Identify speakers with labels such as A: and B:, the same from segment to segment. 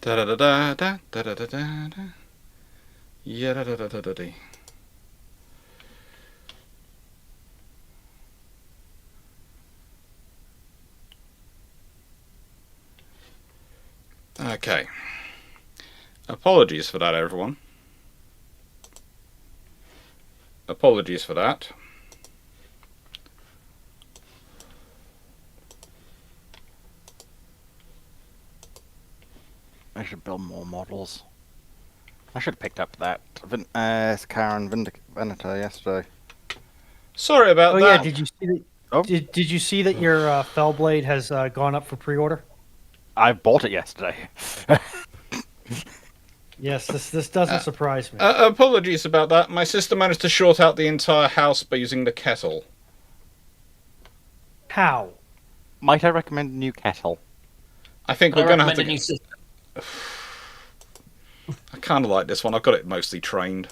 A: Da da da da da da da da da. Yeah da da da da da. Okay. Apologies for that, everyone. Apologies for that.
B: I should build more models. I should have picked up that Karen Venator yesterday.
A: Sorry about
C: Oh
A: that.
C: yeah, did you see that?
B: Oh.
C: Did you see that your Fellblade has gone up for pre-order?
B: I bought it yesterday.
C: Yes, this doesn't surprise me.
A: Apologies about that. My sister managed to short out the entire house by using the kettle.
C: How?
B: Might I recommend a new kettle?
A: I think we're going to have to.
D: New system.
A: I kind of like this one. I've got it mostly trained.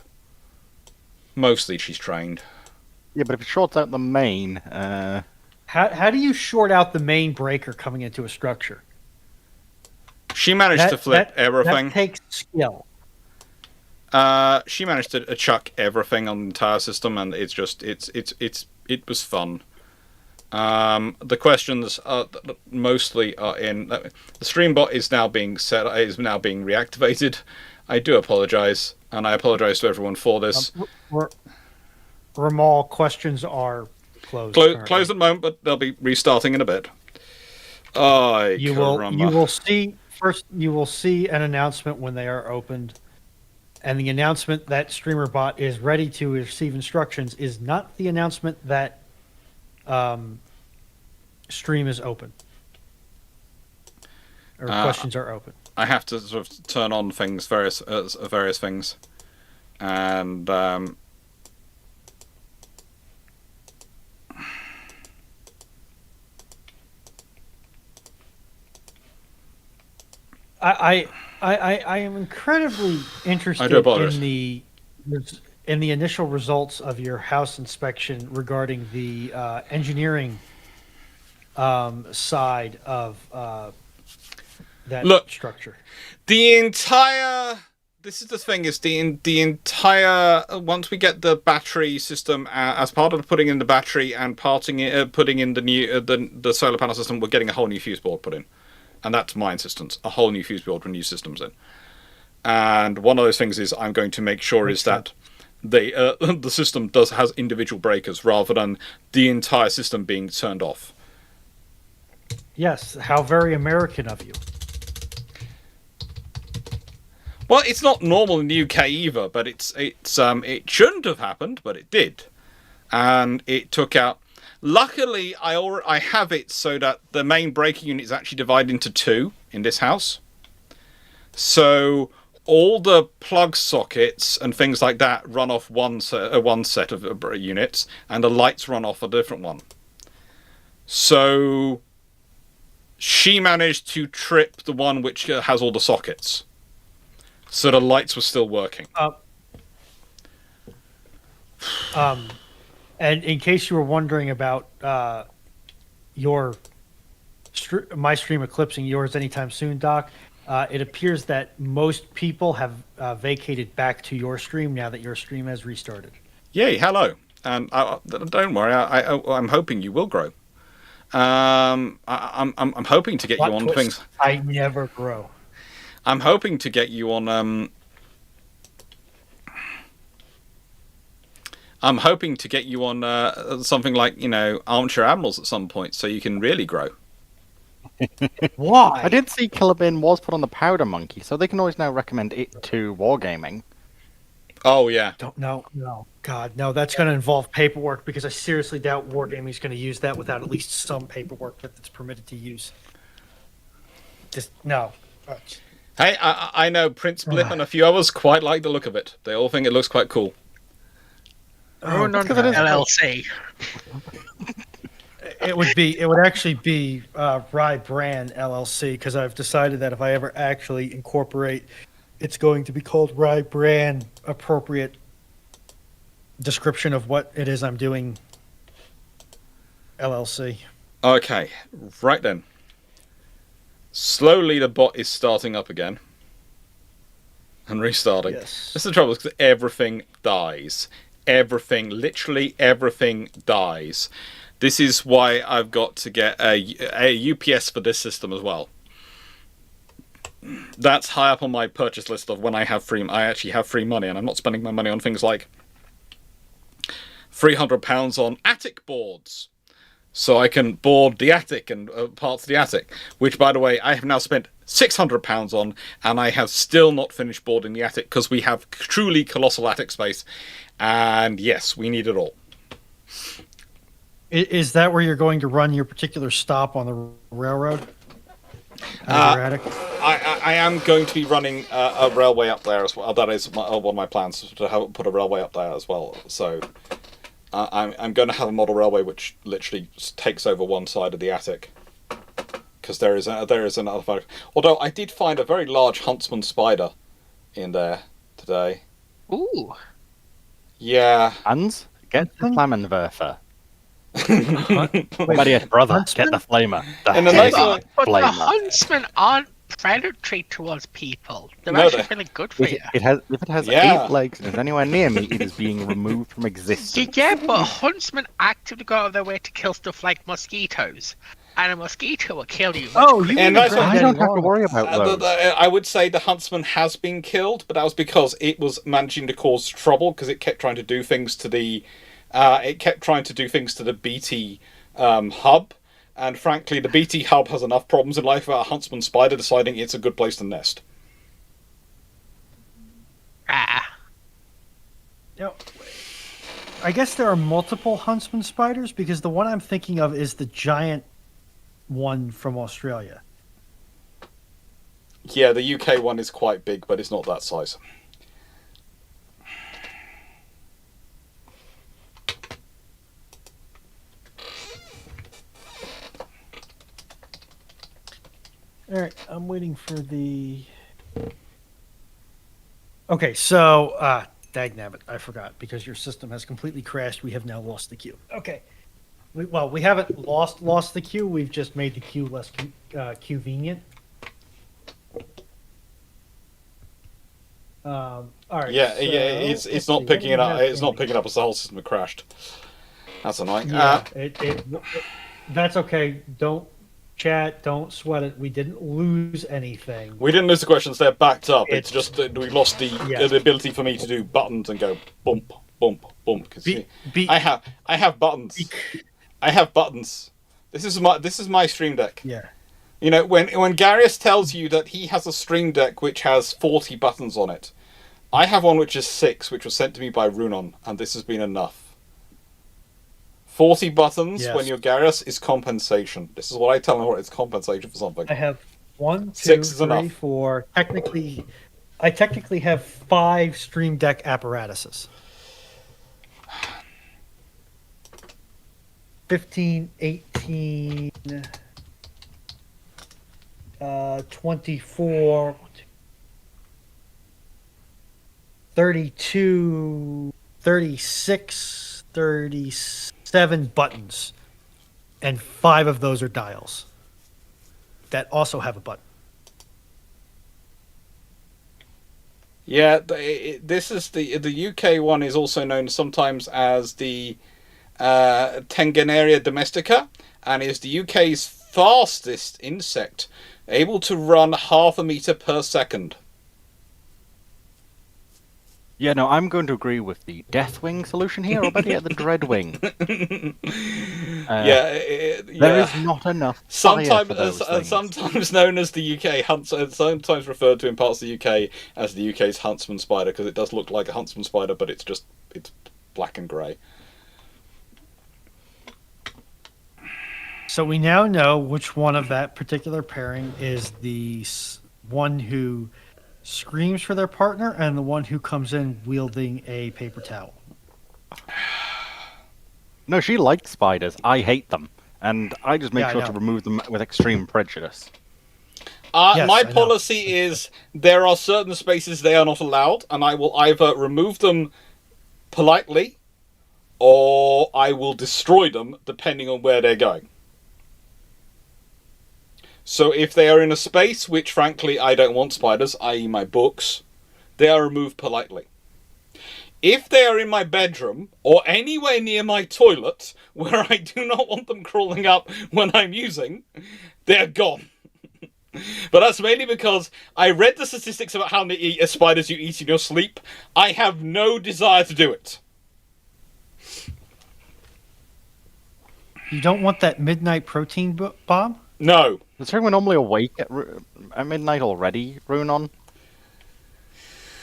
A: Mostly she's trained.
B: Yeah, but if it shorts out the main,
C: How do you short out the main breaker coming into a structure?
A: She managed to flip everything.
C: That takes skill.
A: She managed to chuck everything on the entire system, and it was fun. The questions mostly are in. The streambot is now being reactivated. I do apologize, and I apologize to everyone for this.
C: Ramal, questions are closed.
A: Closed at the moment, but they'll be restarting in a bit.
C: You will see first. You will see an announcement when they are opened, and the announcement that StreamerBot is ready to receive instructions is not the announcement that stream is open or questions are open.
A: I have to sort of turn on things, various things, and
C: I am incredibly interested in the initial results of your house inspection regarding the engineering side of that structure.
A: This is the thing: is the entire once we get the battery system as part of putting in the battery and putting in the new the solar panel system, we're getting a whole new fuse board put in. And that's my insistence, a whole new fuse board with new systems in. And one of those things is I'm going to make sure is that the system has individual breakers rather than the entire system being turned off.
C: Yes, how very American of you.
A: Well, it's not normal in the UK either, but it shouldn't have happened, but it did, and it took out. Luckily, I have it so that the main breaking unit is actually divided into two in this house. So all the plug sockets and things like that run off one set of units, and the lights run off a different one. So she managed to trip the one which has all the sockets. So the lights were still working.
C: And in case you were wondering about my stream eclipsing yours anytime soon, Doc, it appears that most people have vacated back to your stream now that your stream has restarted.
A: Yay! Hello, and don't worry. I'm hoping you will grow. I'm hoping to get you on things.
C: I never grow.
A: I'm hoping to get you on. I'm hoping to get you on something like, Armchair Admirals at some point, so you can really grow.
C: Why?
B: I did see Killer Bin was put on the Powder Monkey, so they can always now recommend it to Wargaming.
A: Oh, yeah.
C: No. God, no, that's going to involve paperwork, because I seriously doubt Wargaming is going to use that without at least some paperwork that it's permitted to use. Just, no.
A: Hey, I know Prince Blip and a few others quite like the look of it. They all think it looks quite cool.
D: Oh, no, LLC.
C: It would actually be Rye Brand LLC, because I've decided that if I ever actually incorporate, it's going to be called Rye Brand, appropriate description of what it is I'm doing, LLC.
A: Okay, right then. Slowly the bot is starting up again. and restarting.
C: Yes.
A: This is the trouble, because everything dies. Everything, literally everything dies. This is why I've got to get a UPS for this system as well. That's high up on my purchase list of when I actually have free money, and I'm not spending my money on things like £300 on attic boards, so I can board the attic and parts of the attic, which, by the way, I have now spent £600 on, and I have still not finished boarding the attic because we have truly colossal attic space, and yes, we need it all.
C: Is that where you're going to run your particular stop on the railroad? Your attic?
A: I am going to be running a railway up there as well. That is one of my plans, to put a railway up there as well. So I'm going to have a model railway which literally takes over one side of the attic, because there is another. Although I did find a very large huntsman spider in there today.
D: Ooh.
A: Yeah.
B: Hans, get the flammenwerfer. Somebody, brother,
C: Huntsman?
B: get the flamer. The
A: And the nice
B: heavy
A: thing-
D: But the
B: flamer.
D: huntsmen aren't predatory towards people. They're
A: No,
D: actually
A: they-
D: really good for you.
B: If it has
A: Yeah.
B: 8 legs and is anywhere near me, it is being removed from existence.
D: Yeah, but huntsmen actively go out of their way to kill stuff like mosquitoes. And a mosquito will kill you.
C: Oh, you
A: And
C: mean
A: that's
C: the
A: what-
B: I don't have to worry about those.
A: I would say the huntsman has been killed, but that was because it was managing to cause trouble, because it kept trying to do things to the BT hub, and frankly, the BT hub has enough problems in life without a huntsman spider deciding it's a good place to nest.
D: Ah.
C: Now, I guess there are multiple huntsman spiders, because the one I'm thinking of is the giant one from Australia.
A: Yeah, the UK one is quite big, but it's not that size.
C: All right, I'm waiting for the. Okay, so dagnabbit, I forgot, because your system has completely crashed. We have now lost the queue. Okay, we haven't lost the queue. We've just made the queue less convenient. All right.
A: Yeah,
C: so,
A: it's
C: let's
A: not
C: see,
A: picking
C: what
A: it
C: do we
A: up.
C: have
A: It's not
C: going?
A: picking up as the whole system had crashed. That's annoying.
C: Yeah, that's okay. Don't chat. Don't sweat it. We didn't lose anything.
A: We didn't lose the questions; they're backed up. It's
C: It's-
A: just that we lost the
C: Yeah.
A: the ability for me to do buttons and go bump, bump, bump. Because
C: Be-
A: I have buttons. I have buttons. This is my Stream Deck.
C: Yeah.
A: You know, when Garius tells you that he has a Stream Deck which has 40 buttons on it, I have one which is 6, which was sent to me by Runon, and this has been enough. 40 buttons
C: Yes.
A: when you're Garius is compensation. This is what I tell him, it's compensation for something.
C: I have 1, 2,
A: 6 is
C: 3,
A: enough.
C: 4. I technically have 5 Stream Deck apparatuses. 15, 18, 24, 32, 36, 37 buttons. And 5 of those are dials that also have a button.
A: Yeah, this is the UK one is also known sometimes as the Tengenaria domestica, and is the UK's fastest insect, able to run 0.5 meter per second.
B: Yeah, no, I'm going to agree with the Deathwing solution here, or better yet, the Dreadwing. There is not enough fire
A: Sometimes,
B: for those things.
A: sometimes known as the UK sometimes referred to in parts of the UK as the UK's huntsman spider, because it does look like a huntsman spider, but it's black and grey.
C: So we now know which one of that particular pairing is the one who screams for their partner and the one who comes in wielding a paper towel.
B: No, she likes spiders. I hate them. And I just make
C: Yeah, I
B: sure to
C: know.
B: remove them with extreme prejudice.
C: Yes,
A: My
C: I know.
A: policy is there are certain spaces they are not allowed, and I will either remove them politely or I will destroy them depending on where they're going. So if they are in a space which, frankly, I don't want spiders, i.e. my books, they are removed politely. If they are in my bedroom or anywhere near my toilet where I do not want them crawling up when I'm using, they're gone. But that's mainly because I read the statistics about how many spiders you eat in your sleep. I have no desire to do it.
C: You don't want that midnight protein bomb?
A: No.
B: Is everyone normally awake at midnight already, Runon?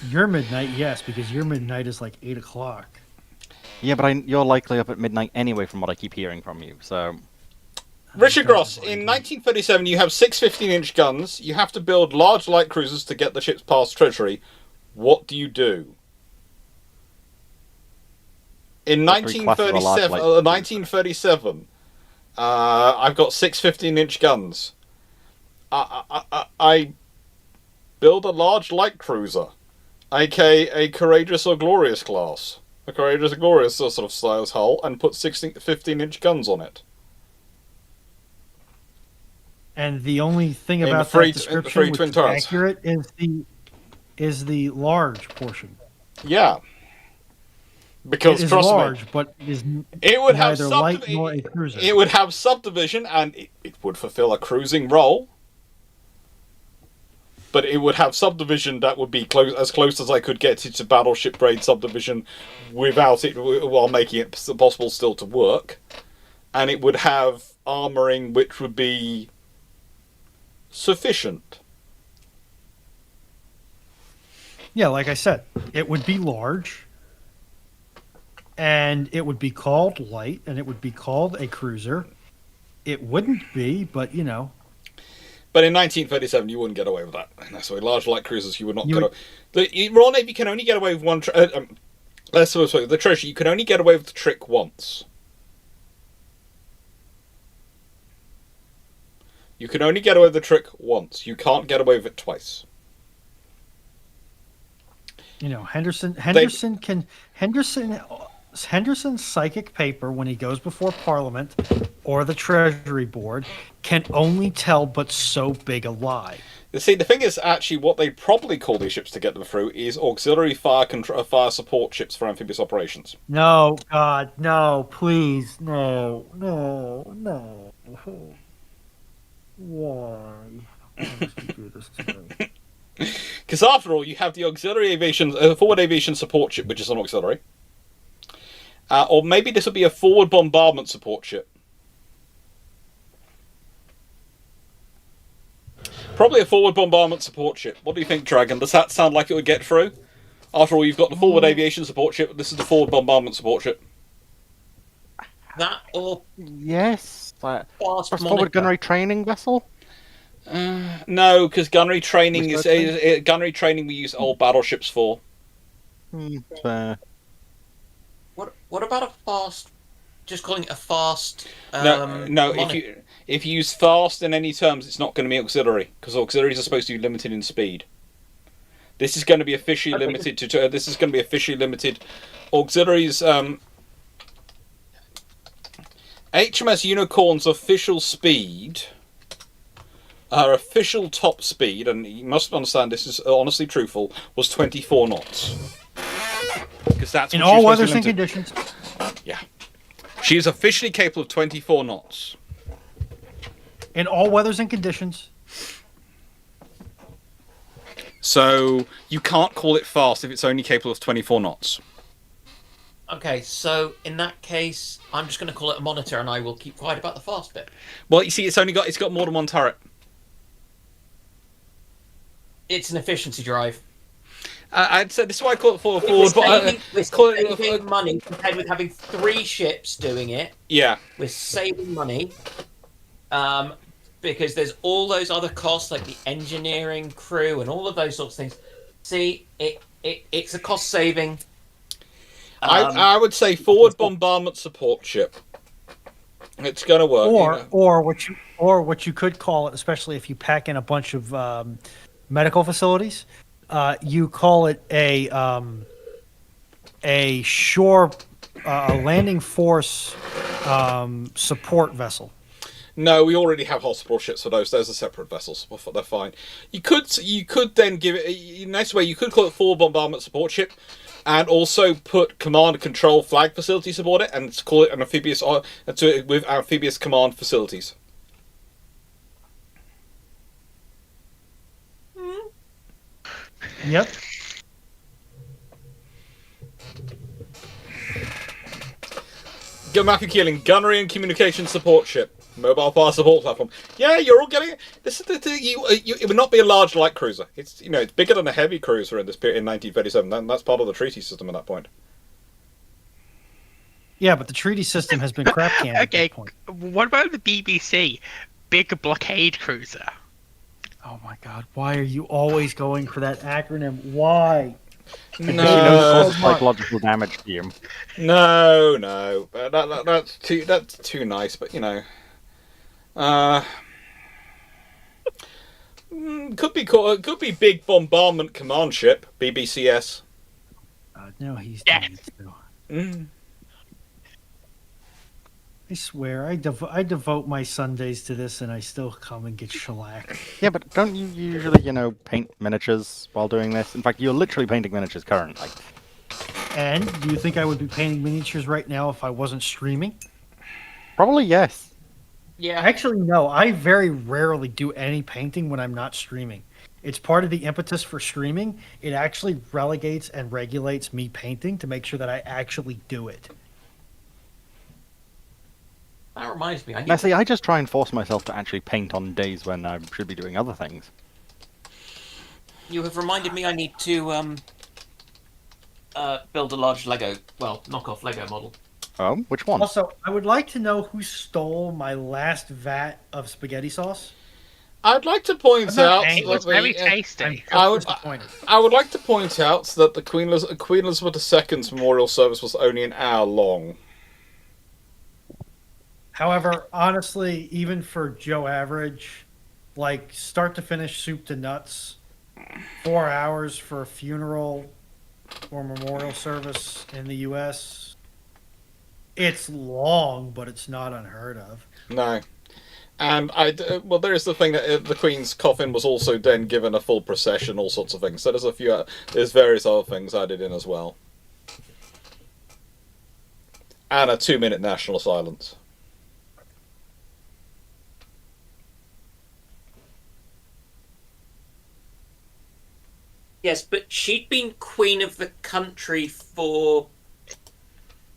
C: Your midnight, yes, because your midnight is like 8 o'clock.
B: Yeah, but you're likely up at midnight anyway from what I keep hearing from you, so...
A: Richard Gross, in 1937 you have 6 15-inch guns. You have to build large light cruisers to get the ships past Treasury. What do you do? In 1937, I've got 6 15-inch guns. I build a large light cruiser, aka a Courageous or Glorious class. A Courageous or Glorious sort of styles hull, and put 15-inch guns on it.
C: And the only thing about
A: free
C: that description which is accurate is the large portion.
A: Yeah. Because
C: it is
A: trust
C: large,
A: me,
C: but
A: it would have
C: neither light nor a cruiser.
A: It would have subdivision, and it would fulfill a cruising role. But it would have subdivision that would be as close as I could get it to battleship grade subdivision without it, while making it possible still to work. And it would have armoring which would be sufficient.
C: Yeah, like I said, it would be large, and it would be called light, and it would be called a cruiser. It wouldn't be, but you know.
A: But in 1937, you wouldn't get away with that. That's why large light cruisers, you would not get away. The Royal Navy can only get away with one. The Treasury, you can only get away with the trick once. You can only get away with the trick once. You can't get away with it twice.
C: You know, Henderson's psychic paper, when he goes before Parliament or the Treasury Board, can only tell but so big a lie.
A: You see, the thing is, actually, what they probably call these ships to get them through is auxiliary fire support ships for amphibious operations.
C: No, God, no, please, no. Why? Why must you do this to me?
A: Because after all, you have the auxiliary aviation, forward aviation support ship, which is an auxiliary. Or maybe this would be a forward bombardment support ship. Probably a forward bombardment support ship. What do you think, Dragon? Does that sound like it would get through? After all, you've got the forward aviation support ship. This is the forward bombardment support ship.
E: That or
B: yes,
E: fast
B: forward gunnery training vessel.
A: No, because gunnery training gunnery training we use old battleships for.
B: Fair.
E: What about a fast? Just calling it a fast.
A: No. If you use fast in any terms, it's not going to be auxiliary, because auxiliaries are supposed to be limited in speed. This is going to be officially limited to. This is going to be officially limited. Auxiliaries. HMS Unicorn's official speed. Our official top speed, and you must understand this is honestly truthful, was 24 knots. Because that's
C: in all weathers and conditions.
A: Yeah. She is officially capable of 24 knots.
C: In all weathers and conditions.
A: So you can't call it fast if it's only capable of 24 knots.
E: Okay, so in that case, I'm just going to call it a monitor, and I will keep quiet about the fast bit.
A: Well, you see, it's got more than one turret.
E: It's an efficiency drive.
A: I'd say this is why I call it forward.
E: We're saving money compared with having 3 ships doing it.
A: Yeah,
E: we're saving money, because there's all those other costs like the engineering crew and all of those sorts of things. See, it's a cost saving.
A: I would say forward bombardment support ship. It's going to work.
C: Or what you could call it, especially if you pack in a bunch of medical facilities, you call it a shore, a landing force support vessel.
A: No, we already have hospital ships for those. Those are separate vessels. They're fine. You could then give it. Nice way. You could call it forward bombardment support ship, and also put command and control flag facilities aboard it, and call it an amphibious with amphibious command facilities.
C: Yep.
A: Mafia Keeling, gunnery and communication support ship, mobile fire support platform. Yeah, you're all getting it. This is it would not be a large light cruiser. It's it's bigger than a heavy cruiser in this period in 1937. That's part of the treaty system at that point.
C: Yeah, but the treaty system has been crap canned at
D: Okay,
C: this point.
D: what about the BBC? Big blockade cruiser.
C: Oh my god, why are you always going for that acronym? Why?
B: Because you know it
A: No,
B: causes psychological damage to you.
A: no. That's too nice. But could be big bombardment command ship, BBCS.
C: No, he's
D: Yes.
C: doing it too.
A: Mm.
C: I swear, I devote my Sundays to this, and I still come and get shellacked.
B: Yeah, but don't you usually, paint miniatures while doing this? In fact, you're literally painting miniatures currently.
C: And do you think I would be painting miniatures right now if I wasn't streaming?
B: Probably yes.
E: Yeah.
C: Actually, no. I very rarely do any painting when I'm not streaming. It's part of the impetus for streaming. It actually relegates and regulates me painting to make sure that I actually do it.
E: That reminds me.
B: Now, see, I just try and force myself to actually paint on days when I should be doing other things.
E: You have reminded me I need to build a large knockoff Lego model.
B: Oh, which one?
C: Also, I would like to know who stole my last vat of spaghetti sauce.
A: I'd like to point
C: I'm not
A: out
C: angry.
D: It was
A: that
D: very
A: the,
D: tasty.
A: I would-
C: disappointed.
A: I would like to point out that the Queen Elizabeth II's memorial service was only an hour long.
C: However, honestly, even for Joe Average, like start to finish, soup to nuts, 4 hours for a funeral or memorial service in the U.S. It's long, but it's not unheard of.
A: No. And there is the thing that the Queen's coffin was also then given a full procession, all sorts of things. So there's various other things added in as well. And a 2-minute national silence.
E: Yes, but she'd been queen of the country for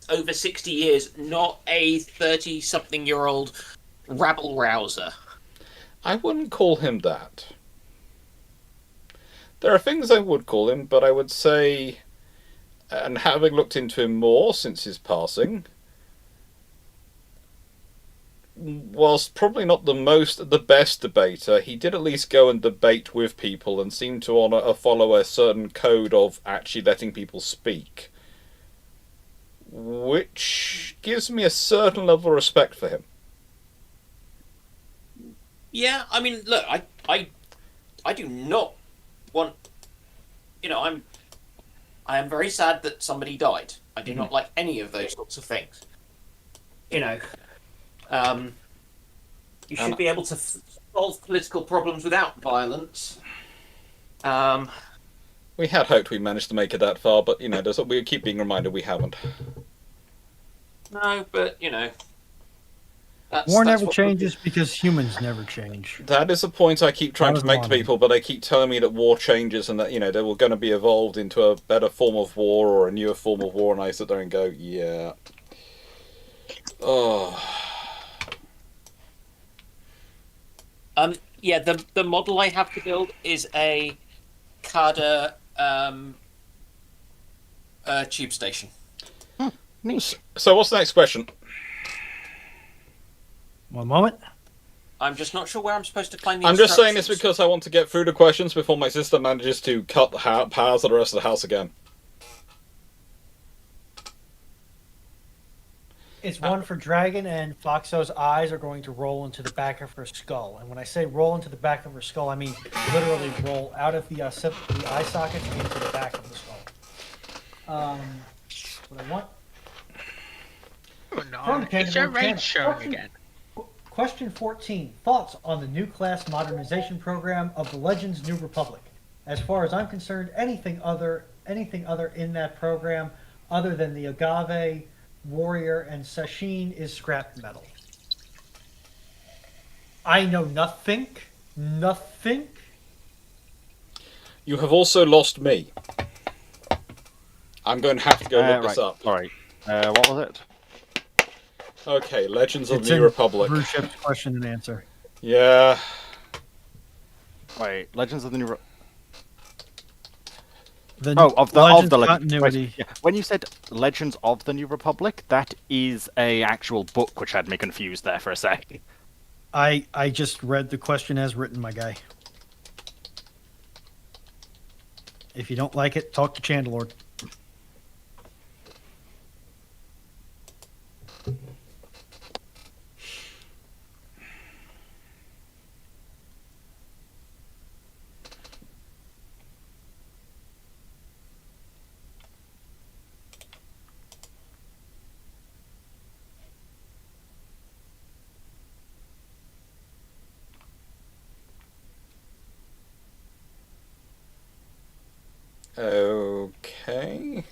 E: over 60 years, not a 30-something-year-old rabble-rouser.
A: I wouldn't call him that. There are things I would call him, but I would say, and having looked into him more since his passing, whilst probably not the best debater, he did at least go and debate with people and seemed to follow a certain code of actually letting people speak, which gives me a certain level of respect for him.
E: Yeah, I mean, look, I do not want... I am very sad that somebody died. I do not like any of those sorts of things. You should be able to solve political problems without violence.
A: We had hoped we managed to make it that far, but we keep being reminded we haven't.
E: No, but
C: War never
E: what-
C: changes because humans never change.
A: That is a point I keep trying
C: That
A: to
C: was
A: make to
C: one.
A: people, but they keep telling me that war changes and that they were going to be evolved into a better form of war or a newer form of war, and I sit there and go, yeah. Oh.
E: Yeah, the model I have to build is a CADA tube station.
A: So what's the next question?
C: One moment.
E: I'm just not sure where I'm supposed to find the
A: I'm just saying this
E: instructions.
A: because I want to get through the questions before my sister manages to cut the powers of the rest of the house again.
C: It's one for Dragon, and Foxo's eyes are going to roll into the back of her skull. And when I say roll into the back of her skull, I mean literally roll out of the eye sockets into the back of the skull. What I want.
D: Oh no, it's your range showing again.
C: Question 14. Thoughts on the new class modernization program of the Legends New Republic? As far as I'm concerned, anything other in that program other than the Agave, Warrior, and Sasheen is scrap metal. I know nothing. Nothing.
A: You have also lost me. I'm going to have to go look this up.
B: Sorry. What was it?
A: Okay, Legends of
C: It's
A: the New
C: in
A: Republic.
C: Bruships question and answer.
A: Yeah.
B: Wait, Legends of the New Republic.
C: Legends continuity.
B: Yeah. When you said Legends of the New Republic, that is a actual book, which had me confused there for a sec.
C: I just read the question as written, my guy. If you don't like it, talk to Chandelord.
A: Okay.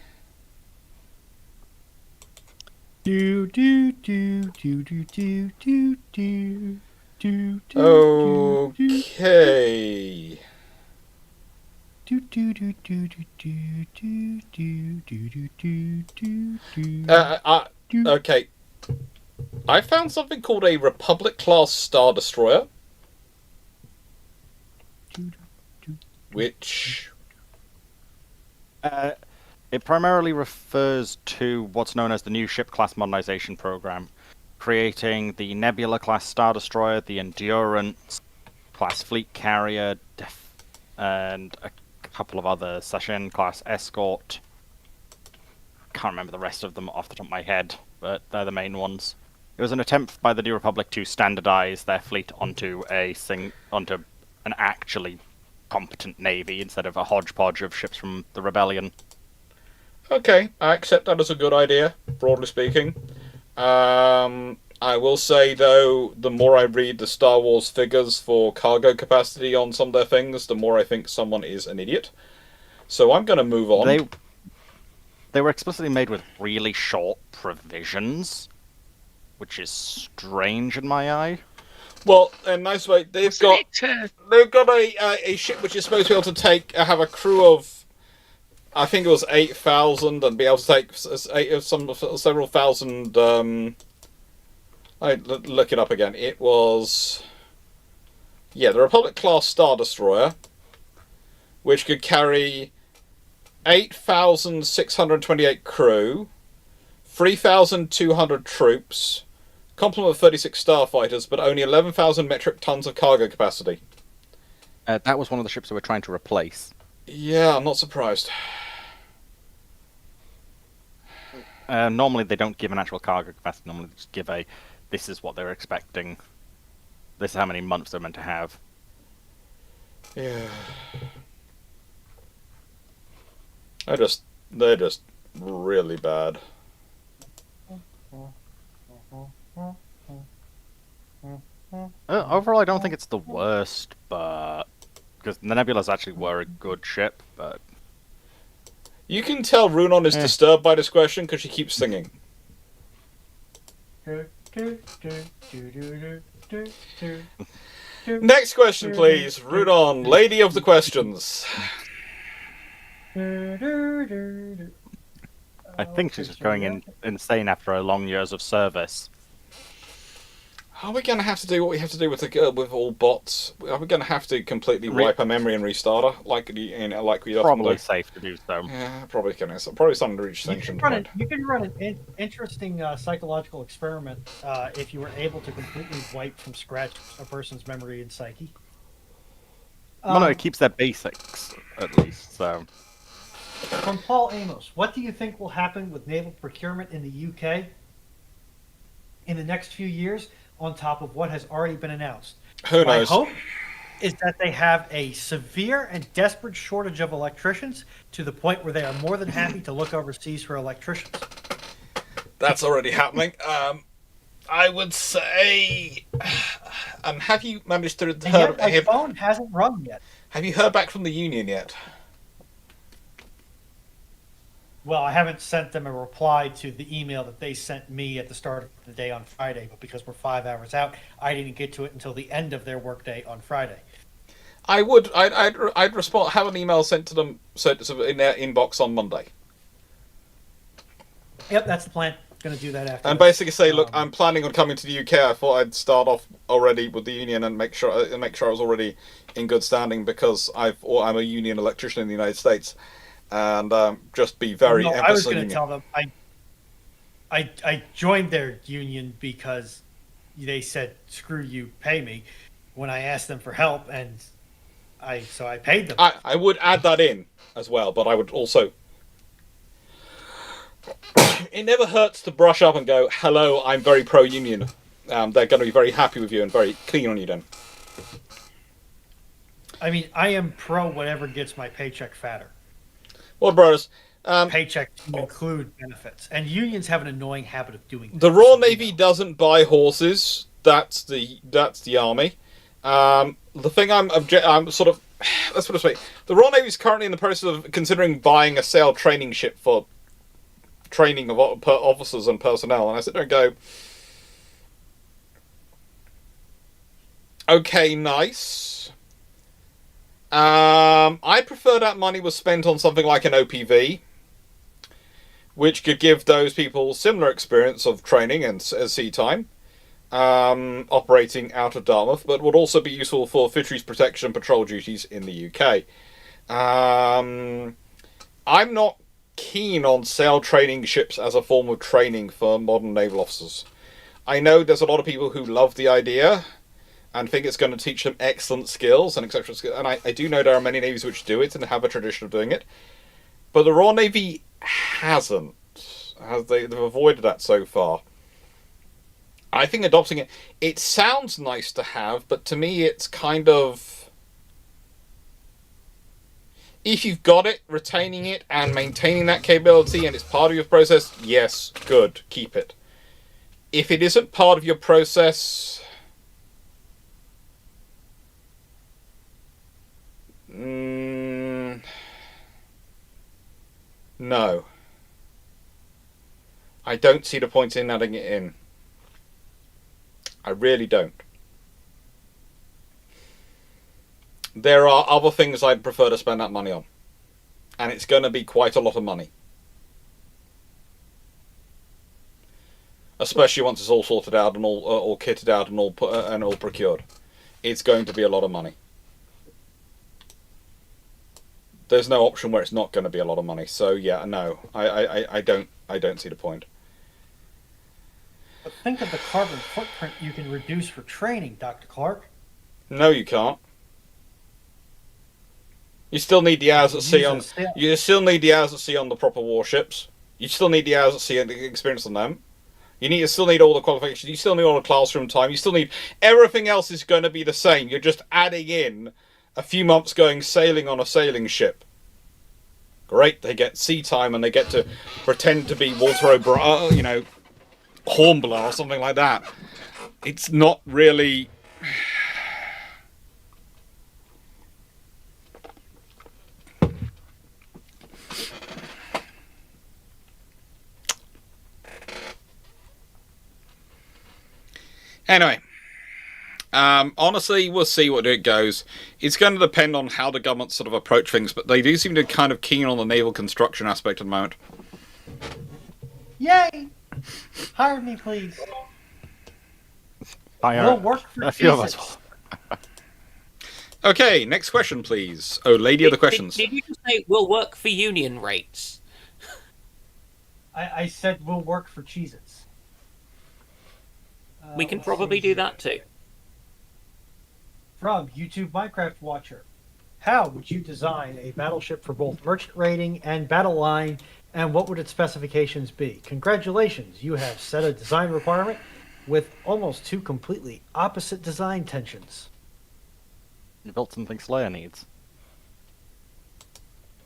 C: Do do do do do do do do do do.
A: Okay.
C: Do do do do do do do do do do do do.
A: Okay. I found something called a Republic class Star Destroyer, which
B: It primarily refers to what's known as the new ship class modernization program, creating the Nebula class Star Destroyer, the Endurance class fleet carrier, and a couple of other Sashin class escort. Can't remember the rest of them off the top of my head, but they're the main ones. It was an attempt by the New Republic to standardize their fleet onto an actually competent navy instead of a hodgepodge of ships from the Rebellion.
A: Okay, I accept that as a good idea, broadly speaking. I will say, though, the more I read the Star Wars figures for cargo capacity on some of their things, the more I think someone is an idiot. So I'm going to move on.
B: They were explicitly made with really short provisions, which is strange in my eye.
A: Well, in a nice way, they've got a ship which is supposed to be able to have a crew of, I think it was 8,000, and be able to take several thousand. I look it up again. It was, the Republic class Star Destroyer, which could carry 8,628 crew, 3,200 troops, complement of 36 starfighters, but only 11,000 metric tons of cargo capacity.
B: That was one of the ships they were trying to replace.
A: Yeah, I'm not surprised.
B: Normally they don't give an actual cargo capacity. Normally they just give this is what they're expecting. This is how many months they're meant to have.
A: Yeah. They're just really bad.
B: Overall, I don't think it's the worst, but because the Nebulas actually were a good ship, but
A: you can tell Runon is disturbed by this question because she keeps singing. Next question, please. Runon, lady of the questions.
B: I think she's just going insane after her long years of service.
A: Are we going to have to do what we have to do with all bots? Are we going to have to completely wipe her memory and restart her, like we
B: Probably safe to do so.
A: Yeah, probably can. Probably something to reach extinction point.
C: You can run an interesting psychological experiment if you were able to completely wipe from scratch a person's memory and psyche.
B: Well, no, it keeps their basics at least. So,
C: from Paul Amos, what do you think will happen with naval procurement in the UK in the next few years? On top of what has already been announced.
A: Who knows?
C: My hope is that they have a severe and desperate shortage of electricians to the point where they are more than happy to look overseas for electricians.
A: That's already happening. I would say, have you managed to
C: And yet my phone hasn't rung yet.
A: have you heard back from the union yet?
C: Well, I haven't sent them a reply to the email that they sent me at the start of the day on Friday, but because we're 5 hours out, I didn't get to it until the end of their workday on Friday.
A: I'd respond. Have an email sent to them in their inbox on Monday,
C: Yep, that's the plan. Going to do that after.
A: and
C: this.
A: basically say, look, I'm planning on coming to the UK. I thought I'd start off already with the union and make sure I was already in good standing because I'm a union electrician in the United States, and just be very.
C: No, I was going to
A: union.
C: tell them I joined their union because they said screw you, pay me when I asked them for help, and I paid them.
A: I would add that in as well, but I would also. It never hurts to brush up and go, hello, I'm very pro-union. They're going to be very happy with you and very keen on you then.
C: I mean, I am pro whatever gets my paycheck fatter.
A: Well, brothers,
C: Paycheck to include benefits, and unions have an annoying habit of doing that.
A: the Royal Navy doesn't buy horses. That's the army. The thing I'm sort of let's put it this way: the Royal Navy is currently in the process of considering buying a sail training ship for training of officers and personnel, and I sit there and go, okay, nice. I prefer that money was spent on something like an OPV, which could give those people similar experience of training and sea time, operating out of Dartmouth, but would also be useful for fisheries protection patrol duties in the UK. I'm not keen on sail training ships as a form of training for modern naval officers. I know there's a lot of people who love the idea and think it's going to teach them excellent skills and etc. And I do know there are many navies which do it and have a tradition of doing it, but the Royal Navy hasn't. They've avoided that so far. I think adopting it sounds nice to have, but to me it's kind of, if you've got it, retaining it and maintaining that capability and it's part of your process, yes, good, keep it. If it isn't part of your process, no. I don't see the point in adding it in. I really don't. There are other things I'd prefer to spend that money on. And it's going to be quite a lot of money. Especially once it's all sorted out and all kitted out and all procured. It's going to be a lot of money. There's no option where it's not going to be a lot of money. So yeah, no. I don't see the point.
C: But think of the carbon footprint you can reduce for training, Dr. Clarke.
A: No, you can't. You still need the hours at sea on. You still need the hours at sea on the proper warships. You still need the hours at sea and the experience on them. You still need all the qualifications. You still need all the classroom time. You still need everything else is going to be the same. You're just adding in a few months going sailing on a sailing ship. Great, they get sea time and they get to pretend to be Walter O'Brien, Hornblower or something like that. It's not really. Anyway, honestly, we'll see what it goes. It's going to depend on how the government sort of approach things, but they do seem to be kind of keen on the naval construction aspect at the moment.
C: Yay! Hire me, please.
B: We'll
C: work for
B: a few of us.
A: Okay, next question, please. Oh, lady of the questions.
E: Did you just say we'll work for union rates?
C: I said we'll work for Cheez-Its.
E: We can probably do that too.
C: From YouTube Minecraft Watcher. How would you design a battleship for both merchant rating and battle line, and what would its specifications be? Congratulations, you have set a design requirement with almost two completely opposite design tensions.
B: You built something Slayer needs.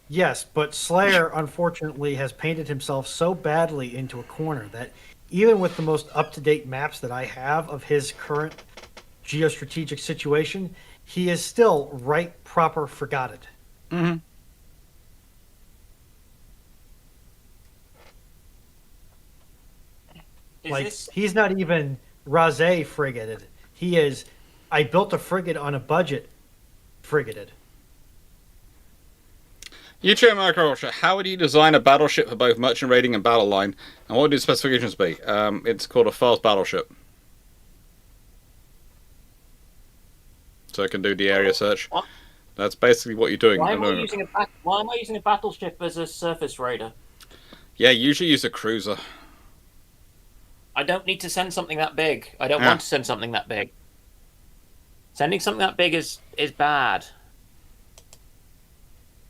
C: Yes, but Slayer, unfortunately, has painted himself so badly into a corner that even with the most up-to-date maps that I have of his current geostrategic situation, he is still right proper forgotted.
A: Mm-hmm.
C: He's not even Razé frigated. He is, I built a frigate on a budget frigated.
A: YouTube Microculture, how would you design a battleship for both merchant raiding and battle line? And what would its specifications be? It's called a fast battleship. So it can do the area search.
E: What?
A: That's basically what you're doing.
E: Why am I using a battleship as a surface raider?
A: Yeah, usually use a cruiser.
E: I don't need to send something that big. I don't want to send something that big. Sending something that big is bad.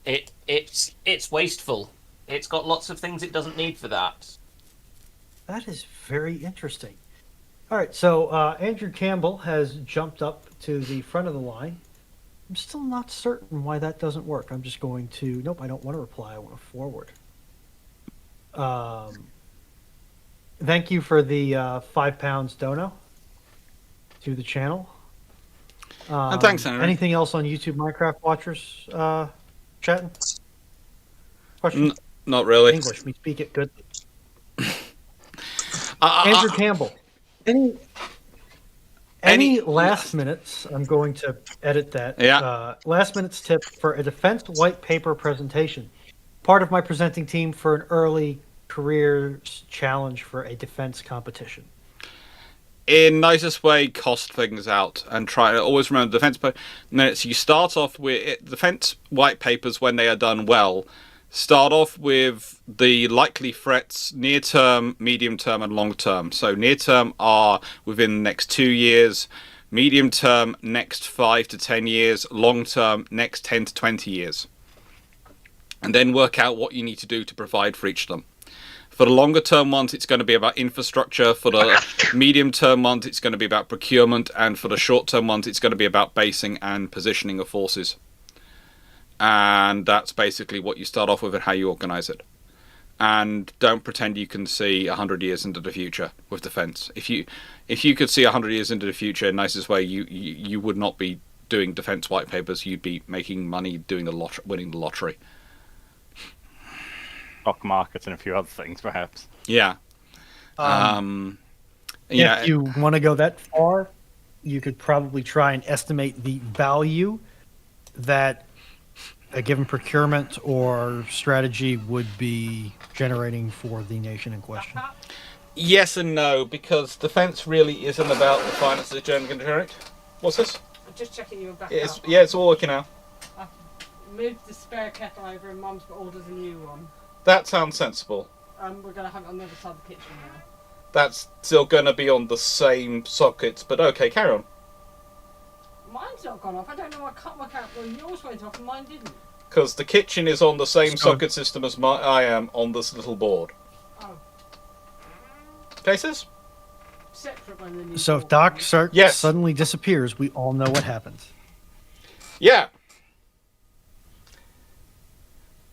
E: It's wasteful. It's got lots of things it doesn't need for that.
C: That is very interesting. All right, so Andrew Campbell has jumped up to the front of the line. I'm still not certain why that doesn't work. I'm just going to... Nope, I don't want to reply. I want to forward. Thank you for the £5 dono to the channel.
A: And thanks, Henry.
C: Anything else on YouTube Minecraft watchers chatting? Question?
A: Not really.
C: English, we speak it good. Andrew Campbell. Any last minutes? I'm going to edit that.
A: Yeah.
C: Last minutes tip for a defense white paper presentation. Part of my presenting team for an early careers challenge for a defense competition.
A: In nicest way, cost things out and try to always remember defense minutes. You start off with defense white papers when they are done well. Start off with the likely threats near term, medium term, and long term. So near term are within the next 2 years, medium term next 5 to 10 years, long term next 10 to 20 years. And then work out what you need to do to provide for each of them. For the longer term ones, it's going to be about infrastructure. For the medium term ones, it's going to be about procurement. And for the short term ones, it's going to be about basing and positioning of forces. And that's basically what you start off with and how you organize it. And don't pretend you can see 100 years into the future with defense. If you could see 100 years into the future in the nicest way, you would not be doing defense white papers. You'd be making money doing winning the lottery.
B: Stock markets and a few other things, perhaps.
A: Yeah.
C: If you want to go that far, you could probably try and estimate the value that a given procurement or strategy would be generating for the nation in question.
A: Yes and no, because defense really isn't about the finances it's going to generate. What's this?
F: I'm just checking you were back
A: It's,
F: up.
A: yeah, it's all working now.
F: I've moved the spare kettle over and Mum's ordered a new one.
A: That sounds sensible.
F: We're going to have it on the other side of the kitchen now.
A: That's still going to be on the same sockets, but okay, carry on.
F: Mine's not gone off. I don't know. I can't work out when yours went off and mine didn't.
A: Because the kitchen is on the same
C: So-
A: socket system as I am on this little board.
F: Oh,
A: Cases?
F: separate when the new
C: So if
F: board
C: Doc
F: comes.
C: suddenly disappears, we all know what happens.
A: Yeah.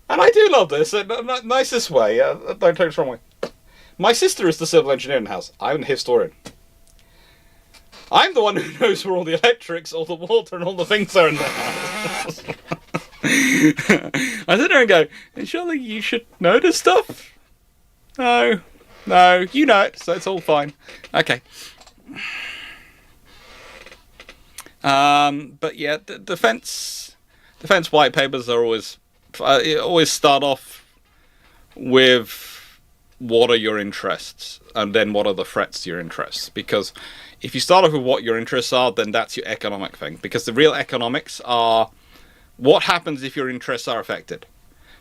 A: And I do love this. Nicest way. Don't take it the wrong way. My sister is the civil engineer in the house. I'm the historian. I'm the one who knows where all the electrics, all the water, and all the things are in the house. I sit there and go, surely you should know this stuff? No, you know it, so it's all fine. Okay. But yeah, the defense white papers are always start off with what are your interests, and then what are the threats to your interests. Because if you start off with what your interests are, then that's your economic thing. Because the real economics are what happens if your interests are affected.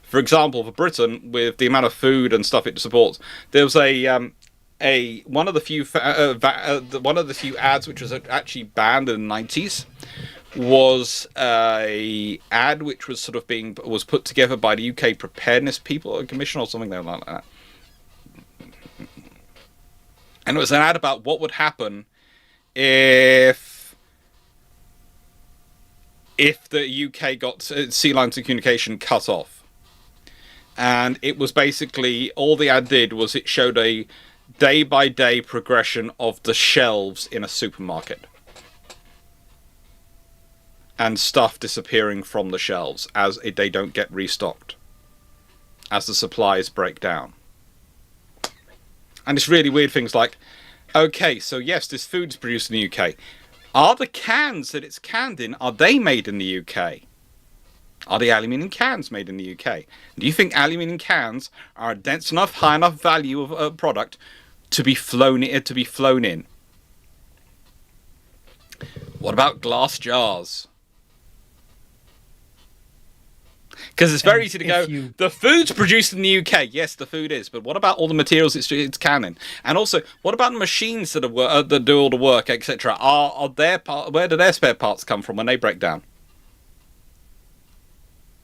A: For example, for Britain, with the amount of food and stuff it supports, there was one of the few ads which was actually banned in the 90s was a ad which was sort of was put together by the UK Preparedness People Commission or something like that. And it was an ad about what would happen if the UK got sea lines of communication cut off. And it was basically, all the ad did was it showed a day-by-day progression of the shelves in a supermarket. And stuff disappearing from the shelves as they don't get restocked. As the supplies break down. And it's really weird things like, okay, so yes, this food's produced in the UK. Are the cans that it's canned in, are they made in the UK? Are the aluminium cans made in the UK? Do you think aluminium cans are a dense enough, high enough value of a product to be flown in? What about glass jars? Because it's very easy to go, the food's produced in the UK. Yes, the food is. But what about all the materials it's canning? And also, what about the machines that do all the work, etc.? Where do their spare parts come from when they break down?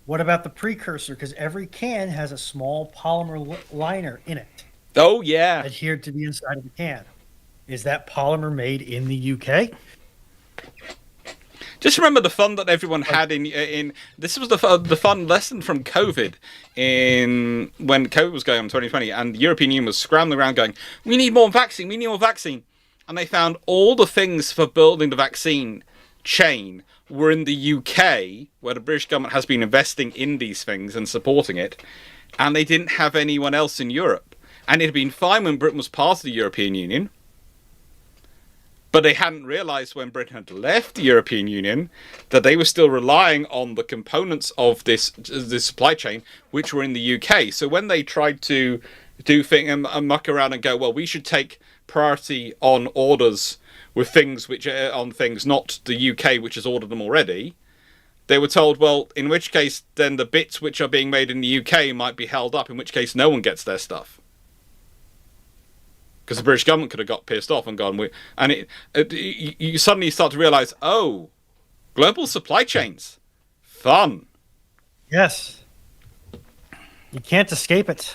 C: What about the precursor? Because every can has a small polymer liner in it.
A: Oh, yeah.
C: Adhered to the inside of the can. Is that polymer made in the UK?
A: Just remember the fun that everyone had in this was the fun lesson from COVID when COVID was going on in 2020 and the European Union was scrambling around going, we need more vaccine, and they found all the things for building the vaccine chain were in the UK, where the British government has been investing in these things and supporting it, and they didn't have anyone else in Europe. And it had been fine when Britain was part of the European Union. But they hadn't realised when Britain had left the European Union that they were still relying on the components of this supply chain, which were in the UK. So when they tried to do things and muck around and go, well, we should take priority on orders with things which are on things, not the UK, which has ordered them already, they were told, well, in which case, then the bits which are being made in the UK might be held up, in which case no one gets their stuff. Because the British government could have got pissed off and gone, you suddenly start to realise, oh, global supply chains, fun.
C: Yes. You can't escape it.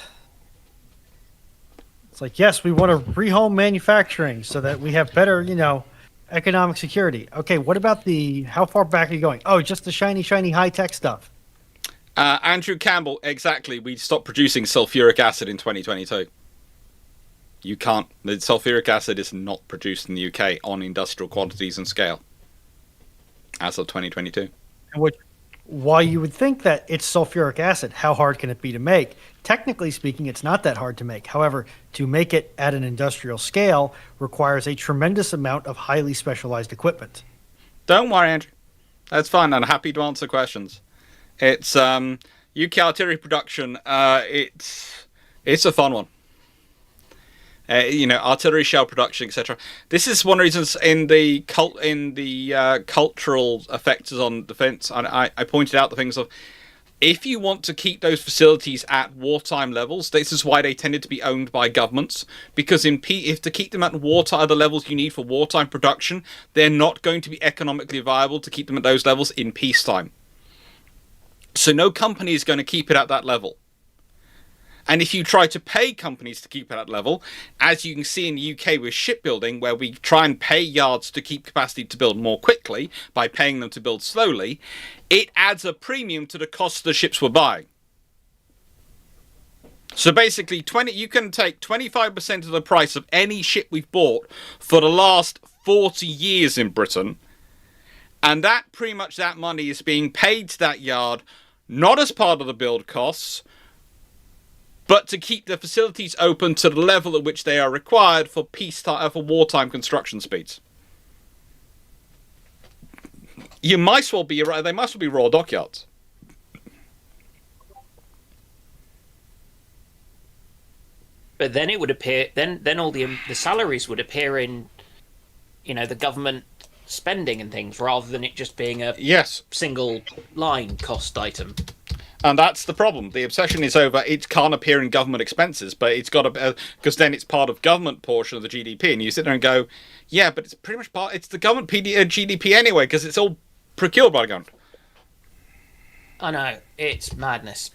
C: It's like, yes, we want to rehome manufacturing so that we have better, economic security. Okay, what about how far back are you going? Oh, just the shiny, high-tech stuff.
A: Andrew Campbell, exactly. We stopped producing sulfuric acid in 2022. You can't. The sulfuric acid is not produced in the UK on industrial quantities and scale as of 2022.
C: Why you would think that it's sulfuric acid, how hard can it be to make? Technically speaking, it's not that hard to make. However, to make it at an industrial scale requires a tremendous amount of highly specialized equipment.
A: Don't worry, Andrew. That's fine. I'm happy to answer questions. It's UK artillery production. It's a fun one. Artillery shell production, etc. This is one of the reasons in the cultural effects on defence. I pointed out the things of, if you want to keep those facilities at wartime levels, this is why they tended to be owned by governments. Because if to keep them at the levels you need for wartime production, they're not going to be economically viable to keep them at those levels in peacetime. So no company is going to keep it at that level. And if you try to pay companies to keep at that level, as you can see in the UK with shipbuilding, where we try and pay yards to keep capacity to build more quickly by paying them to build slowly, it adds a premium to the cost the ships we're buying. So basically, you can take 25% of the price of any ship we've bought for the last 40 years in Britain, and that money is being paid to that yard, not as part of the build costs, but to keep the facilities open to the level at which they are required for wartime construction speeds. They might as well be Royal Dockyards.
E: But then it would appear, then all the salaries would appear in, the government spending and things, rather than it just being a single line cost item.
A: And that's the problem. The obsession is over. It can't appear in government expenses, but it's got to, because then it's part of government portion of the GDP. And you sit there and go, yeah, but it's pretty much it's the government GDP anyway, because it's all procured by the government.
E: I know, it's madness.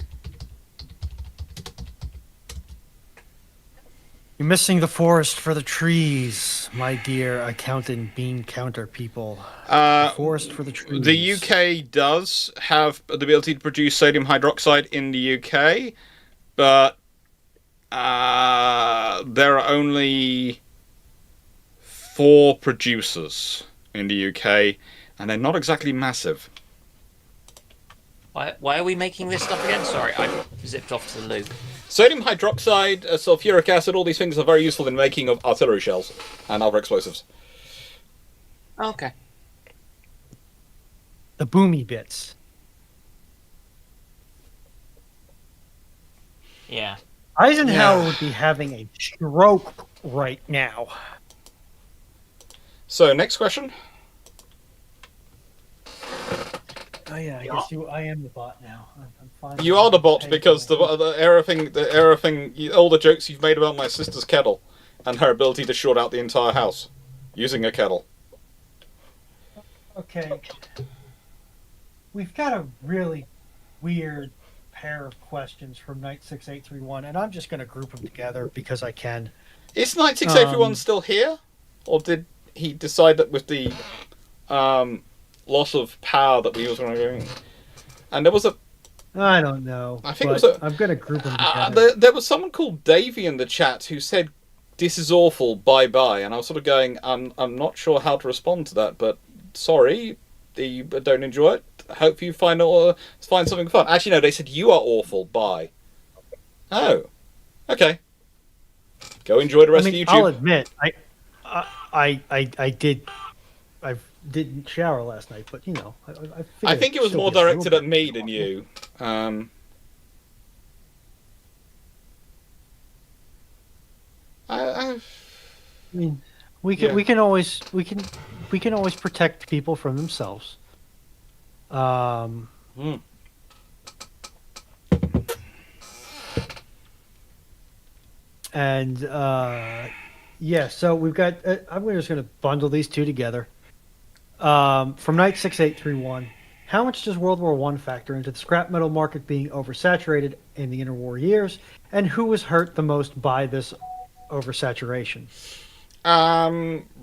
C: You're missing the forest for the trees, my dear accountant bean counter people. The forest for the trees.
A: The UK does have the ability to produce sodium hydroxide in the UK, but there are only 4 producers in the UK, and they're not exactly massive.
E: Why are we making this stuff again? Sorry, I zipped off to the loo.
A: Sodium hydroxide, sulfuric acid, all these things are very useful in making of artillery shells and other explosives.
E: Okay.
C: The boomy bits.
E: Yeah.
C: Eisenhower would be having a stroke right now.
A: So, next question.
C: Oh yeah, I guess I am the bot now. I'm fine.
A: You are the bot because the error thing, all the jokes you've made about my sister's kettle and her ability to short out the entire house using a kettle.
C: Okay. We've got a really weird pair of questions from Knight 6831, and I'm just going to group them together because I can.
A: Is Knight 6831 still here? Or did he decide that with the loss of power that we was going to go? And there was a...
C: I don't know.
A: I think it was a...
C: I'm going to group them together.
A: There was someone called Davey in the chat who said, "This is awful, bye-bye." And I was sort of going, I'm not sure how to respond to that, but sorry, you don't enjoy it. Hope you find something fun. Actually, no, they said, "You are awful, bye." Oh. Okay. Go enjoy the rest of YouTube.
C: I'll admit, I didn't shower last night, but you know,
A: I think it was more directed at me than you.
C: I mean, we can always protect people from themselves. And yeah, so we've got. I'm just going to bundle these two together. From Knight 6831, how much does World War I factor into the scrap metal market being oversaturated in the interwar years, and who was hurt the most by this oversaturation?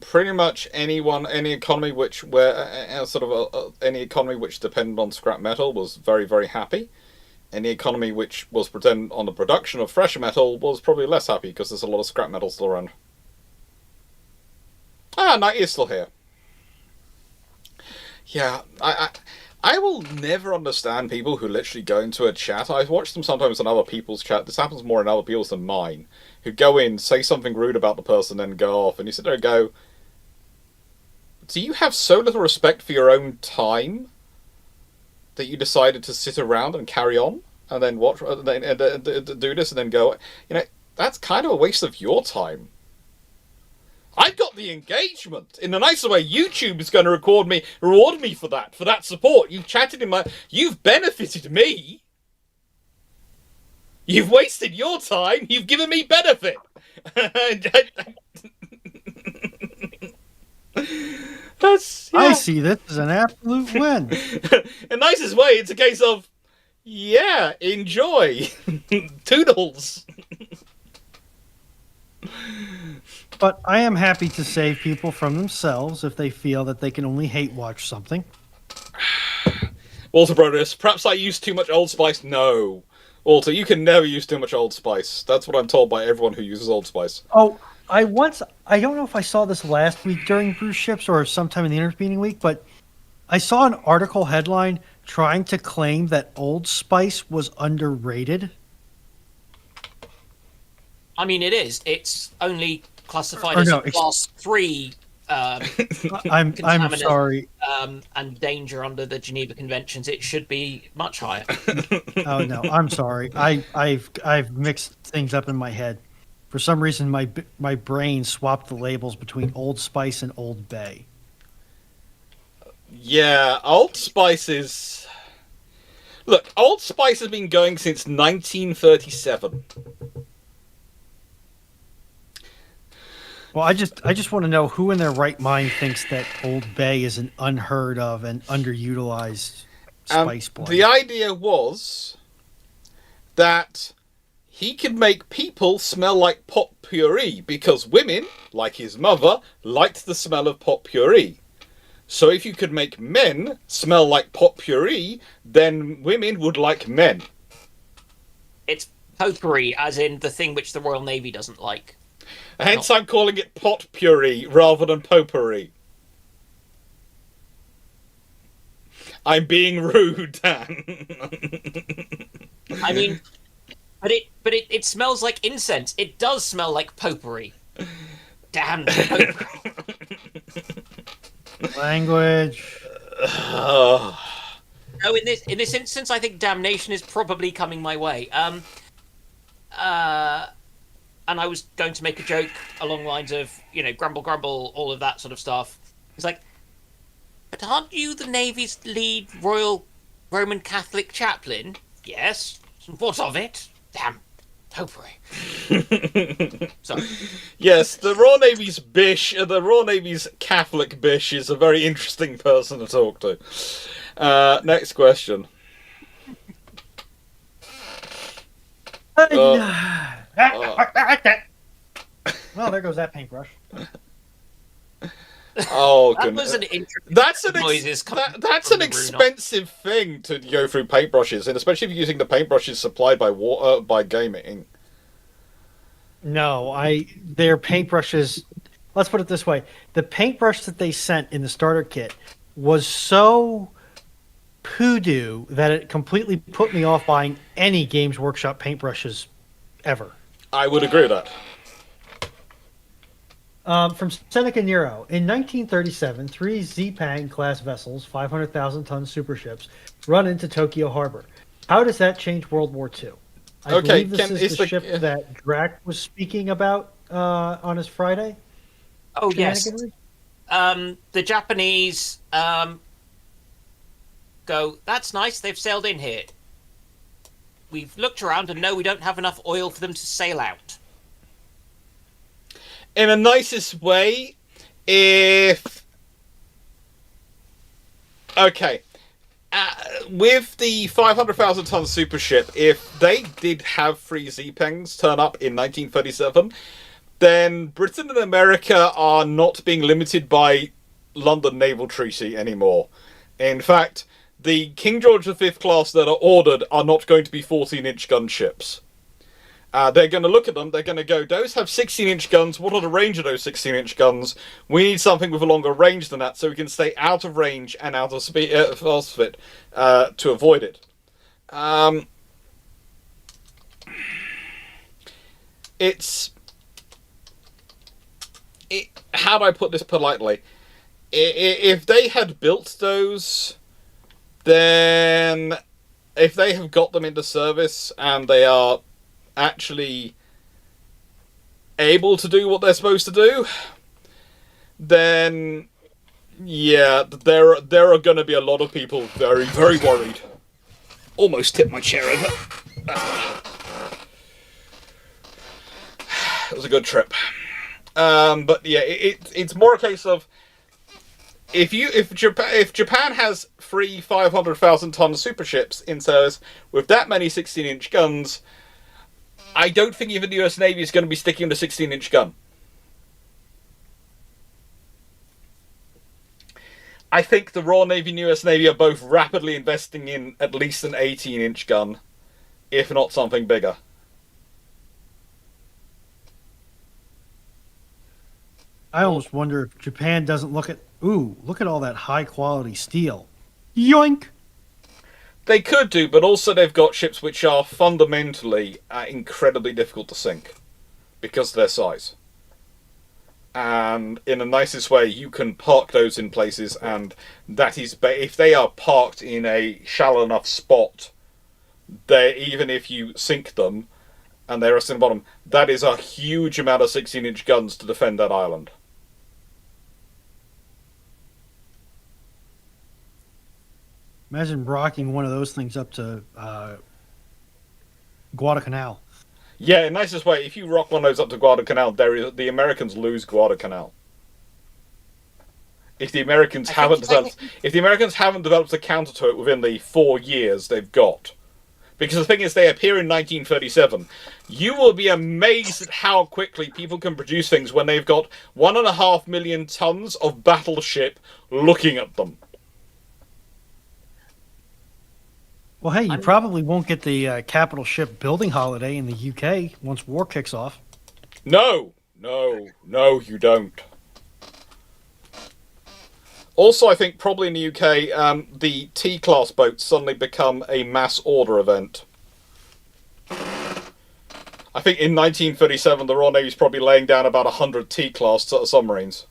A: Pretty much any economy which any economy which depended on scrap metal was very, very happy. Any economy which was dependent on the production of fresh metal was probably less happy because there's a lot of scrap metal still around. Knight is still here. Yeah, I will never understand people who literally go into a chat. I watch them sometimes on other people's chat. This happens more in other people's than mine. Who go in, say something rude about the person, then go off. And you sit there and go, do you have so little respect for your own time that you decided to sit around and carry on? And then watch, and do this and then go, that's kind of a waste of your time. I've got the engagement. In the nicest way, YouTube is going to reward me for that support. You've chatted you've benefited me. You've wasted your time. You've given me benefit.
C: I see this as an absolute win.
A: In the nicest way, it's a case of, yeah, enjoy. Toodles.
C: But I am happy to save people from themselves if they feel that they can only hate watch something.
A: Walter Brodus, perhaps I use too much Old Spice? No. Walter, you can never use too much Old Spice. That's what I'm told by everyone who uses Old Spice.
C: Oh, I don't know if I saw this last week during Bruships or sometime in the intervening week, but I saw an article headline trying to claim that Old Spice was underrated.
E: I mean, it is. It's only classified as class 3
C: I'm sorry.
E: And danger under the Geneva Conventions. It should be much higher.
C: Oh no, I'm sorry. I've mixed things up in my head. For some reason, my brain swapped the labels between Old Spice and Old Bay.
A: Yeah, Old Spice is... Look, Old Spice has been going since 1937.
C: Well, I just want to know who in their right mind thinks that Old Bay is an unheard of and underutilized spice blend.
A: The idea was that he could make people smell like pot puree because women, like his mother, liked the smell of pot puree. So if you could make men smell like pot puree, then women would like men.
E: It's Potpourri, as in the thing which the Royal Navy doesn't like.
A: Hence, I'm calling it pot puree rather than potpourri. I'm being rude, Dan.
E: I mean, but it smells like incense. It does smell like potpourri. Damn potpourri.
C: Language.
E: No, in this instance, I think damnation is probably coming my way. And I was going to make a joke along the lines of, grumble, grumble, all of that sort of stuff. It's like, but aren't you the Navy's lead Royal Roman Catholic chaplain? Yes. What of it? Damn. Potpourri. Sorry.
A: Yes, the Royal Navy's Bish, the Royal Navy's Catholic Bish is a very interesting person to talk to. Next question.
C: Well, there goes that paintbrush.
A: Oh,
E: that was an interesting
A: that's an expensive thing to go through paintbrushes, and especially if you're using the paintbrushes supplied by gaming.
C: No, their paintbrushes. Let's put it this way: the paintbrush that they sent in the starter kit was so poodoo that it completely put me off buying any Games Workshop paintbrushes ever.
A: I would agree with that.
C: From Seneca Nero, in 1937, 3 Zipang-class vessels, 500,000-ton superships, run into Tokyo Harbor. How does that change World War II? I believe this is the ship that Drac was speaking about on his Friday.
E: Oh, yes. The Japanese go, that's nice, they've sailed in here. We've looked around and know we don't have enough oil for them to sail out.
A: In the nicest way, if... Okay. With the 500,000-ton super ship, if they did have 3 Zpengs turn up in 1937, then Britain and America are not being limited by London Naval Treaty anymore. In fact, the King George V class that are ordered are not going to be 14-inch gunships. They're going to look at them, they're going to go, those have 16-inch guns, what are the range of those 16-inch guns? We need something with a longer range than that so we can stay out of range and out of fast fit to avoid it. How do I put this politely? If they had built those, then if they have got them into service and they are actually able to do what they're supposed to do, then yeah, there are going to be a lot of people very, very worried. Almost tipped my chair over. It was a good trip. But yeah, it's more a case of if Japan has 3 500,000-ton super ships in service with that many 16-inch guns, I don't think even the US Navy is going to be sticking with a 16-inch gun. I think the Royal Navy and US Navy are both rapidly investing in at least an 18-inch gun, if not something bigger.
C: I almost wonder if Japan doesn't look at all that high-quality steel. Yoink!
A: They could do, but also they've got ships which are fundamentally incredibly difficult to sink because of their size. And in the nicest way, you can park those in places, and that is, if they are parked in a shallow enough spot, even if you sink them and they're resting on the bottom, that is a huge amount of 16-inch guns to defend that island.
C: Imagine rocking one of those things up to Guadalcanal.
A: Yeah, in the nicest way, if you rock one of those up to Guadalcanal, the Americans lose Guadalcanal. If the Americans haven't developed a counter to it within the 4 years they've got. Because the thing is, they appear in 1937. You will be amazed at how quickly people can produce things when they've got 1.5 million tons of battleship looking at them.
C: Well, hey, you probably won't get the capital ship building holiday in the UK once war kicks off.
A: No, you don't. Also, I think probably in the UK, the T-class boats suddenly become a mass order event. I think in 1937, the Royal Navy's probably laying down about 100 T-class submarines.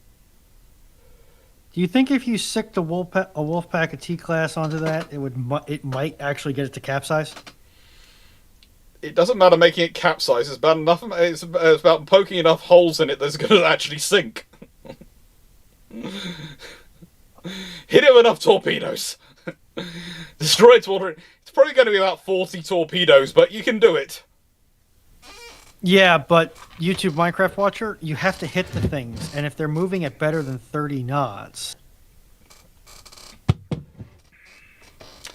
C: Do you think if you sicked a wolf pack of T-class onto that, it might actually get it to capsize?
A: It doesn't matter making it capsize. It's about enough. It's about poking enough holes in it that's going to actually sink. Hit it with enough torpedoes. Destroy its water. It's probably going to be about 40 torpedoes, but you can do it.
C: Yeah, but YouTube Minecraft Watcher, you have to hit the things, and if they're moving at better than 30 knots,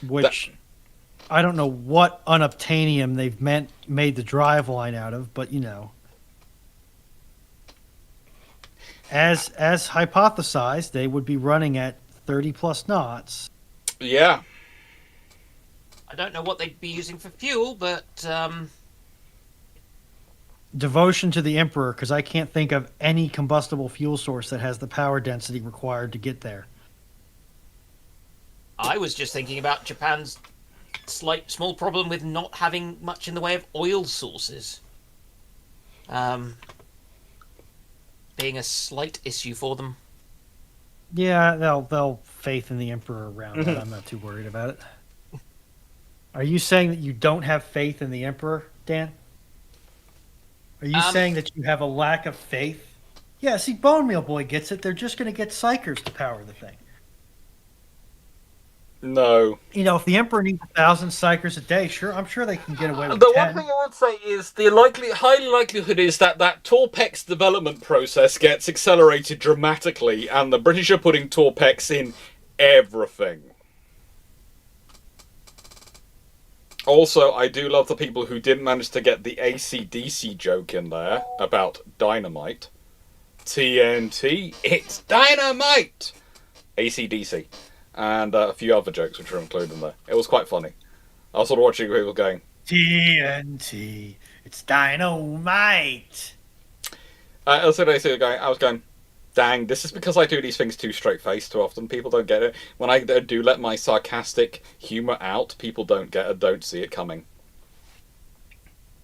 C: which I don't know what unobtainium they've made the drive line out of, but you know, as hypothesized, they would be running at 30 plus knots.
A: Yeah.
E: I don't know what they'd be using for fuel, but
C: Devotion to the Emperor, because I can't think of any combustible fuel source that has the power density required to get there.
E: I was just thinking about Japan's small problem with not having much in the way of oil sources. Being a slight issue for them.
C: Yeah, they'll faith in the Emperor around that. I'm not too worried about it. Are you saying that you don't have faith in the Emperor, Dan? Are you saying that you have a lack of faith? Yeah, see, Bone Meal Boy gets it. They're just going to get psychers to power the thing.
A: No.
C: You know, if the Emperor needs 1,000 psychers a day, I'm sure they can get away with
A: The
C: 10.
A: one thing I would say is the high likelihood is that Torpex development process gets accelerated dramatically, and the British are putting Torpex in everything. Also, I do love the people who didn't manage to get the AC/DC joke in there about dynamite. TNT, it's dynamite! AC/DC. And a few other jokes which are included in there. It was quite funny. I was sort of watching people going,
C: TNT, it's dynamite!
A: I was going, dang, this is because I do these things too straight-faced too often. People don't get it. When I do let my sarcastic humour out, people don't see it coming.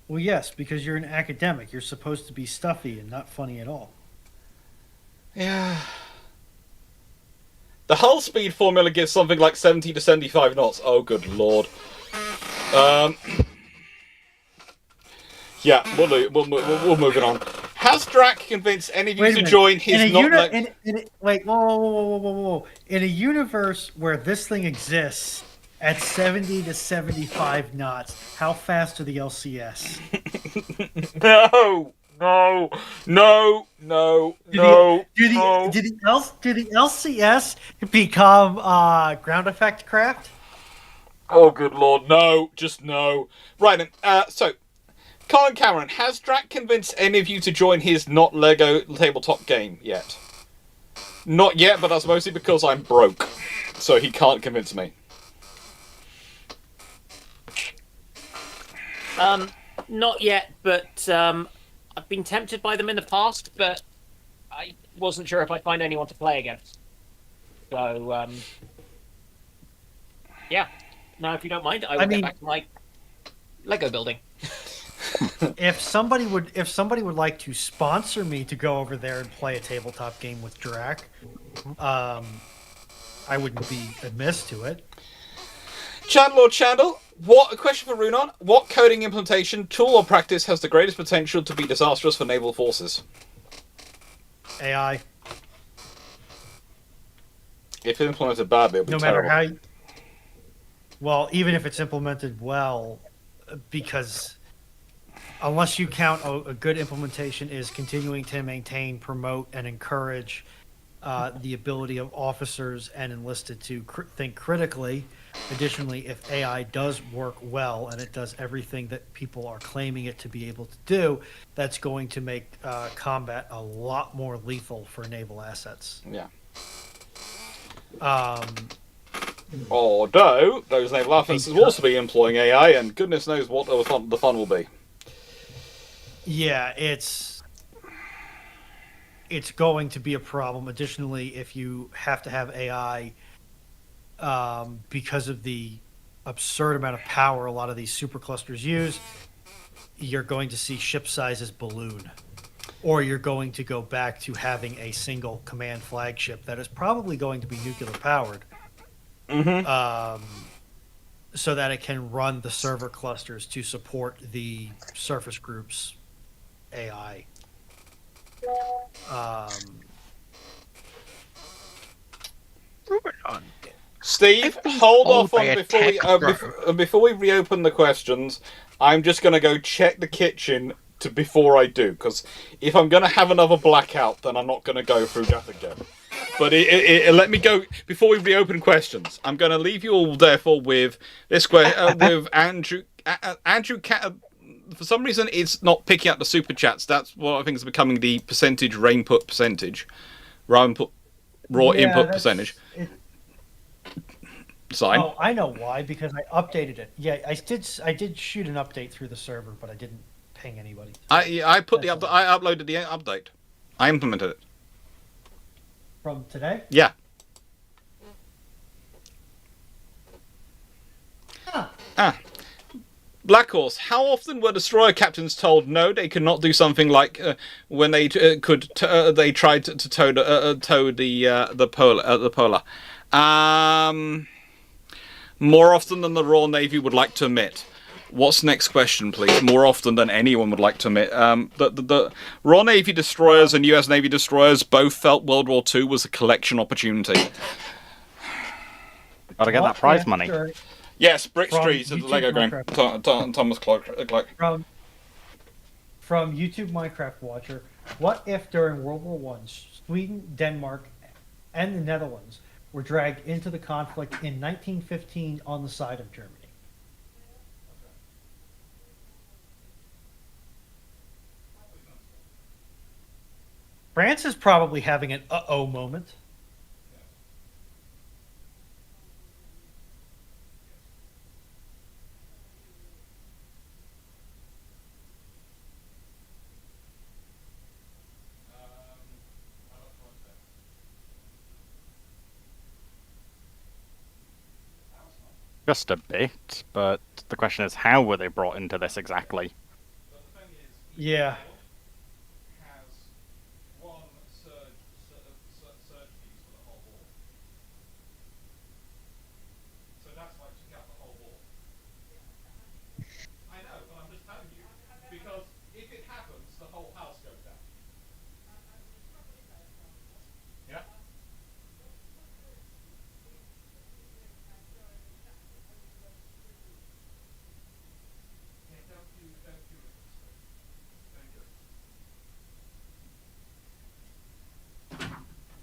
C: Well, yes, because you're an academic. You're supposed to be stuffy and not funny at all.
A: Yeah. The hull speed formula gives something like 70 to 75 knots. Oh, good lord. Yeah, we'll move it on. Has Drac convinced any of you to join his
C: Wait, whoa. In a universe where this thing exists at 70 to 75 knots, how fast are the LCS?
A: No.
C: Do the LCS become ground effect craft?
A: Oh, good lord, no. Just no. Right, then, so, Colin Cameron, has Drac convinced any of you to join his not Lego tabletop game yet? Not yet, but that's mostly because I'm broke. So he can't convince me.
E: Not yet, but I've been tempted by them in the past, but I wasn't sure if I'd find anyone to play against. So, yeah. Now, if you don't mind, I will get back to my Lego building.
C: If somebody would like to sponsor me to go over there and play a tabletop game with Drac, I wouldn't be amiss to it.
A: Chandler, a question for Runon. What coding implementation, tool, or practice has the greatest potential to be disastrous for naval forces?
C: AI.
A: If implemented badly, it'll be terrible.
C: No matter how. Well, even if it's implemented well, because unless you count a good implementation is continuing to maintain, promote, and encourage the ability of officers and enlisted to think critically. Additionally, if AI does work well and it does everything that people are claiming it to be able to do, that's going to make combat a lot more lethal for naval assets.
A: Yeah. Although those naval offenses will also be employing AI, and goodness knows what the fun will be.
C: Yeah, it's going to be a problem. Additionally, if you have to have AI, because of the absurd amount of power a lot of these superclusters use, you're going to see ship sizes balloon. Or you're going to go back to having a single command flagship that is probably going to be nuclear powered. So that it can run the server clusters to support the surface group's AI.
A: Steve, hold off on before we reopen the questions. I'm just going to go check the kitchen before I do, because if I'm going to have another blackout, then I'm not going to go through that again. But let me go before we reopen questions. I'm going to leave you all, therefore, with this with Andrew. Andrew, for some reason, it's not picking up the super chats. That's what I think is becoming the percentage input percentage, raw input percentage. Sign.
C: Oh, I know why, because I updated it. Yeah, I did shoot an update through the server, but I didn't ping anybody.
A: I uploaded the update. I implemented it.
C: From today?
A: Yeah. Black Horse. How often were destroyer captains told no, they could not do something like when they they tried to tow the Polar? More often than the Royal Navy would like to admit. What's next question, please? More often than anyone would like to admit. The Royal Navy destroyers and US Navy destroyers both felt World War II was a collection opportunity.
B: Gotta get that prize money.
A: Yes, Brick Streets at the Lego game. Thomas Clarke.
C: From YouTube Minecraft Watcher, what if during World War I, Sweden, Denmark, and the Netherlands were dragged into the conflict in 1915 on the side of Germany? France is probably having an uh-oh moment.
B: Just a bit, but the question is, how were they brought into this exactly?
C: Yeah.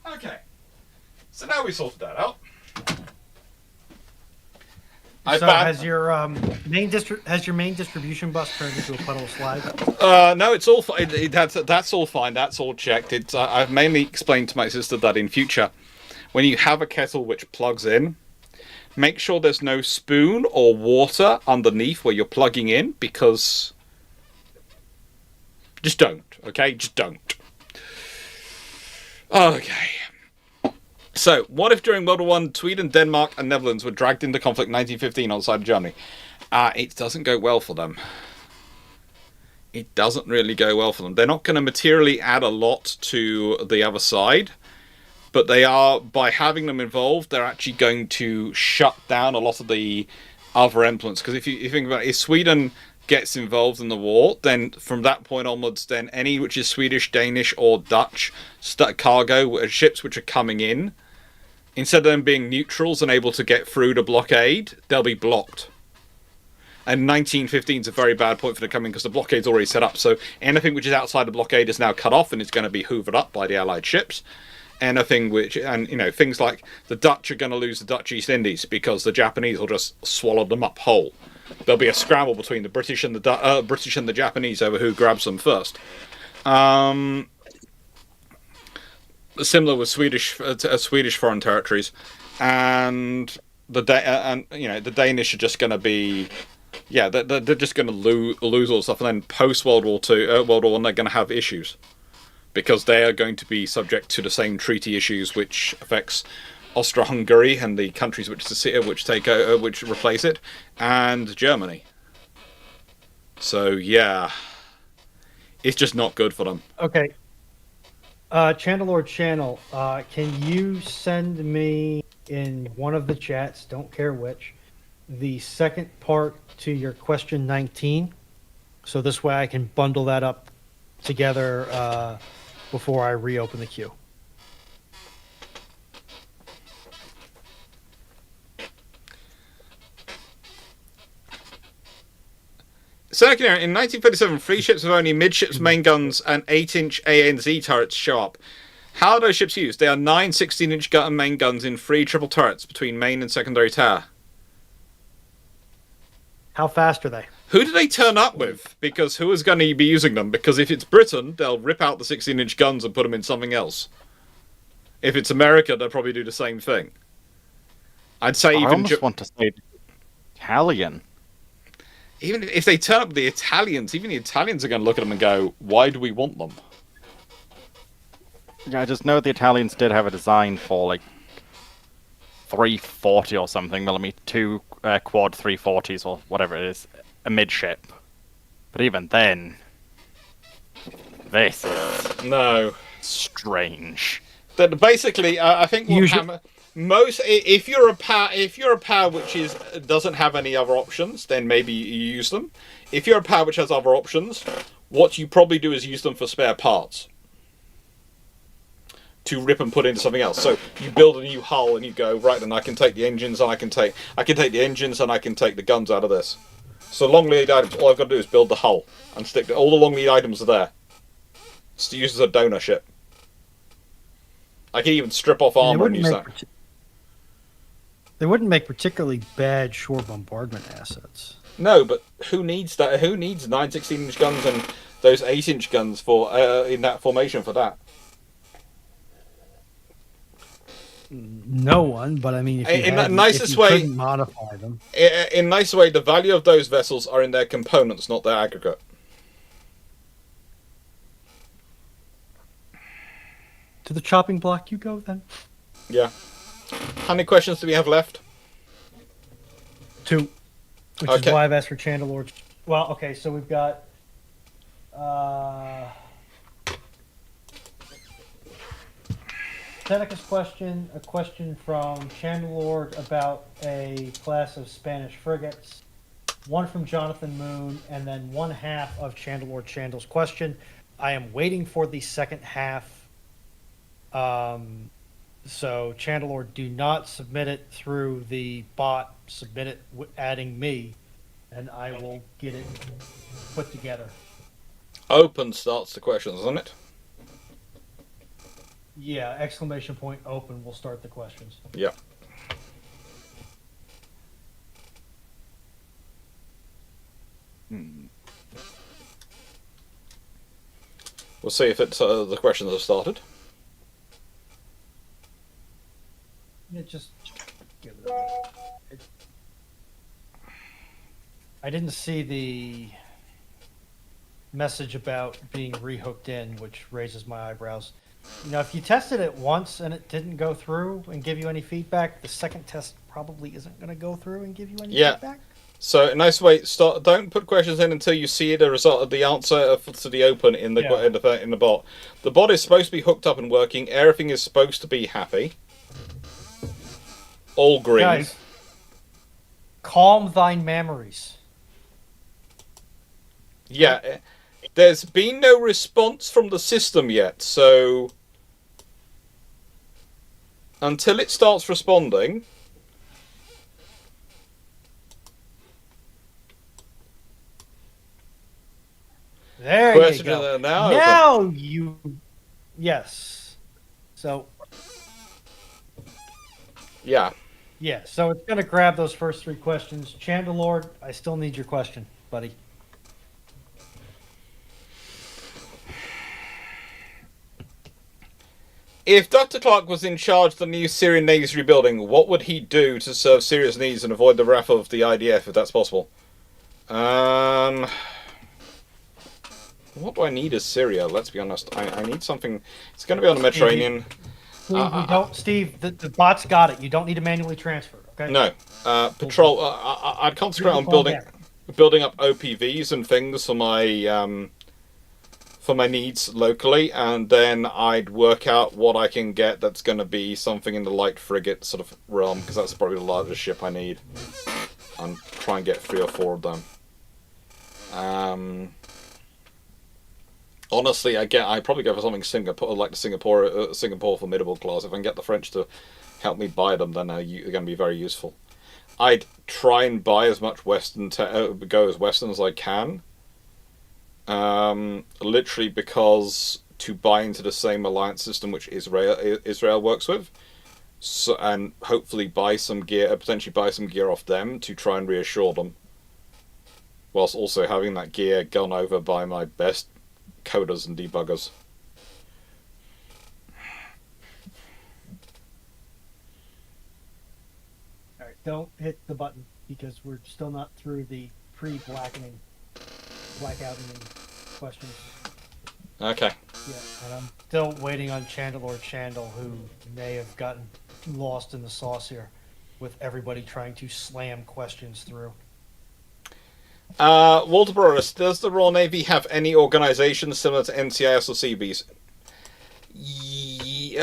A: Okay, so now we sorted that out.
C: So has your main distribution bus turned into a puddle of slide?
A: No, it's all fine. That's all fine. That's all checked. It's I've mainly explained to my sister that in future, when you have a kettle which plugs in, make sure there's no spoon or water underneath where you're plugging in, because just don't. Okay, just don't. Okay. So, what if during World War I, Sweden, Denmark, and Netherlands were dragged into conflict in 1915 on the side of Germany? It doesn't go well for them. It doesn't really go well for them. They're not going to materially add a lot to the other side, but they are, by having them involved, they're actually going to shut down a lot of the other influence. Because if you think about it, if Sweden gets involved in the war, then from that point onwards, then any which is Swedish, Danish, or Dutch cargo ships which are coming in, instead of them being neutrals and able to get through the blockade, they'll be blocked. And 1915 is a very bad point for them coming, because the blockade's already set up. So anything which is outside the blockade is now cut off and is going to be hoovered up by the Allied ships. Anything which, and you know, things like the Dutch are going to lose the Dutch East Indies because the Japanese will just swallow them up whole. There'll be a scramble between the British and the Japanese over who grabs them first. Similar with Swedish foreign territories, and the Danish are just going to be, yeah, they're just going to lose all the stuff, and then post World War Two, World War One, they're going to have issues because they are going to be subject to the same treaty issues which affects Austro-Hungary and the countries which replace it, and Germany. So yeah, it's just not good for them.
C: Okay. Chandelord Channel, can you send me in one of the chats, don't care which, the second part to your question 19? So this way I can bundle that up together before I reopen the queue.
A: Second, in 1937, 3 ships with only midships main guns and 8-inch ANZ turrets show up. How are those ships used? They are 9 16-inch gun main guns in 3 triple turrets between main and secondary tower.
C: How fast are they?
A: Who do they turn up with? Because who is going to be using them? Because if it's Britain, they'll rip out the 16-inch guns and put them in something else. If it's America, they'll probably do the same thing. I'd say
B: I almost want to say Italian.
A: Even if they turn up the Italians, even the Italians are going to look at them and go, why do we want them?
B: Yeah, I just know the Italians did have a design for, like, 340 or something millimeter, 2 quad 340s or whatever it is, a midship. But even then, this is
A: no
B: strange.
A: That basically, I think if you're a power which doesn't have any other options, then maybe you use them. If you're a power which has other options, what you probably do is use them for spare parts to rip and put into something else. So you build a new hull and you go, right, then I can take the engines and I can take the engines and I can take the guns out of this. So long lead items, all I've got to do is build the hull and stick all the long lead items are there. It's used as a donor ship. I can even strip off armor and use that.
C: They wouldn't make particularly bad shore bombardment assets.
A: No, but who needs that? Who needs 9 16-inch guns and those 8-inch guns for in that formation for that?
C: No one, but I mean, if you couldn't modify them.
A: In nicest way, the value of those vessels are in their components, not their aggregate.
C: To the chopping block you go, then?
A: Yeah. How many questions do we have left?
C: 2. Which is why I've asked for Chandelord. Well, okay, so we've got... Seneca's question, a question from Chandelord about a class of Spanish frigates, one from Jonathan Moon, and then one half of Chandelord Chandel's question. I am waiting for the second half. So Chandelord, do not submit it through the bot. Submit it adding me, and I will get it put together.
A: Open starts the questions, isn't it?
C: Yeah, ! Open will start the questions.
A: Yeah. We'll see if it's the questions have started.
C: Just give it. I didn't see the message about being rehooked in, which raises my eyebrows. You know, if you tested it once and it didn't go through and give you any feedback, the second test probably isn't going to go through and give you any feedback.
A: So a nice way start. Don't put questions in until you see the result of the answer to the open in the bot. The bot is supposed to be hooked up and working. Everything is supposed to be happy. All green.
C: Guys, calm thine memories.
A: Yeah, there's been no response from the system yet, so until it starts responding.
C: There you go. Now you... Yes. So...
A: Yeah.
C: Yeah, so it's going to grab those first 3 questions. Chandelord, I still need your question, buddy.
A: If Dr. Clarke was in charge of the new Syrian Navy's rebuilding, what would he do to serve Syria's needs and avoid the wrath of the IDF, if that's possible? What do I need as Syria? Let's be honest. I need something. It's going to be on the Mediterranean.
C: Steve, the bot's got it. You don't need to manually transfer. Okay.
A: No. Patrol. I'd concentrate on building up OPVs and things for my needs locally, and then I'd work out what I can get that's going to be something in the light frigate sort of realm, because that's probably the largest ship I need. And try and get 3 or 4 of them. Honestly, I'd probably go for something Singapore, like the Singapore formidable class. If I can get the French to help me buy them, then they're going to be very useful. I'd try and buy as much go as Western as I can. Literally because to buy into the same alliance system which Israel works with, so, and hopefully potentially buy some gear off them to try and reassure them, whilst also having that gear gone over by my best coders and debuggers.
C: All right, don't hit the button because we're still not through the blackouting questions.
A: Okay.
C: Yeah, and I'm still waiting on Chandler, who may have gotten lost in the sauce here, with everybody trying to slam questions through.
A: Walter Boris, does the Royal Navy have any organisations similar to NCIS or CBs?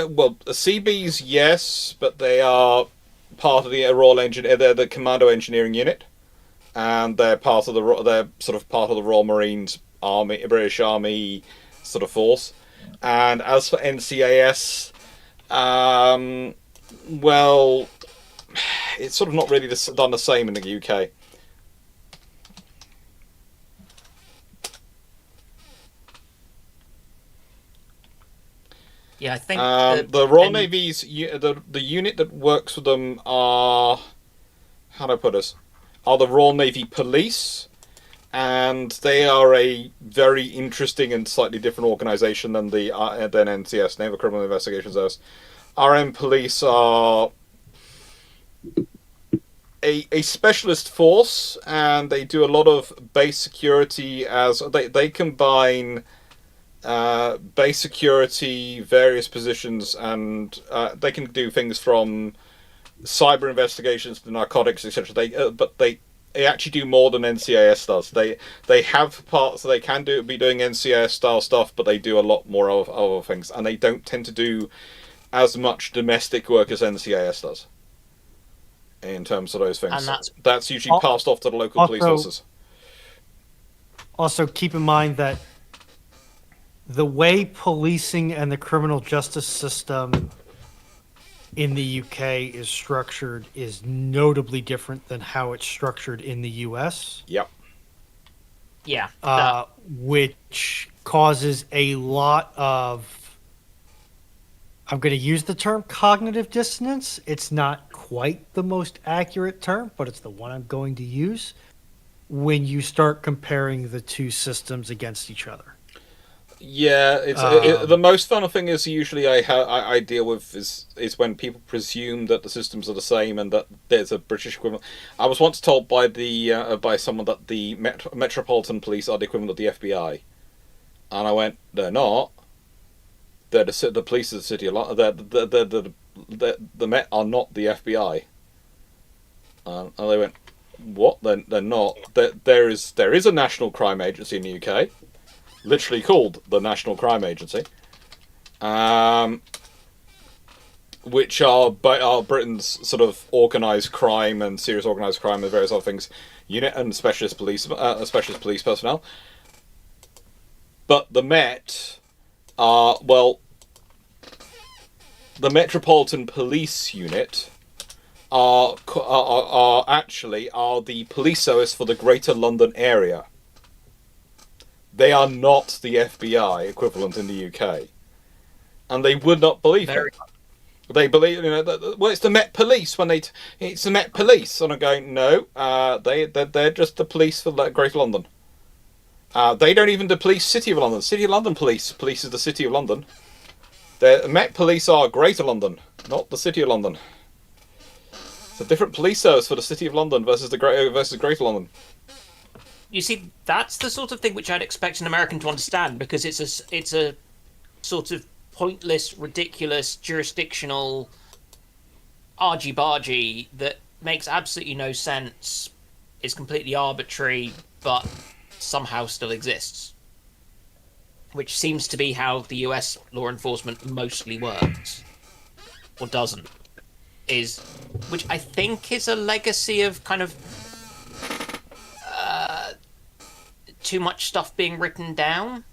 A: Well, the CBs, yes, but they are part of the Royal Engineer. They're the Commando Engineering Unit, and they're part of the Royal Marines Army, British Army sort of force. And as for NCIS, well, it's sort of not really done the same in the UK.
E: Yeah, I think
A: the Royal Navy's the unit that works with them are, how do I put this? Are the Royal Navy Police, and they are a very interesting and slightly different organisation than than NCS, Naval Criminal Investigation Service. RM Police are a specialist force, and they do a lot of base security they combine base security, various positions, and they can do things from cyber investigations to narcotics, etc. But they actually do more than NCIS does. They have parts that they can be doing NCIS style stuff, but they do a lot more of other things, and they don't tend to do as much domestic work as NCIS does. In terms of those things,
E: and
A: that's usually passed off to the local police forces.
C: Also, keep in mind that the way policing and the criminal justice system in the UK is structured is notably different than how it's structured in the US.
A: Yep.
E: Yeah.
C: Which causes a lot of, I'm going to use the term cognitive dissonance. It's not quite the most accurate term, but it's the one I'm going to use when you start comparing the two systems against each other.
A: Yeah, the most fun thing is usually I deal with is when people presume that the systems are the same and that there's a British equivalent. I was once told by someone that the Metropolitan Police are the equivalent of the FBI, and I went, they're not. They're the police of the city of London. The Met are not the FBI. And they went, what? They're not. There is a national crime agency in the UK, literally called the National Crime Agency, which are Britain's sort of organised crime and serious organised crime and various other things unit and specialist police personnel. But the Met are, well, the Metropolitan Police Unit are actually the police service for the Greater London area. They are not the FBI equivalent in the UK, and they would not believe it. They believe, well, it's the Met Police it's the Met Police, and I'm going, no, they're just the police for Greater London. They don't even police City of London. City of London police polices the City of London. The Met Police are Greater London, not the City of London. It's a different police service for the City of London versus Greater London.
E: You see, that's the sort of thing which I'd expect an American to understand, because it's a sort of pointless, ridiculous, jurisdictional argy-bargy that makes absolutely no sense, is completely arbitrary, but somehow still exists. Which seems to be how the US law enforcement mostly works. Or doesn't. Which I think is a legacy of kind of too much stuff being written down.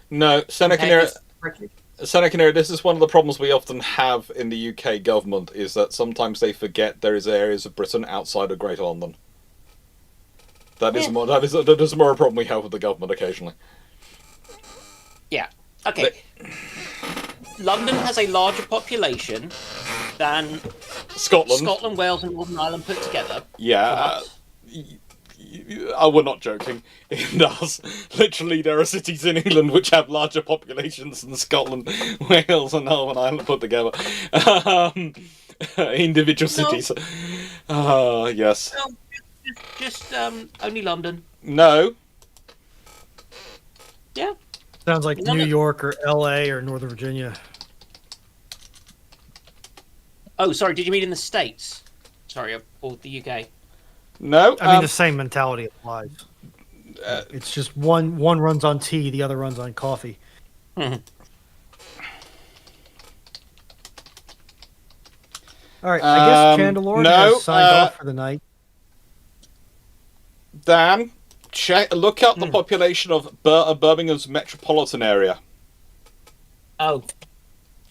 A: No, Seneca, this is one of the problems we often have in the UK government, is that sometimes they forget there is areas of Britain outside of Greater London. That is more a problem we have with the government occasionally.
E: Yeah. Okay. London has a larger population than Scotland, Wales, and Northern Ireland put together.
A: Yeah. We're not joking. It does. Literally, there are cities in England which have larger populations than Scotland, Wales, and Northern Ireland put together. Individual cities. Yes.
E: No, just only London.
A: No.
E: Yeah.
C: Sounds like New York or L.A. or Northern Virginia.
E: Oh, sorry. Did you mean in the States? Sorry, or the UK?
A: No.
C: I mean, the same mentality applies. It's just one runs on tea, the other runs on coffee.
E: Mm-hmm.
C: All right, I guess Chandelord has signed off for the night.
A: Dan, look up the population of Birmingham's metropolitan area.
E: Oh.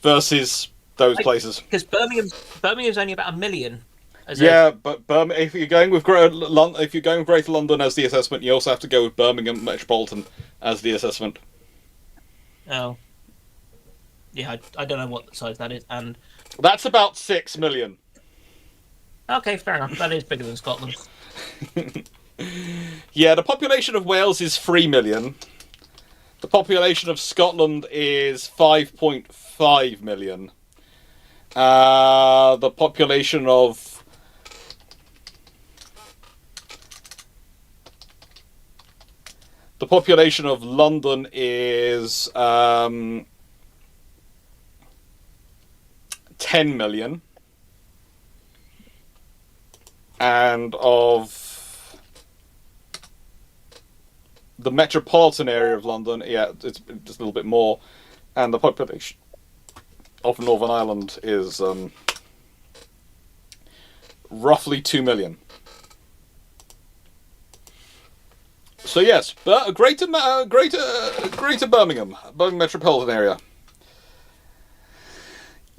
A: Versus those places.
E: Because Birmingham's only about 1 million.
A: But if you're going with Greater London as the assessment, you also have to go with Birmingham Metropolitan as the assessment.
E: Oh. Yeah, I don't know what size that is, and
A: that's about 6 million.
E: Okay, fair enough. That is bigger than Scotland.
A: Yeah, the population of Wales is 3 million. The population of Scotland is 5.5 million. The population of London is 10 million. And of the metropolitan area of London, it's just a little bit more. And the population of Northern Ireland is roughly 2 million. So yes, Greater Birmingham metropolitan area.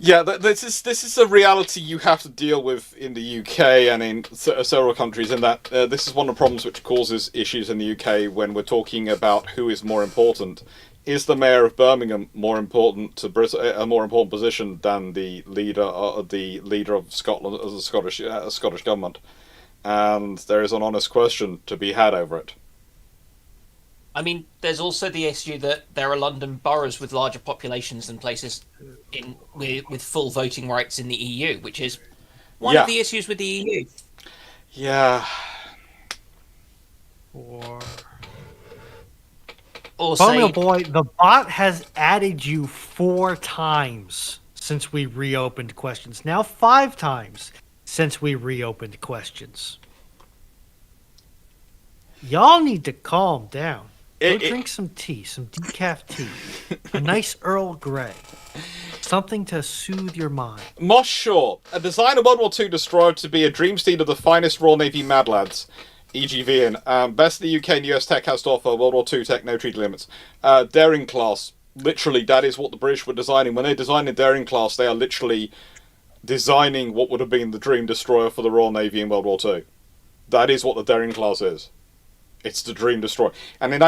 A: Yeah, this is a reality you have to deal with in the UK and in several countries. In that this is one of the problems which causes issues in the UK when we're talking about who is more important. Is the mayor of Birmingham more important to Britain, a more important position than the leader of Scotland, the Scottish government? And there is an honest question to be had over it.
E: I mean, there's also the issue that there are London boroughs with larger populations than places with full voting rights in the EU, which is one of the issues with the EU.
A: Yeah.
C: Birmingham boy, the bot has added you 4 times since we reopened questions. Now 5 times since we reopened questions. Y'all need to calm down. Go drink some tea, some decaf tea. A nice Earl Grey. Something to soothe your mind.
A: Moss Shaw, a design of World War II destroyer to be a dream steed of the finest Royal Navy mad lads. E.g. Ian. Best the UK and US tech has to offer. World War II tech, no treaty limits. Daring class. Literally, that is what the British were designing. When they designed the Daring class, they are literally designing what would have been the dream destroyer for the Royal Navy in World War II. That is what the Daring class is. It's the dream destroyer. And then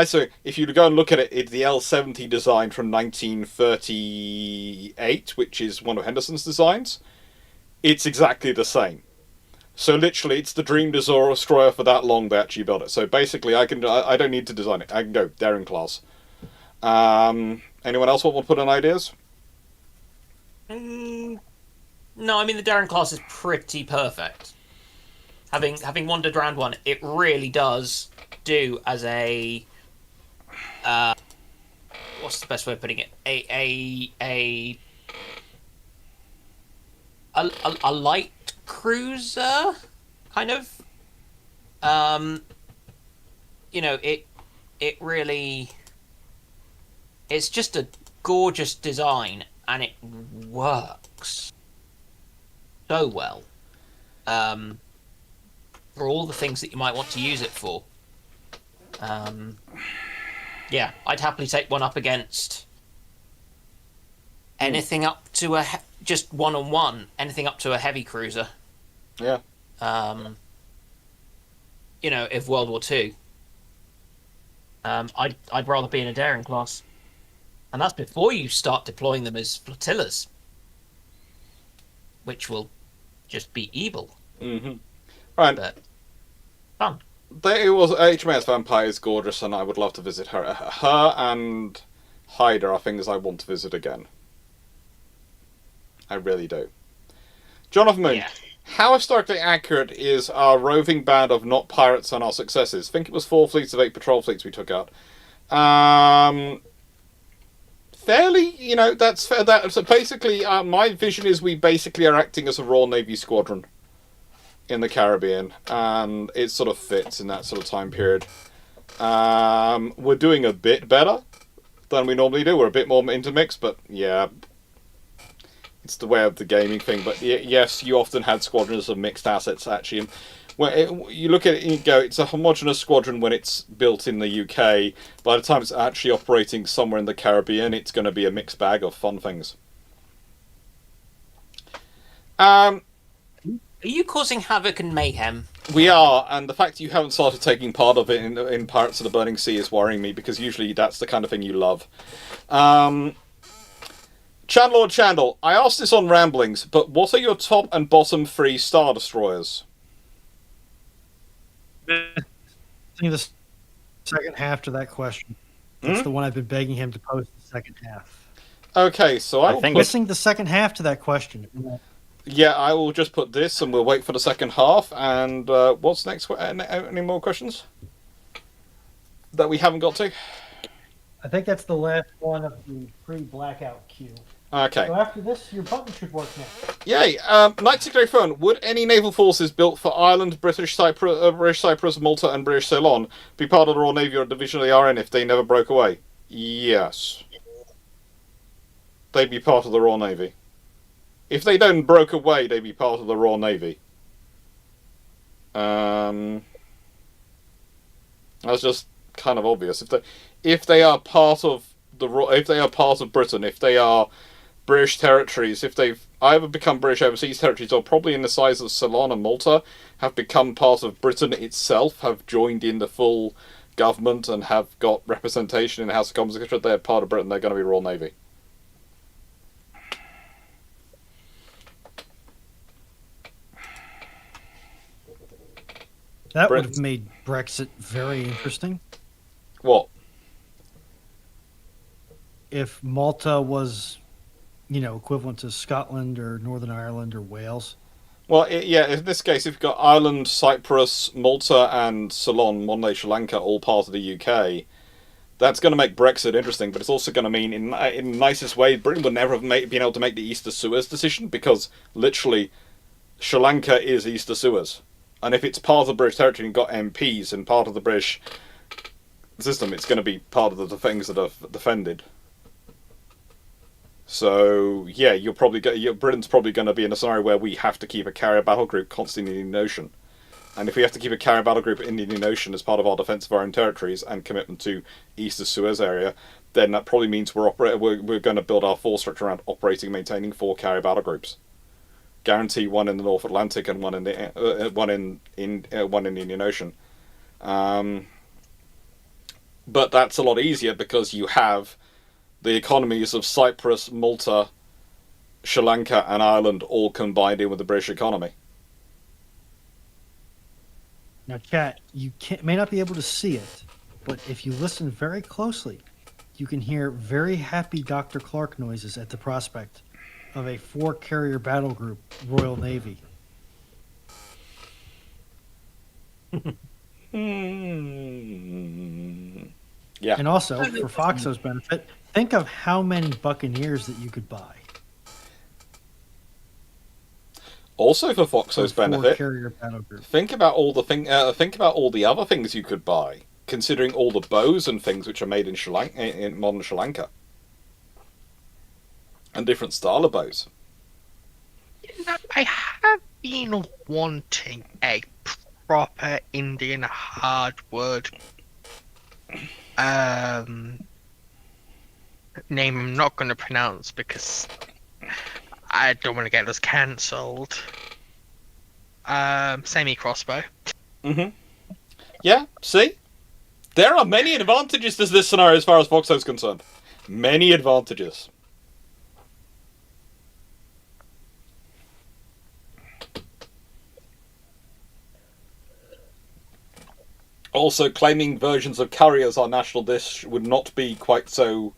A: if you go and look at it, it's the L-70 design from 1938, which is one of Henderson's designs. It's exactly the same. So literally, it's the dream destroyer for that long they actually built it. So basically, I don't need to design it. I can go Daring class. Anyone else want to put in ideas?
E: No, I mean the Darren class is pretty perfect. Having wandered around one, it really does do as a what's the best way of putting it? A light cruiser, kind of. It really, it's just a gorgeous design, and it works so well. For all the things that you might want to use it for. Yeah, I'd happily take one up against anything up to just one-on-one, anything up to a heavy cruiser.
A: Yeah.
E: If World War II. I'd rather be in a daring class. And that's before you start deploying them as flotillas. Which will just be evil.
A: Mm-hmm. Right.
E: But fun.
A: HMS Vampire is gorgeous, and I would love to visit her. Her and Hyder are things I want to visit again. I really do. Jonathan Moon, how historically accurate is our roving band of not pirates and our successes? I think it was 4 fleets of 8 patrol fleets we took out. Fairly, that's fair. So basically, my vision is we basically are acting as a Royal Navy squadron in the Caribbean, and it sort of fits in that sort of time period. We're doing a bit better than we normally do. We're a bit more intermixed, but yeah, it's the way of the gaming thing. But yes, you often had squadrons of mixed assets, actually. When you look at it and you go, it's a homogenous squadron when it's built in the UK. By the time it's actually operating somewhere in the Caribbean, it's going to be a mixed bag of fun things.
E: Are you causing havoc and mayhem?
A: We are, and the fact that you haven't started taking part of it in Pirates of the Burning Sea is worrying me, because usually that's the kind of thing you love. Chandler, I asked this on Ramblings, but what are your top and bottom 3 Star Destroyers?
C: The second half to that question. That's the one I've been begging him to post the second half.
A: Okay, so I think
C: listening the second half to that question.
A: Yeah, I will just put this, and we'll wait for the second half. And what's next? Any more questions that we haven't got to?
C: I think that's the last one of the pre-blackout queue.
A: Okay.
C: So after this, your button should work now.
A: Yay! Night Secretary Phone. Would any naval forces built for Ireland, British Cyprus, Malta, and British Ceylon be part of the Royal Navy or a division of the RN if they never broke away? Yes. They'd be part of the Royal Navy. If they don't broke away, they'd be part of the Royal Navy. That's just kind of obvious. If they are part of Britain, if they are British territories, if they've either become British overseas territories or probably in the size of Ceylon and Malta, have become part of Britain itself, have joined in the full government and have got representation in the House of Commons, etc., they're part of Britain, they're going to be Royal Navy.
C: That would have made Brexit very interesting.
A: What?
C: If Malta was, equivalent to Scotland or Northern Ireland or Wales.
A: Well, in this case, if you've got Ireland, Cyprus, Malta, and Ceylon, modern day Sri Lanka, all part of the UK, that's going to make Brexit interesting, but it's also going to mean, in the nicest way, Britain would never have been able to make the East of Suez decision, because, literally, Sri Lanka is East of Suez. And if it's part of the British territory and got MPs and part of the British system, it's going to be part of the things that are defended. So, yeah, Britain's probably going to be in a scenario where we have to keep a carrier battle group constantly in the Indian Ocean. And if we have to keep a carrier battle group in the Indian Ocean as part of our defence of our own territories and commitment to East of Suez area, then that probably means we're going to build our force structure around operating and maintaining 4 carrier battle groups. Guarantee one in the North Atlantic and one in the one in the Indian Ocean. But that's a lot easier because you have the economies of Cyprus, Malta, Sri Lanka, and Ireland all combined in with the British economy.
C: Now, chat, you may not be able to see it, but if you listen very closely, you can hear very happy Dr. Clarke noises at the prospect. of a 4-carrier battle group, Royal Navy.
A: Yeah.
C: And also, for Foxo's benefit, think of how many Buccaneers that you could buy.
A: Also, for Foxo's benefit,
C: 4-carrier battle group.
A: think about all the other things you could buy, considering all the bows and things which are made in in modern Sri Lanka, and different style of bows.
D: You know, I have been wanting a proper Indian hardwood name I'm not going to pronounce because I don't want to get us cancelled. Semi-crossbow.
A: Yeah, see? There are many advantages to this scenario as far as Foxo is concerned. Many advantages. Also, claiming versions of curry as our national dish would not be quite so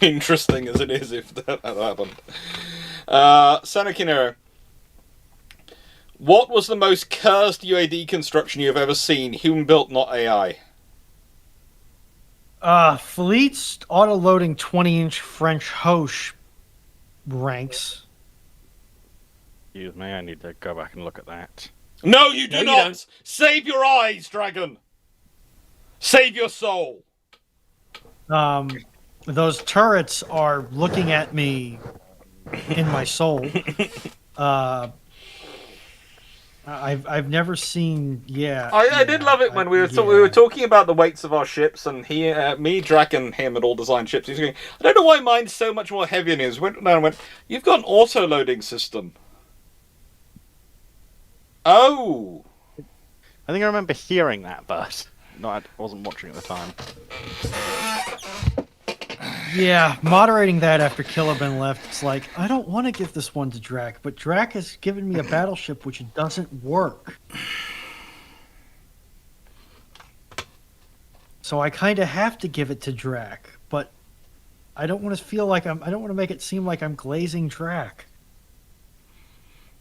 A: interesting as it is if that had happened. Senekinero, what was the most cursed UAD construction you have ever seen? Human-built, not AI.
C: Fleet's auto-loading 20-inch French Hoche ranks.
B: Excuse me, I need to go back and look at that.
A: No, you do
E: No, you
A: not!
E: don't.
A: Save your eyes, dragon! Save your soul!
C: Those turrets are looking at me in my soul. I've never seen.
A: I did love it when we were talking about the weights of our ships, and me, Drac, and him had all designed ships. He's going, I don't know why mine's so much more heavy than his. Went down and went, you've got an auto-loading system. Oh!
B: I think I remember hearing that, but I wasn't watching at the time.
C: Yeah, moderating that after Caliban left, it's like, I don't want to give this one to Drac, but Drac has given me a battleship which doesn't work. So I kind of have to give it to Drac, but I don't want to feel like I don't want to make it seem like I'm glazing Drac.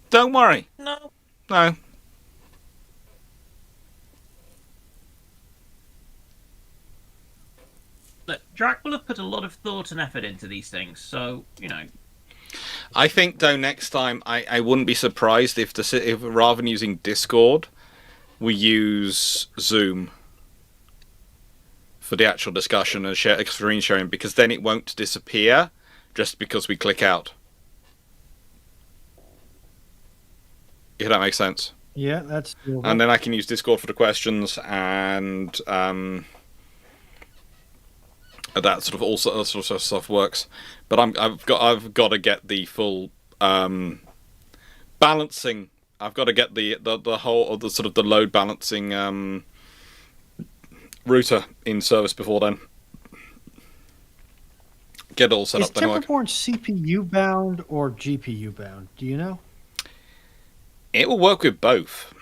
A: Don't worry.
E: No.
A: No.
G: Look, Drac will have put a lot of thought and effort into these things, so, you know.
A: I think, though, next time, I wouldn't be surprised if rather than using Discord, we use Zoom for the actual discussion and screen sharing, because then it won't disappear just because we click out. If that makes sense.
C: Yeah, that's doable.
A: And then I can use Discord for the questions, and that sort of also sort of stuff works. But I've got to get the full balancing. I've got to get the whole of the sort of the load balancing router in service before then. Get it all set
C: Is
A: up. Then work.
C: Timberborn CPU bound or GPU bound? Do you know?
A: It will work with both.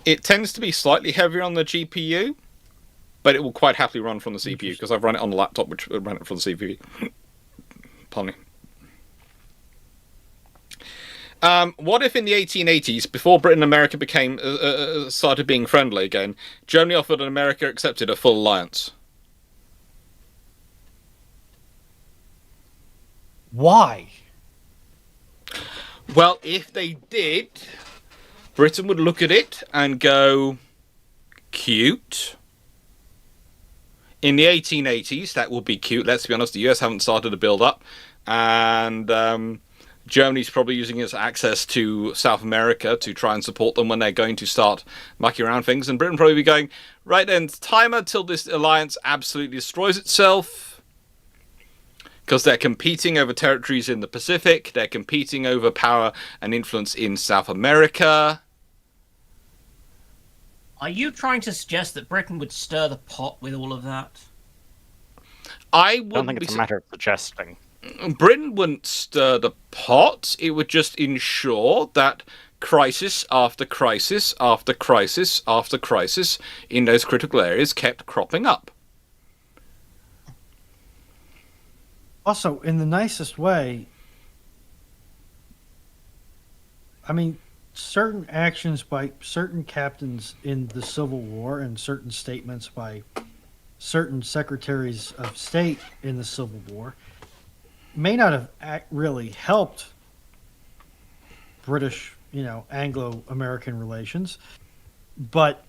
A: It tends to be slightly heavier on the GPU, but it will quite happily run from the CPU, because I've run it on the laptop, which ran it from the CPU. Pardon me. What if in the 1880s, before Britain and America became started being friendly again, Germany offered and America accepted a full alliance?
C: Why?
A: Well, if they did, Britain would look at it and go, cute. In the 1880s, that would be cute. Let's be honest, the US haven't started to build up. And Germany's probably using its access to South America to try and support them when they're going to start mucking around things. And Britain probably be going, right then, timer till this alliance absolutely destroys itself. Because they're competing over territories in the Pacific. They're competing over power and influence in South America.
G: Are you trying to suggest that Britain would stir the pot with all of that?
B: I don't think it's a matter of suggesting.
A: Britain wouldn't stir the pot. It would just ensure that crisis after crisis after crisis after crisis in those critical areas kept cropping up.
C: Also, in the nicest way, I mean, certain actions by certain captains in the Civil War and certain statements by certain secretaries of state in the Civil War may not have really helped British, Anglo-American relations, but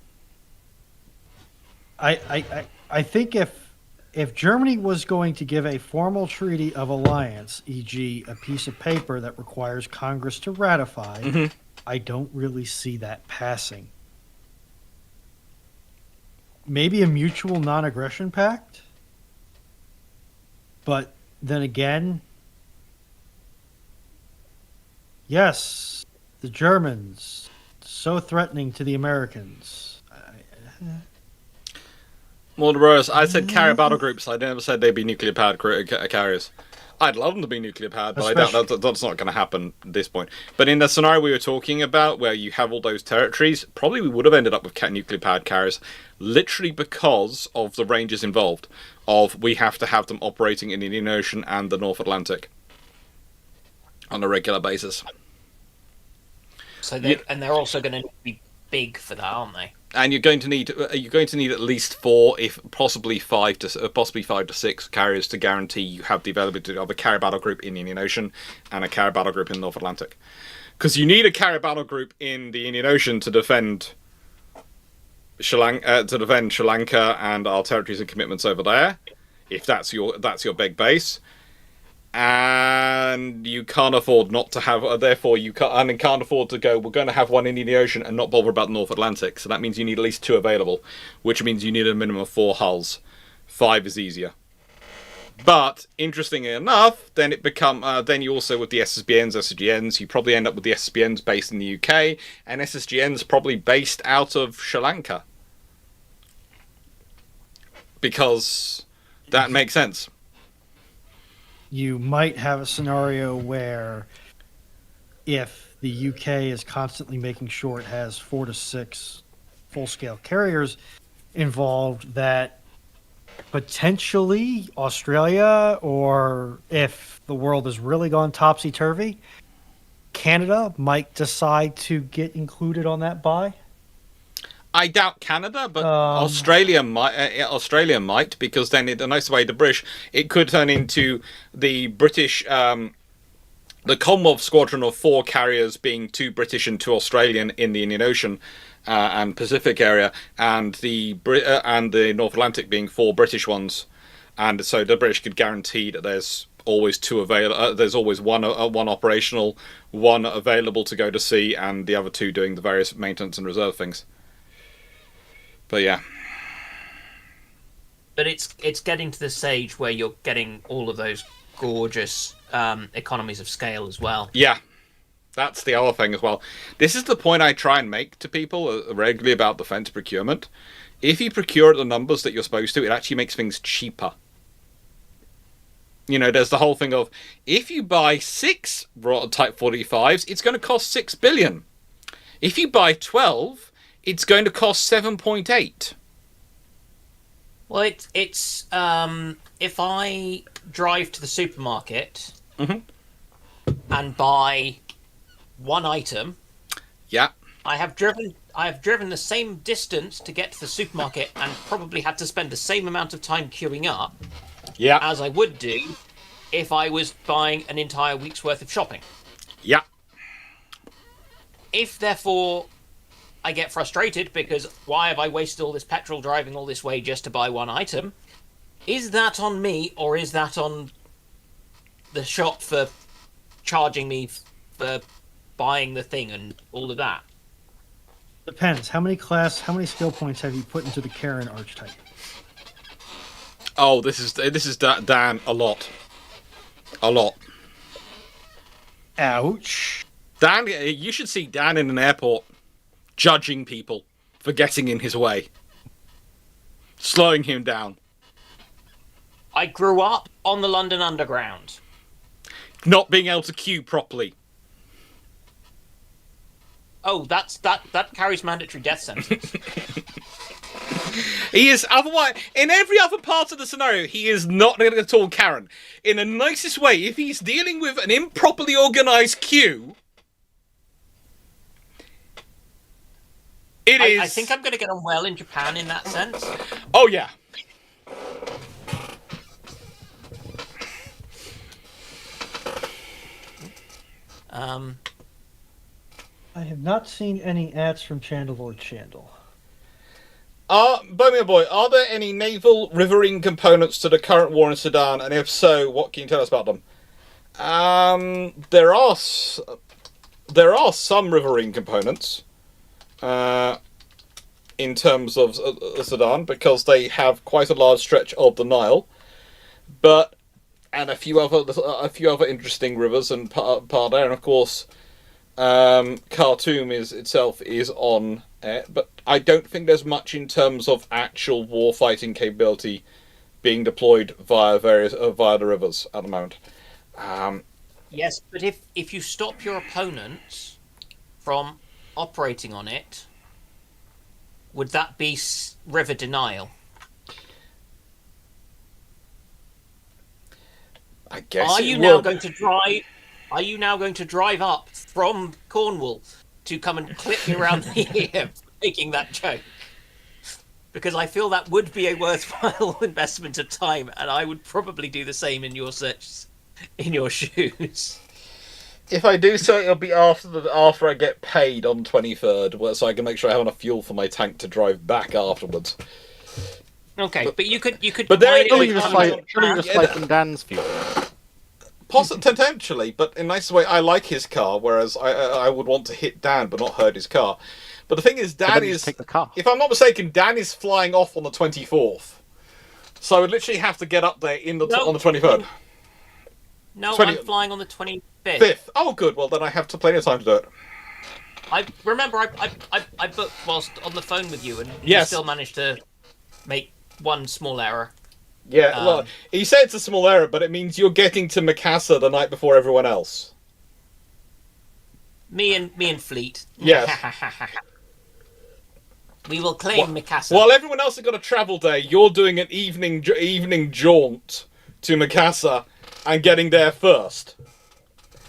C: I think if Germany was going to give a formal treaty of alliance, e.g., a piece of paper that requires Congress to ratify, I don't really see that passing. Maybe a mutual non-aggression pact, but then again, yes, the Germans, so threatening to the Americans.
A: Mortimerus, I said carrier battle groups. I never said they'd be nuclear-powered carriers. I'd love them to be nuclear-powered, but I doubt that's not going to happen at this point. But in the scenario we were talking about, where you have all those territories, probably we would have ended up with nuclear-powered carriers, literally because of the ranges involved. We have to have them operating in the Indian Ocean and the North Atlantic on a regular basis.
E: So they're also going to be big for that, aren't they?
A: And you're going to need at least 4, if possibly 5 to 6 carriers to guarantee you have the availability of a carrier battle group in the Indian Ocean and a carrier battle group in the North Atlantic. Because you need a carrier battle group in the Indian Ocean to defend Sri Lanka and our territories and commitments over there, if that's your big base. And you can't afford not to have, therefore you can't afford to go, we're going to have one in the ocean and not bother about the North Atlantic. So that means you need at least 2 available, which means you need a minimum of 4 hulls. 5 is easier. But interestingly enough, then you also, with the SSBNs, SSGNs, you probably end up with the SSBNs based in the UK and SSGNs probably based out of Sri Lanka, because that makes sense.
C: You might have a scenario where if the UK is constantly making sure it has 4 to 6 full-scale carriers involved, that potentially Australia, or if the world has really gone topsy-turvy, Canada might decide to get included on that buy.
A: I doubt Canada, but Australia might, because then the nice way the British, it could turn into the British, the Commonwealth squadron of 4 carriers being 2 British and 2 Australian in the Indian Ocean and Pacific area, and the North Atlantic being 4 British ones, and so the British could guarantee that there's always 2 available. There's always one operational, 1 available to go to sea, and the other 2 doing the various maintenance and reserve things. But yeah.
E: But it's getting to the stage where you're getting all of those gorgeous economies of scale as well.
A: Yeah, that's the other thing as well. This is the point I try and make to people regularly about defense procurement. If you procure at the numbers that you're supposed to, it actually makes things cheaper. There's the whole thing of, if you buy 6 Type 45s, it's going to cost 6 billion. If you buy 12, it's going to cost 7.8.
E: Well, it's if I drive to the supermarket and buy 1 item,
A: yeah,
E: I have driven the same distance to get to the supermarket and probably had to spend the same amount of time queuing up, as I would do if I was buying an entire week's worth of shopping.
A: Yeah.
E: If therefore I get frustrated because why have I wasted all this petrol driving all this way just to buy 1 item? Is that on me, or is that on the shop for charging me for buying the thing and all of that?
C: Depends. How many skill points have you put into the Karen archetype?
A: Oh, this is Dan a lot.
C: Ouch.
A: Dan, you should see Dan in an airport judging people for getting in his way, slowing him down.
E: I grew up on the London Underground.
A: Not being able to queue properly.
E: Oh, that carries mandatory death sentence.
A: He is otherwise in every other part of the scenario. He is not at all Karen. In the nicest way, if he's dealing with an improperly organised queue,
E: I think I'm going to get on well in Japan in that sense.
A: Oh yeah.
C: I have not seen any ads from Chandlelord Chandel.
A: Bohemian Boy, are there any naval riverine components to the current war in Sudan? And if so, what can you tell us about them? There are some riverine components in terms of Sudan, because they have quite a large stretch of the Nile, and a few other interesting rivers and part there, and of course, Khartoum itself is on air, but I don't think there's much in terms of actual war-fighting capability being deployed via the rivers at the moment.
E: Yes, but if you stop your opponents from operating on it, would that be river denial?
A: I guess.
E: Are you now going to drive up from Cornwall to come and clip me around the ear making that joke? Because I feel that would be a worthwhile investment of time, and I would probably do the same in your shoes.
A: If I do so, it'll be after I get paid on 23rd, so I can make sure I have enough fuel for my tank to drive back afterwards.
E: Okay, but you could.
A: But there,
B: surely you just like from Dan's fuel.
A: Potentially, but in a nice way, I like his car, whereas I would want to hit Dan but not hurt his car. But the thing is, Dan is,
B: take the car.
A: If I'm not mistaken, Dan is flying off on the 24th. So I would literally have to get up there on the 23rd.
E: No, I'm flying on the 25th.
A: 5th. Oh, good. Well, then I have plenty of time to do it.
E: I remember I booked whilst on the phone with you, and
A: yes,
E: you still managed to make one small error.
A: Yeah, well, he said it's a small error, but it means you're getting to Makassar the night before everyone else.
E: Me and Fleet.
A: Yes.
E: We will claim Makassar.
A: While everyone else has got a travel day, you're doing an evening jaunt to Makassar and getting there first.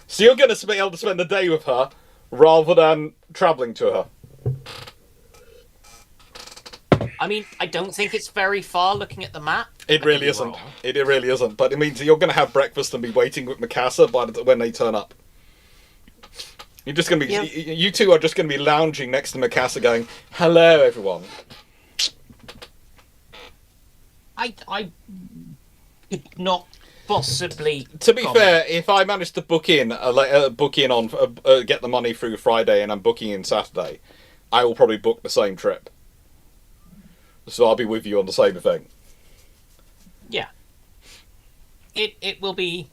A: So you're going to be able to spend the day with her rather than travelling to her.
E: I mean, I don't think it's very far looking at the map.
A: It really isn't. It really isn't. But it means you're going to have breakfast and be waiting with Makassar when they turn up. You're just going to be. Yeah. You two are just going to be lounging next to Makassar, going, "Hello, everyone."
E: I could not possibly.
A: To be fair, if I manage to book in on get the money through Friday and I'm booking in Saturday, I will probably book the same trip. So I'll be with you on the same thing.
E: Yeah. It will be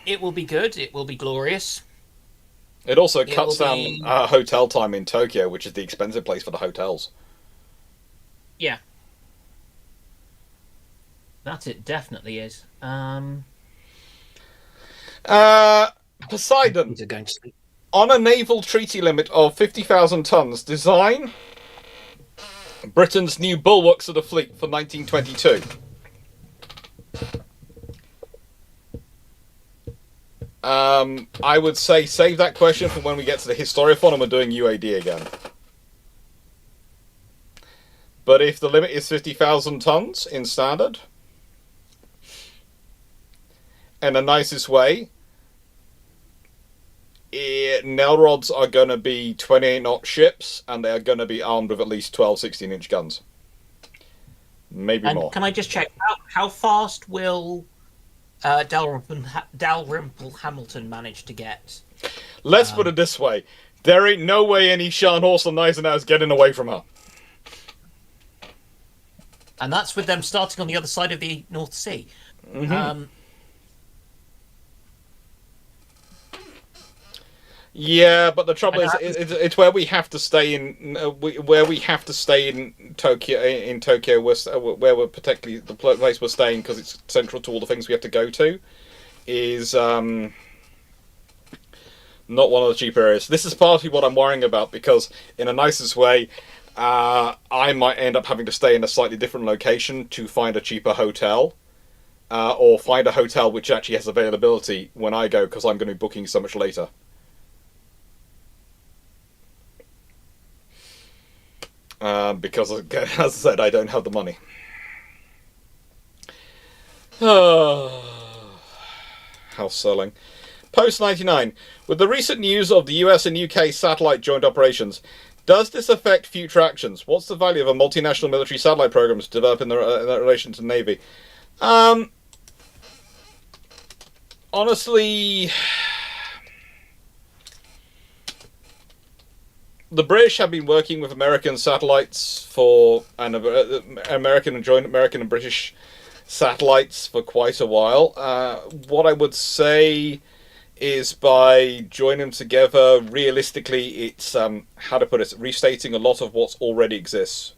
E: good. It will be glorious.
A: It also cuts down hotel time in Tokyo, which is the expensive place for the hotels.
E: Yeah.
G: That it definitely is.
A: Poseidon. On a naval treaty limit of 50,000 tons, design Britain's new bulwarks of the fleet for 1922. I would say save that question for when we get to the Historiathon and we're doing UAD again. But if the limit is 50,000 tons in standard, in the nicest way, Nelrods are going to be 28-knot ships, and they are going to be armed with at least 12 16-inch guns. Maybe more.
E: Can I just check, how fast will Dalrymple Hamilton manage to get?
A: Let's put it this way. There ain't no way any Scharnhorst or Gneisenau's getting away from her.
E: And that's with them starting on the other side of the North Sea.
A: Mm-hmm. Yeah, but the trouble is, it's where we have to stay in Tokyo. In Tokyo, where we're particularly the place we're staying because it's central to all the things we have to go to, is not one of the cheap areas. This is partly what I'm worrying about because, in a nicest way, I might end up having to stay in a slightly different location to find a cheaper hotel, or find a hotel which actually has availability when I go, because I'm going to be booking so much later. Because, as I said, I don't have the money. House selling. Post 99. With the recent news of the US and UK satellite joint operations, does this affect future actions? What's the value of a multinational military satellite program to develop in relation to the Navy? Honestly, the British have been working with American satellites for American and British satellites for quite a while. What I would say is, by joining them together, realistically, it's how to put it, restating a lot of what already exists.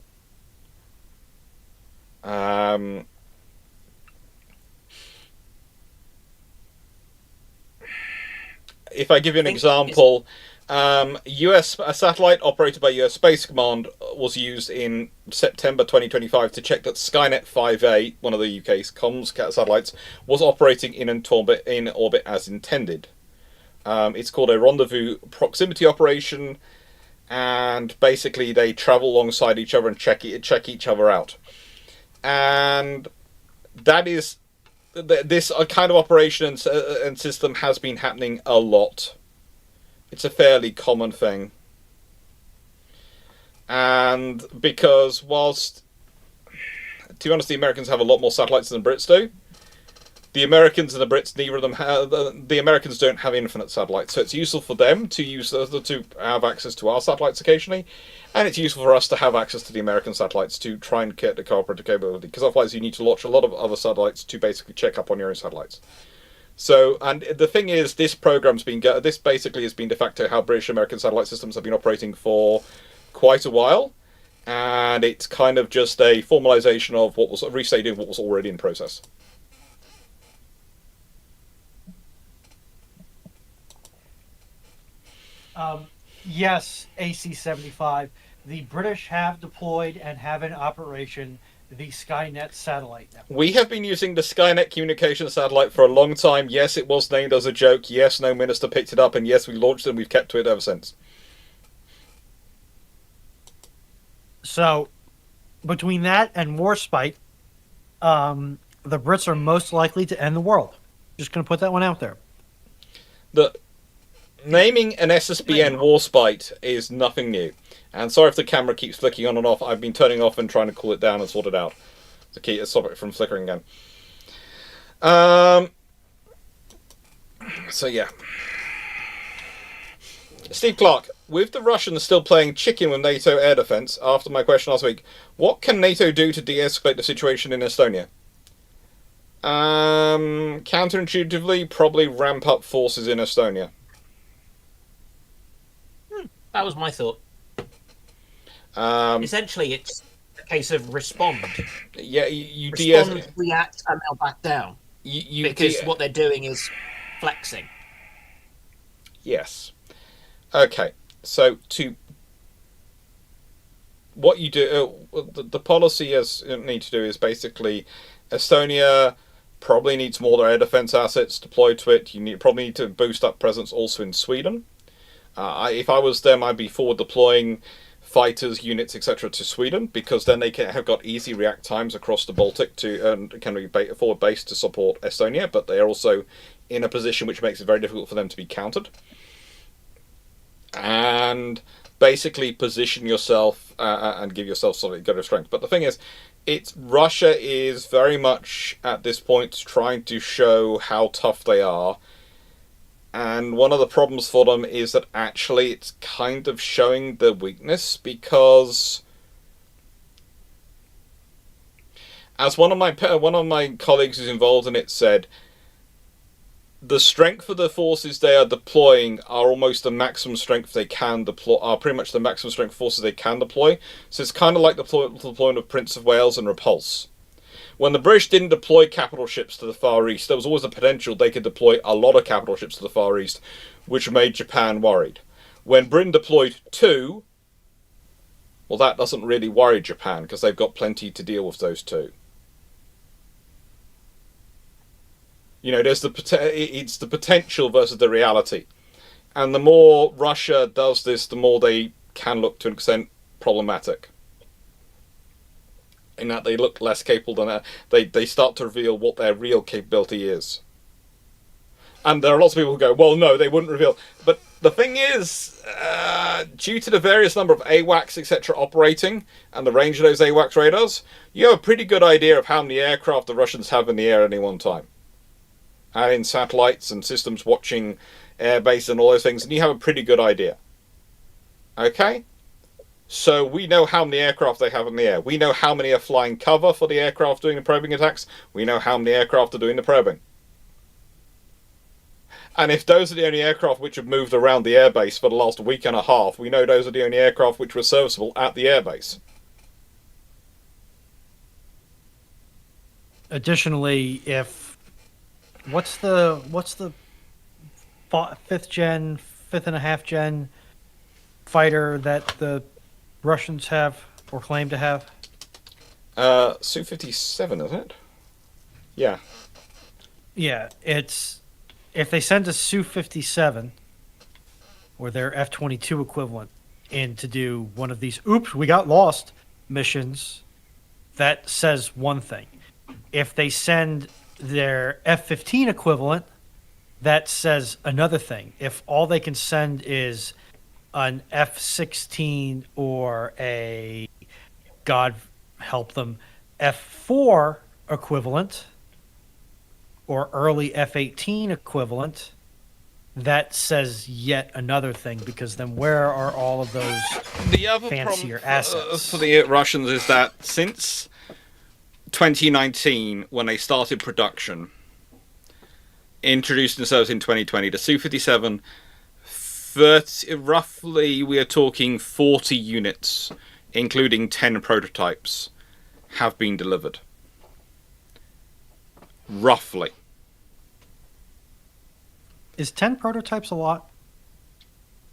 A: If I give you an example, US a satellite operated by US Space Command was used in September 2025 to check that Skynet 5A, one of the UK's comms satellites, was operating in orbit as intended. It's called a rendezvous proximity operation, and basically they travel alongside each other and check each other out. And that is this kind of operation and system has been happening a lot. It's a fairly common thing. And because whilst, to be honest, the Americans have a lot more satellites than the Brits do, the Americans and the Brits, neither of them have, the Americans don't have infinite satellites, so it's useful for them to have access to our satellites occasionally, and it's useful for us to have access to the American satellites to try and get the cooperative capability, because otherwise you need to launch a lot of other satellites to basically check up on your own satellites. So, and the thing is, this basically has been de facto how British American satellite systems have been operating for quite a while, and it's kind of just a formalization of restating what was already in process.
C: Yes, AC-75. The British have deployed and have in operation the Skynet satellite network.
A: We have been using the Skynet communication satellite for a long time. Yes, it was named as a joke. Yes, no minister picked it up. And yes, we launched it and we've kept to it ever since.
C: So, between that and Warspite, the Brits are most likely to end the world. Just going to put that one out there.
A: Naming an SSBN Warspite is nothing new. And sorry if the camera keeps flicking on and off. I've been turning off and trying to cool it down and sort it out to stop it from flickering again. So yeah. Steve Clarke, with the Russians still playing chicken with NATO air defense after my question last week, what can NATO do to de-escalate the situation in Estonia? Counterintuitively, probably ramp up forces in Estonia.
E: That was my thought. Essentially, it's a case of respond.
A: Yeah, you
E: respond, react, and they'll back down. Because what they're doing is flexing.
A: Yes. Okay. So what you do, the policy you need to do is basically, Estonia probably needs more air defense assets deployed to it. You probably need to boost up presence also in Sweden. If I was them, I'd be forward deploying fighters, units, etc. to Sweden, because then they have got easy react times across the Baltic and can be forward based to support Estonia, but they are also in a position which makes it very difficult for them to be countered. And basically position yourself and give yourself solid good strength. But the thing is, Russia is very much at this point trying to show how tough they are. And one of the problems for them is that actually it's kind of showing the weakness, because as one of my colleagues who's involved in it said, the strength of the forces they are deploying are almost the maximum strength they can deploy. Are pretty much the maximum strength forces they can deploy. So it's kind of like the deployment of Prince of Wales and Repulse. When the British didn't deploy capital ships to the Far East, there was always a potential they could deploy a lot of capital ships to the Far East, which made Japan worried. When Britain deployed 2, Well, that doesn't really worry Japan, because they've got plenty to deal with those two. You know, it's the potential versus the reality. And the more Russia does this, the more they can look to an extent problematic. In that they look less capable than they start to reveal what their real capability is. And there are lots of people who go, well, no, they wouldn't reveal. But the thing is, due to the various number of AWACS, etc., operating, and the range of those AWACS radars, you have a pretty good idea of how many aircraft the Russians have in the air at any one time. And in satellites and systems watching airbase and all those things, and you have a pretty good idea. Okay? So we know how many aircraft they have in the air. We know how many are flying cover for the aircraft doing the probing attacks. We know how many aircraft are doing the probing. And if those are the only aircraft which have moved around the airbase for the last week and a half, we know those are the only aircraft which were serviceable at the airbase.
C: Additionally, what's the fifth and a half gen fighter that the Russians have or claim to have?
A: Su-57, isn't it? Yeah.
C: Yeah, it's if they send a Su-57 or their F-22 equivalent in to do one of these "oops, we got lost" missions, that says one thing. If they send their F-15 equivalent, that says another thing. If all they can send is an F-16 or a, God help them, F-4 equivalent or early F-18 equivalent, that says yet another thing, because then where are all of those
A: the other
C: fancier
A: problem
C: assets?
A: For the Russians is that since 2019, when they started production, introduced themselves in 2020, the Su-57, roughly we are talking 40 units, including 10 prototypes, have been delivered. Roughly.
C: Is 10 prototypes a lot?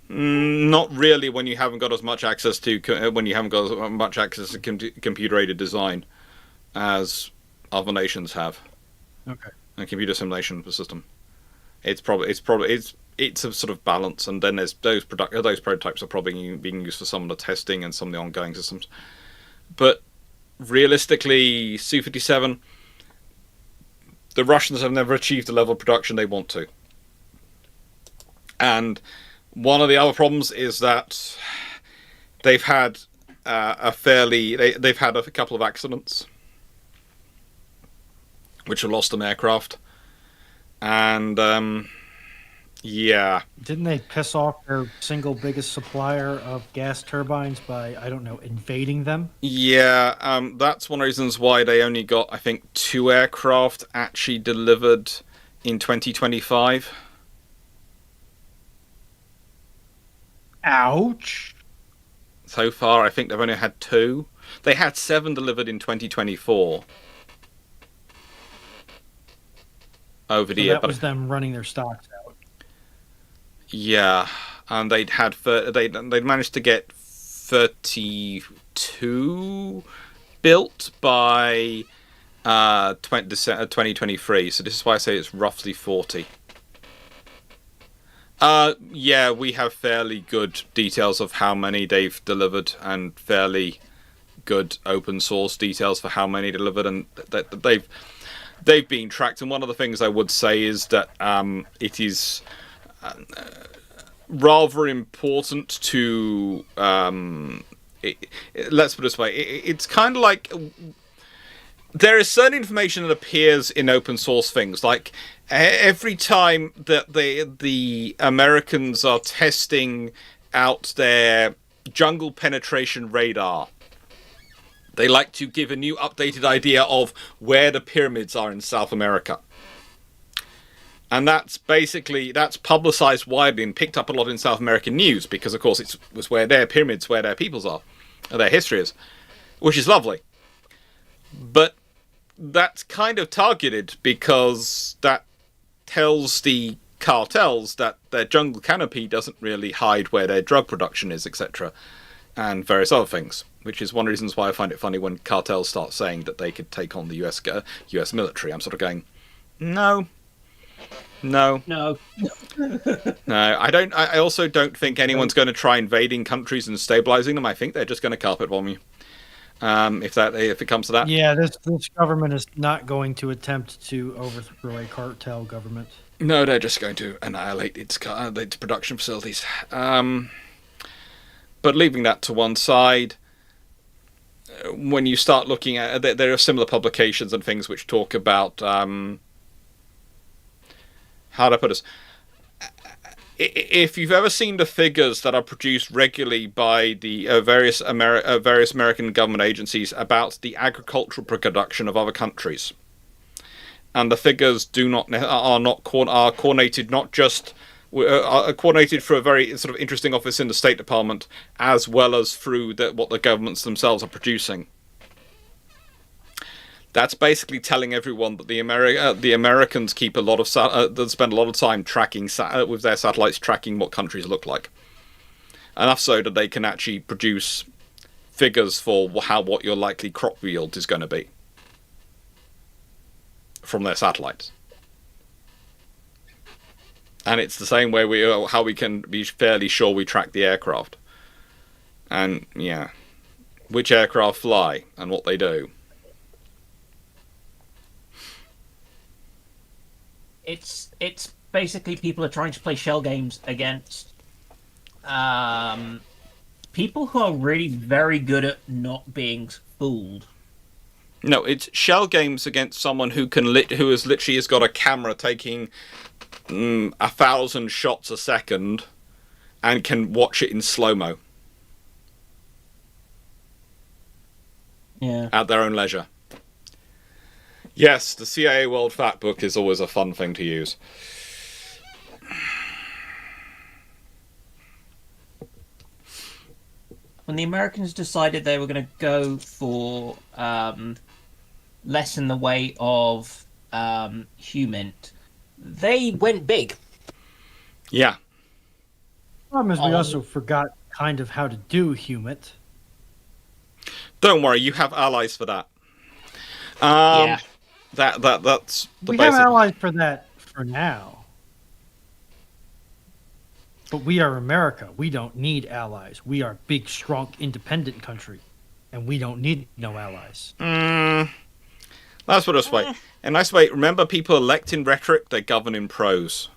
A: Not really when you haven't got as much access to computer-aided design as other nations have.
C: Okay.
A: And computer simulation system. It's a sort of balance, and then there's those prototypes are probably being used for some of the testing and some of the ongoing systems. But realistically, Su-57, the Russians have never achieved the level of production they want to. And one of the other problems is that they've had they've had a couple of accidents which have lost them aircraft. And yeah.
C: Didn't they piss off their single biggest supplier of gas turbines by, I don't know, invading them?
A: Yeah, that's one of the reasons why they only got, I think, 2 aircraft actually delivered in 2025.
C: Ouch.
A: So far, I think they've only had 2. They had 7 delivered in 2024. Over the year,
C: that was them running their stocks out.
A: Yeah, and they'd managed to get 32 built by 2023. So this is why I say it's roughly 40. Yeah, we have fairly good details of how many they've delivered, and fairly good open source details for how many delivered, and they've been tracked. And one of the things I would say is that it is rather important to let's put it this way. It's kind of like there is certain information that appears in open source things, like every time that the Americans are testing out their jungle penetration radar, they like to give a new updated idea of where the pyramids are in South America. And that's publicized widely and picked up a lot in South American news, because of course it was where their pyramids, where their peoples are, or their history is, which is lovely. But that's kind of targeted, because that tells the cartels that their jungle canopy doesn't really hide where their drug production is, etc. and various other things, which is one of the reasons why I find it funny when cartels start saying that they could take on the US military. I'm sort of going, no. No.
E: No.
A: No, I don't. I also don't think anyone's going to try invading countries and stabilizing them. I think they're just going to carpet bomb you. If it comes to that.
C: Yeah, this government is not going to attempt to overthrow a cartel government.
A: No, they're just going to annihilate its production facilities. But leaving that to one side, when you start looking at, there are similar publications and things which talk about, how do I put this? If you've ever seen the figures that are produced regularly by the various American government agencies about the agricultural production of other countries, and the figures are coordinated not just are coordinated through a very sort of interesting office in the State Department, as well as through what the governments themselves are producing. That's basically telling everyone that the Americans keep a lot of spend a lot of time tracking with their satellites, tracking what countries look like. Enough so that they can actually produce figures for what your likely crop yield is going to be from their satellites. And it's the same way how we can be fairly sure we track the aircraft. And yeah, which aircraft fly and what they do.
G: It's basically people are trying to play shell games against people who are really very good at not being fooled.
A: No, it's shell games against someone who has literally got a camera taking 1,000 shots a second and can watch it in slow-mo.
G: Yeah.
A: At their own leisure. Yes, the CIA World Fact Book is always a fun thing to use.
G: When the Americans decided they were going to go for less in the way of HUMINT, they went big.
A: Yeah.
C: Problem is, we also forgot kind of how to do HUMINT.
A: Don't worry, you have allies for that.
G: Yeah.
A: That's the
C: We
A: basic.
C: have allies for that for now. But we are America. We don't need allies. We are a big, strong, independent country. And we don't need no allies.
A: That's what I was wait. And I say, remember, people elect in rhetoric, they govern in prose.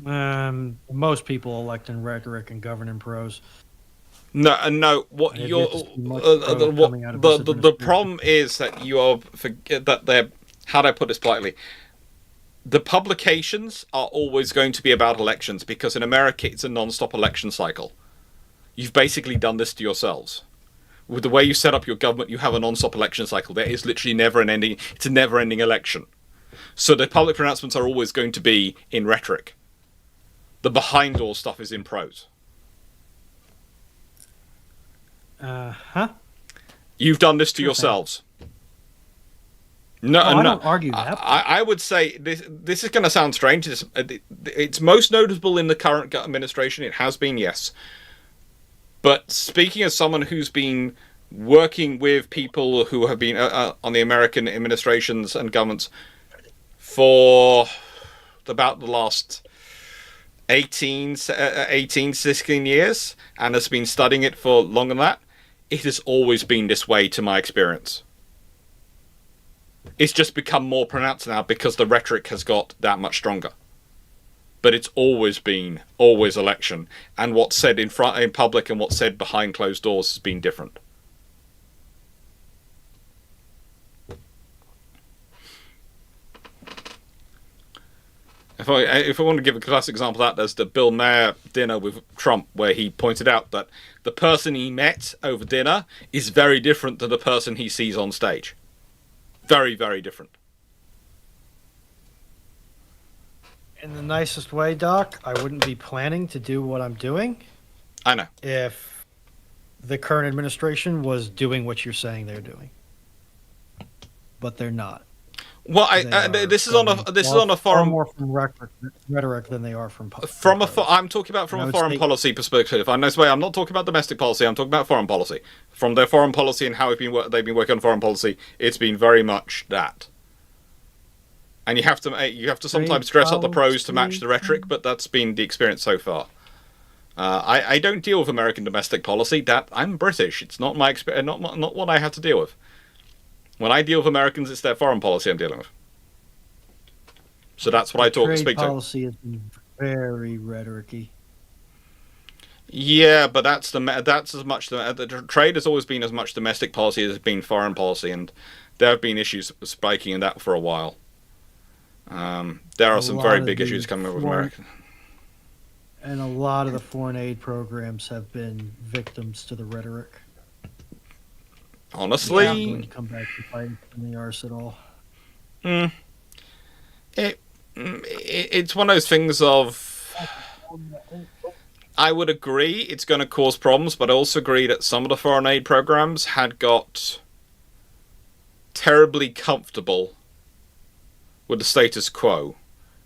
C: Most people elect in rhetoric and govern in prose.
A: No. What
C: And
A: you're
C: it's just much prose coming out of this
A: the
C: administration.
A: problem is that you are forget that they're. How do I put this politely? The publications are always going to be about elections because in America it's a non-stop election cycle. You've basically done this to yourselves. With the way you set up your government, you have a non-stop election cycle. There is literally never an ending. It's a never-ending election. So the public pronouncements are always going to be in rhetoric. The behind-door stuff is in prose. You've done this to yourselves. No,
C: I don't argue that.
A: I would say this is going to sound strange. It's most notable in the current administration. It has been, yes. But speaking as someone who's been working with people who have been on the American administrations and governments for about the last 16 years, and has been studying it for longer than that, it has always been this way to my experience. It's just become more pronounced now because the rhetoric has got that much stronger. But it's always been election, and what's said in public and what's said behind closed doors has been different. If I want to give a classic example of that, there's the Bill Maher dinner with Trump, where he pointed out that the person he met over dinner is very different to the person he sees on stage. Very, very different.
C: In the nicest way, Doc, I wouldn't be planning to do what I'm doing
A: I know.
C: if the current administration was doing what you're saying they're doing. But they're not.
A: Well,
C: They
A: this is
C: are
A: on a
C: coming
A: this is
C: far-
A: on a
C: far
A: foreign
C: more from rhetoric than they are from
A: I'm talking about from
C: I
A: a
C: would
A: foreign
C: say-
A: policy perspective. I'm not talking about domestic policy. I'm talking about foreign policy. From their foreign policy and how they've been working on foreign policy, it's been very much that. And you have to sometimes dress up the prose to match the rhetoric, but that's been the experience so far. I don't deal with American domestic policy. That I'm British. It's not my experience. Not what I have to deal with. When I deal with Americans, it's their foreign policy I'm dealing with. So that's what I speak to.
C: Trade policy has been very rhetoric-y.
A: Yeah, but that's as much the trade has always been as much domestic policy as it's been foreign policy, and there have been issues spiking in that for a while. There are some very big issues coming up with America.
C: And a lot of the foreign aid programs have been victims to the rhetoric.
A: Honestly,
C: I'm going to come back to fighting from the arse at all.
A: It's one of those things of. I would agree it's going to cause problems, but I also agree that some of the foreign aid programs had got terribly comfortable with the status quo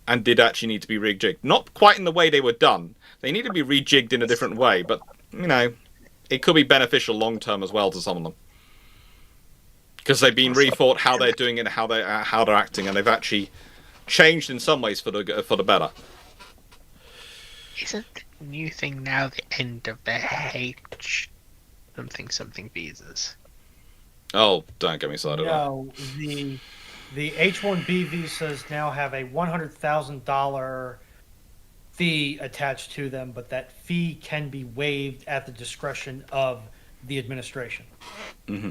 A: and did actually need to be rejigged. Not quite in the way they were done. They need to be rejigged in a different way, but, it could be beneficial long term as well to some of them. Because they've been rethought how they're doing it and how they're acting, and they've actually changed in some ways for the better.
D: Isn't the new thing now the end of the H something visas?
A: Oh, don't get me started.
C: No, the H-1B visas now have a $100,000 fee attached to them, but that fee can be waived at the discretion of the administration.
A: Mm-hmm.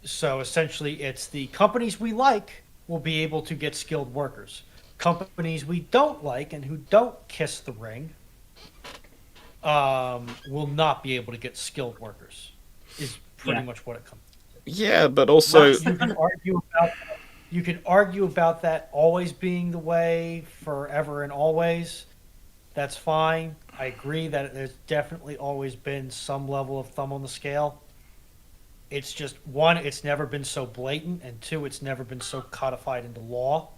C: So essentially, it's the companies we like will be able to get skilled workers. Companies we don't like and who don't kiss the ring will not be able to get skilled workers. Is pretty much what it comes to.
A: Yeah, but also
C: You can argue about that always being the way forever and always. That's fine. I agree that there's definitely always been some level of thumb on the scale. It's just, one, it's never been so blatant, and two, it's never been so codified into law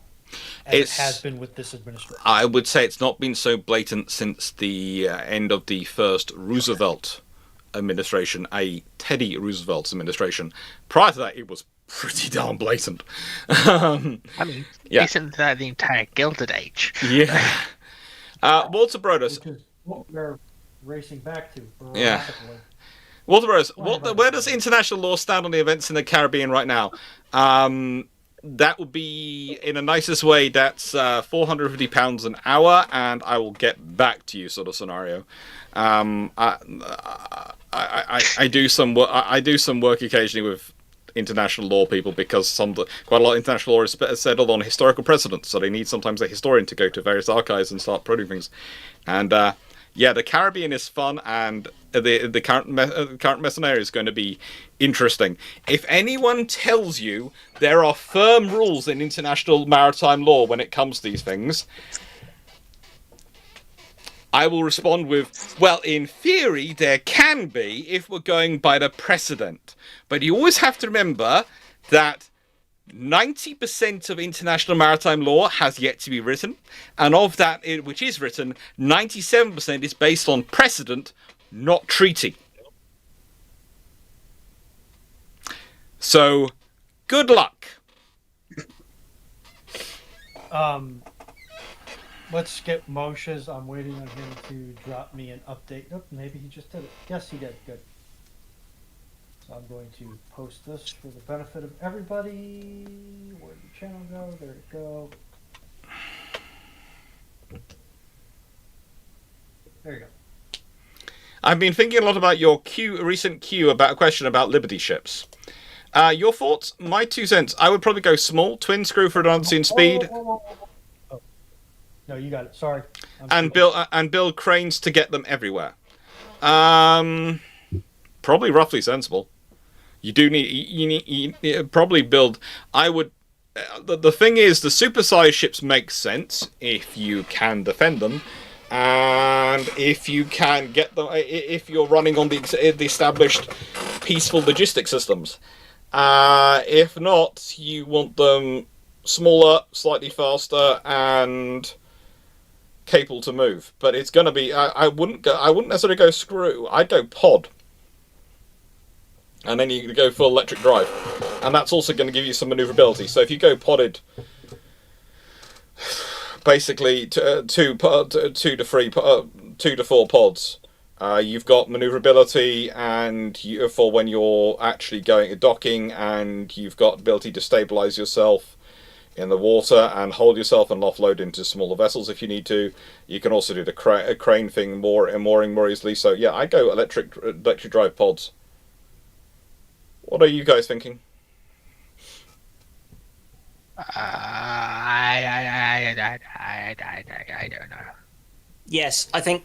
C: as it has been with this administration.
A: I would say it's not been so blatant since the end of the first Roosevelt administration, Teddy Roosevelt's administration. Prior to that, it was pretty darn blatant.
D: Isn't that the entire Gilded Age?
A: Yeah. Walter Brodus.
C: Which is what we're racing back to.
A: Rapidly. Walter Brodus, where does international law stand on the events in the Caribbean right now? That would be, in the nicest way, that's £450 an hour, and I will get back to you sort of scenario. I do some work. I do some work occasionally with international law people because quite a lot of international law is settled on historical precedents, so they need sometimes a historian to go to various archives and start proving things. And the Caribbean is fun, and the current mess scenario is going to be interesting. If anyone tells you there are firm rules in international maritime law when it comes to these things, I will respond with, well, in theory, there can be if we're going by the precedent. But you always have to remember that 90% of international maritime law has yet to be written. And of that, which is written, 97% is based on precedent, not treaty. So, good luck.
C: Let's skip Moshe's. I'm waiting on him to drop me an update. Oh, maybe he just did it. Yes, he did. Good. So I'm going to post this for the benefit of everybody. Where'd the channel go? There it go. There you go.
A: I've been thinking a lot about your recent Q about a question about Liberty ships. Your thoughts? My 2 cents. I would probably go small, twin screw for redundancy and speed.
C: Oh. No, you got it. Sorry.
A: And build cranes to get them everywhere. Probably roughly sensible. You do need you probably build. I would. The thing is, the supersized ships make sense if you can defend them, and if you can get them. If you're running on the established peaceful logistic systems. If not, you want them smaller, slightly faster, and capable to move. But it's going to be. I wouldn't necessarily go screw. I'd go pod, and then you go full electric drive, and that's also going to give you some maneuverability. So if you go podded, basically two to four pods. You've got maneuverability, and for when you're actually docking, and you've got ability to stabilize yourself in the water and hold yourself and offload into smaller vessels if you need to. You can also do the crane thing mooring more easily. So yeah, I go electric drive pods. What are you guys thinking?
D: I don't know.
G: Yes, I think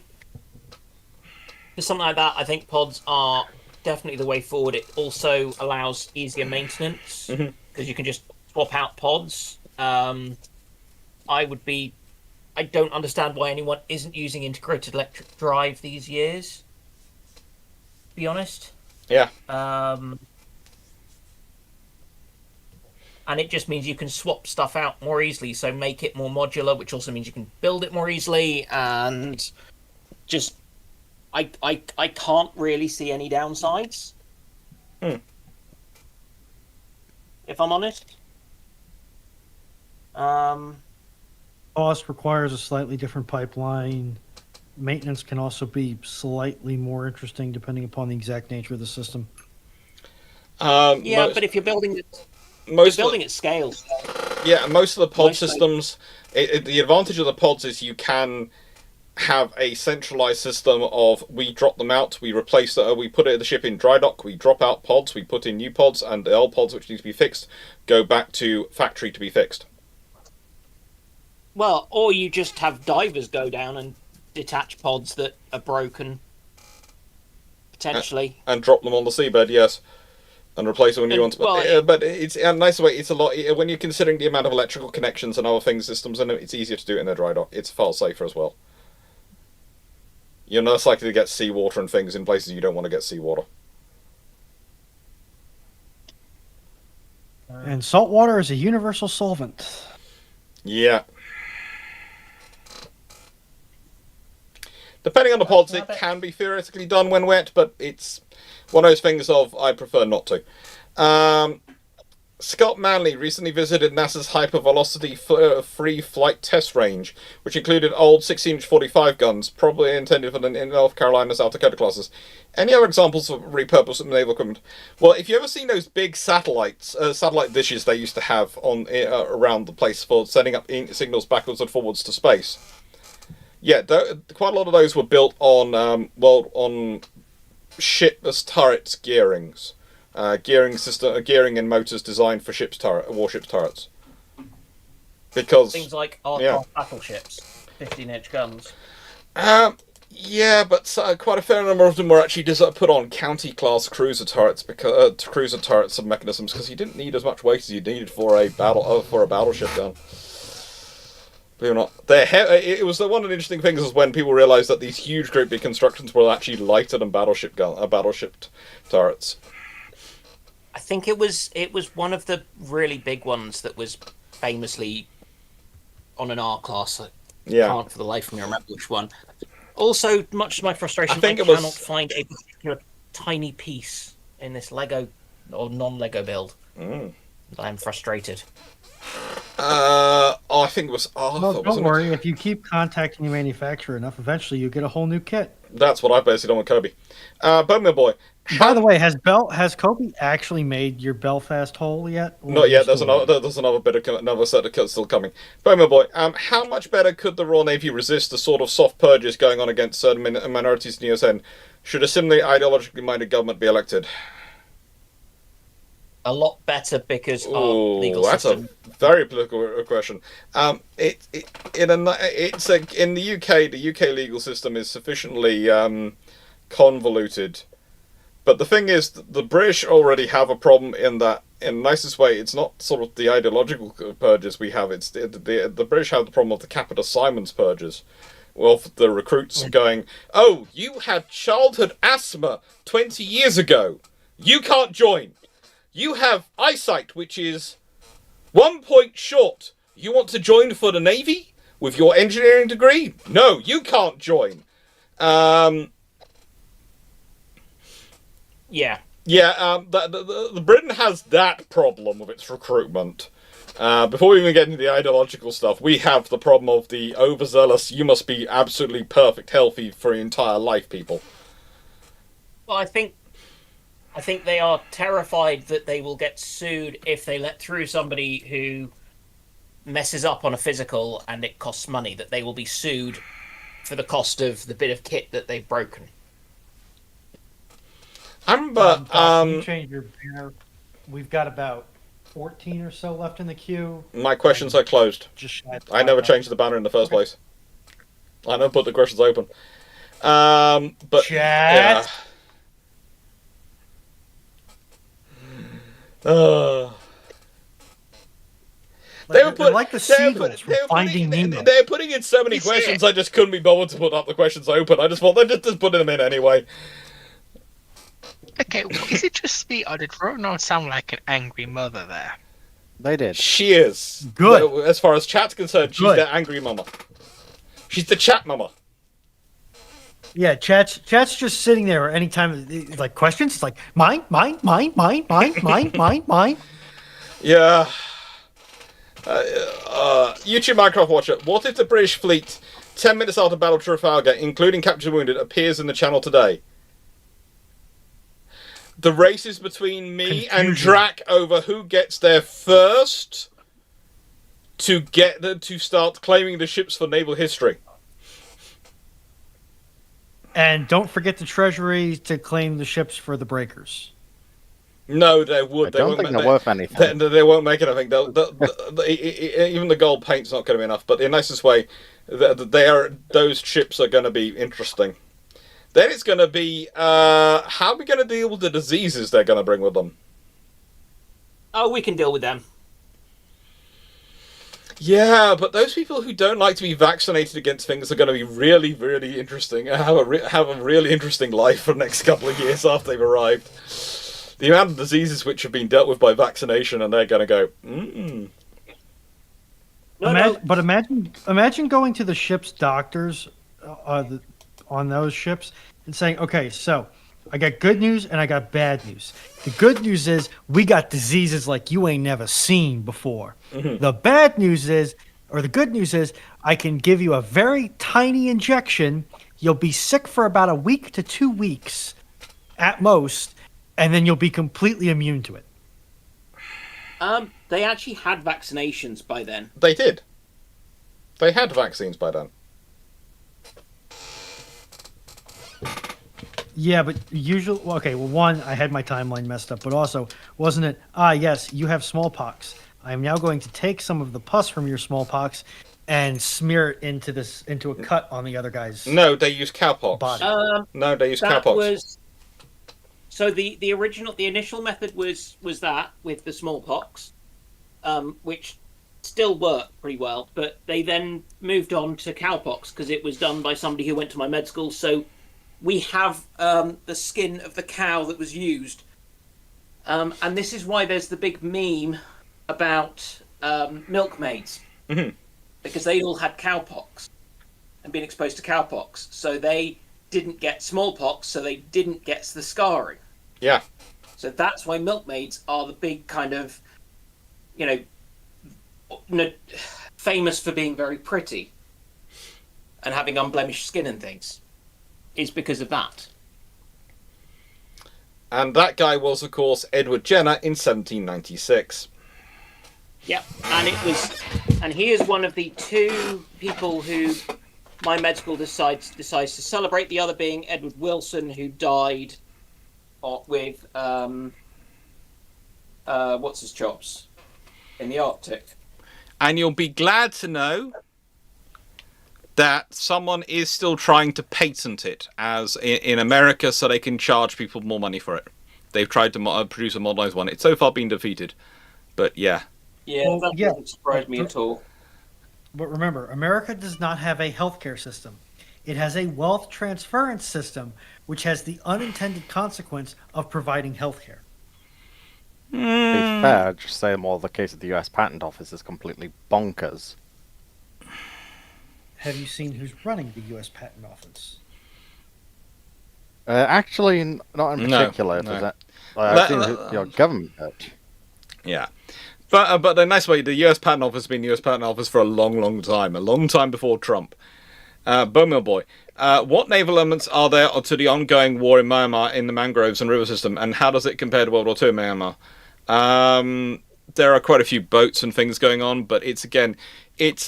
G: for something like that, I think pods are definitely the way forward. It also allows easier maintenance because you can just swap out pods. I don't understand why anyone isn't using integrated electric drive these years, to be honest.
A: Yeah.
G: And it just means you can swap stuff out more easily, so make it more modular, which also means you can build it more easily, and just I can't really see any downsides. If I'm honest.
C: Cost requires a slightly different pipeline. Maintenance can also be slightly more interesting depending upon the exact nature of the system.
G: But if you're building it, at scale.
A: Yeah, most of the pod systems, the advantage of the pods is you can have a centralized system of we drop them out, we replace we put the ship in dry dock, we drop out pods, we put in new pods, and the old pods which need to be fixed go back to factory to be fixed.
G: Well, or you just have divers go down and detach pods that are broken, potentially,
A: and drop them on the seabed. Yes. And replace it when you want to. But it's a nice way. It's a lot when you're considering the amount of electrical connections and other things, systems, and it's easier to do it in a dry dock. It's far safer as well. You're less likely to get seawater and things in places you don't want to get seawater.
C: And salt water is a universal solvent.
A: Yeah. Depending on the pods, it can be theoretically done when wet, but it's one of those things of I prefer not to. Scott Manley recently visited NASA's hypervelocity free flight test range, which included old 16-inch 45 guns, probably intended for the North Carolina, South Dakota classes. Any other examples of repurposed naval equipment? Well, if you've ever seen those big satellite dishes they used to have on around the place for sending up signals backwards and forwards to space. Yeah, quite a lot of those were built on on ships' turrets gearings, gearing and motors designed for warships turrets. Because
G: things like our battleships, 15-inch guns.
A: Yeah, but quite a fair number of them were actually put on county-class cruiser turrets and mechanisms because you didn't need as much weight as you needed for a battleship gun. Believe it or not, it was one of the interesting things is when people realised that these huge, great big constructions were actually lighter than battleship turrets.
G: I think it was one of the really big ones that was famously on an R class. I can't for the life of me remember which one. Also, much to my frustration, I cannot find a particular tiny piece in this Lego or non-Lego build. I'm frustrated.
A: I think it was Arthur.
C: Don't worry, if you keep contacting the manufacturer enough, eventually you get a whole new kit.
A: That's what I basically done with Kobe. Bowman Boy.
C: By the way, has Kobe actually made your Belfast hull yet?
A: Not yet. There's another set of kits still coming. Bowman Boy. How much better could the Royal Navy resist the sort of soft purges going on against certain minorities in the USN? Should a similarly ideologically minded government be elected?
G: A lot better because our legal system.
A: That's a very political question. In the UK legal system is sufficiently convoluted. But the thing is, the British already have a problem in that, in the nicest way, it's not sort of the ideological purges we have. It's the British have the problem of the Capita Simons purges. Well, the recruits going, "Oh, you had childhood asthma 20 years ago. You can't join. You have eyesight, which is 1 point short. You want to join for the Navy with your engineering degree? No, you can't join.
G: Yeah.
A: Yeah, the Britain has that problem with its recruitment. Before we even get into the ideological stuff, we have the problem of the overzealous, you must be absolutely perfect, healthy for your entire life people.
G: Well, I think they are terrified that they will get sued if they let through somebody who messes up on a physical and it costs money, that they will be sued for the cost of the bit of kit that they've broken.
A: I remember...
C: you change your banner. We've got about 14 or so left in the queue.
A: My questions are closed. I never changed the banner in the first place. I never put the questions open. But
C: Chat.
A: Yeah. They were putting in so many questions. I just couldn't be bothered to put up the questions open. I just thought they're just putting them in anyway.
D: Okay, well, is it just me, or did Ronan sound like an angry mother there?
B: They did.
A: She is.
C: Good.
A: As far as chat's concerned, she's the angry mama. She's the chat mama.
C: Yeah, chat's just sitting there anytime, like, questions. It's like, mine.
A: Yeah. YouTube Minecraft Watcher, what if the British fleet, 10 minutes after Battle of Trafalgar, including captured and wounded, appears in the channel today? The race is between me and Drac over who gets there first to get them to start claiming the ships for naval history.
C: And don't forget the Treasury to claim the ships for the breakers.
A: No, they would.
B: I don't think they're worth anything.
A: They won't make anything. Even the gold paint's not going to be enough. But in the nicest way, those ships are going to be interesting. Then it's going to be, how are we going to deal with the diseases they're going to bring with them?
G: Oh, we can deal with them.
A: Yeah, but those people who don't like to be vaccinated against things are going to be really, really interesting. Have a really interesting life for the next couple of years after they've arrived. The amount of diseases which have been dealt with by vaccination, and they're going to go,
C: But imagine going to the ship's doctors on those ships and saying, okay, so I got good news and I got bad news. The good news is we got diseases like you ain't never seen before. Mm-hmm. The bad news is, or the good news is, I can give you a very tiny injection. You'll be sick for about a week to 2 weeks at most, and then you'll be completely immune to it.
G: They actually had vaccinations by then.
A: They did. They had vaccines by then.
C: Yeah, but usually, one, I had my timeline messed up, but also, wasn't it, yes, you have smallpox. I am now going to take some of the pus from your smallpox and smear it into a cut on the other guy's
A: No, they use cowpox.
C: body.
A: No, they use cowpox.
G: So the initial method was that with the smallpox, which still worked pretty well, but they then moved on to cowpox because it was done by somebody who went to my med school. So we have the skin of the cow that was used, and this is why there's the big meme about milkmaids, because they all had cowpox and been exposed to cowpox, so they didn't get smallpox, so they didn't get the scarring.
A: Yeah.
G: So that's why milkmaids are the big kind of, famous for being very pretty and having unblemished skin and things, is because of that.
A: And that guy was, of course, Edward Jenner in 1796.
G: Yep, and he is one of the two people who my med school decides to celebrate. The other being Edward Wilson, who died with what's his chops in the Arctic.
A: And you'll be glad to know that someone is still trying to patent it as in America, so they can charge people more money for it. They've tried to produce a modernized one. It's so far been defeated, but yeah.
G: Yeah, that doesn't surprise me at all.
C: But remember, America does not have a healthcare system. It has a wealth transference system, which has the unintended consequence of providing healthcare.
B: To be fair, just say more the case of the US Patent Office is completely bonkers.
C: Have you seen who's running the U.S. Patent Office?
B: Actually, not in particular.
A: No.
B: I've seen your government head.
A: Yeah. But the nice way, the US Patent Office has been the US Patent Office for a long time. A long time before Trump. Bowmill Boy. What naval elements are there to the ongoing war in Myanmar in the mangroves and river system, and how does it compare to World War II in Myanmar? There are quite a few boats and things going on, but it's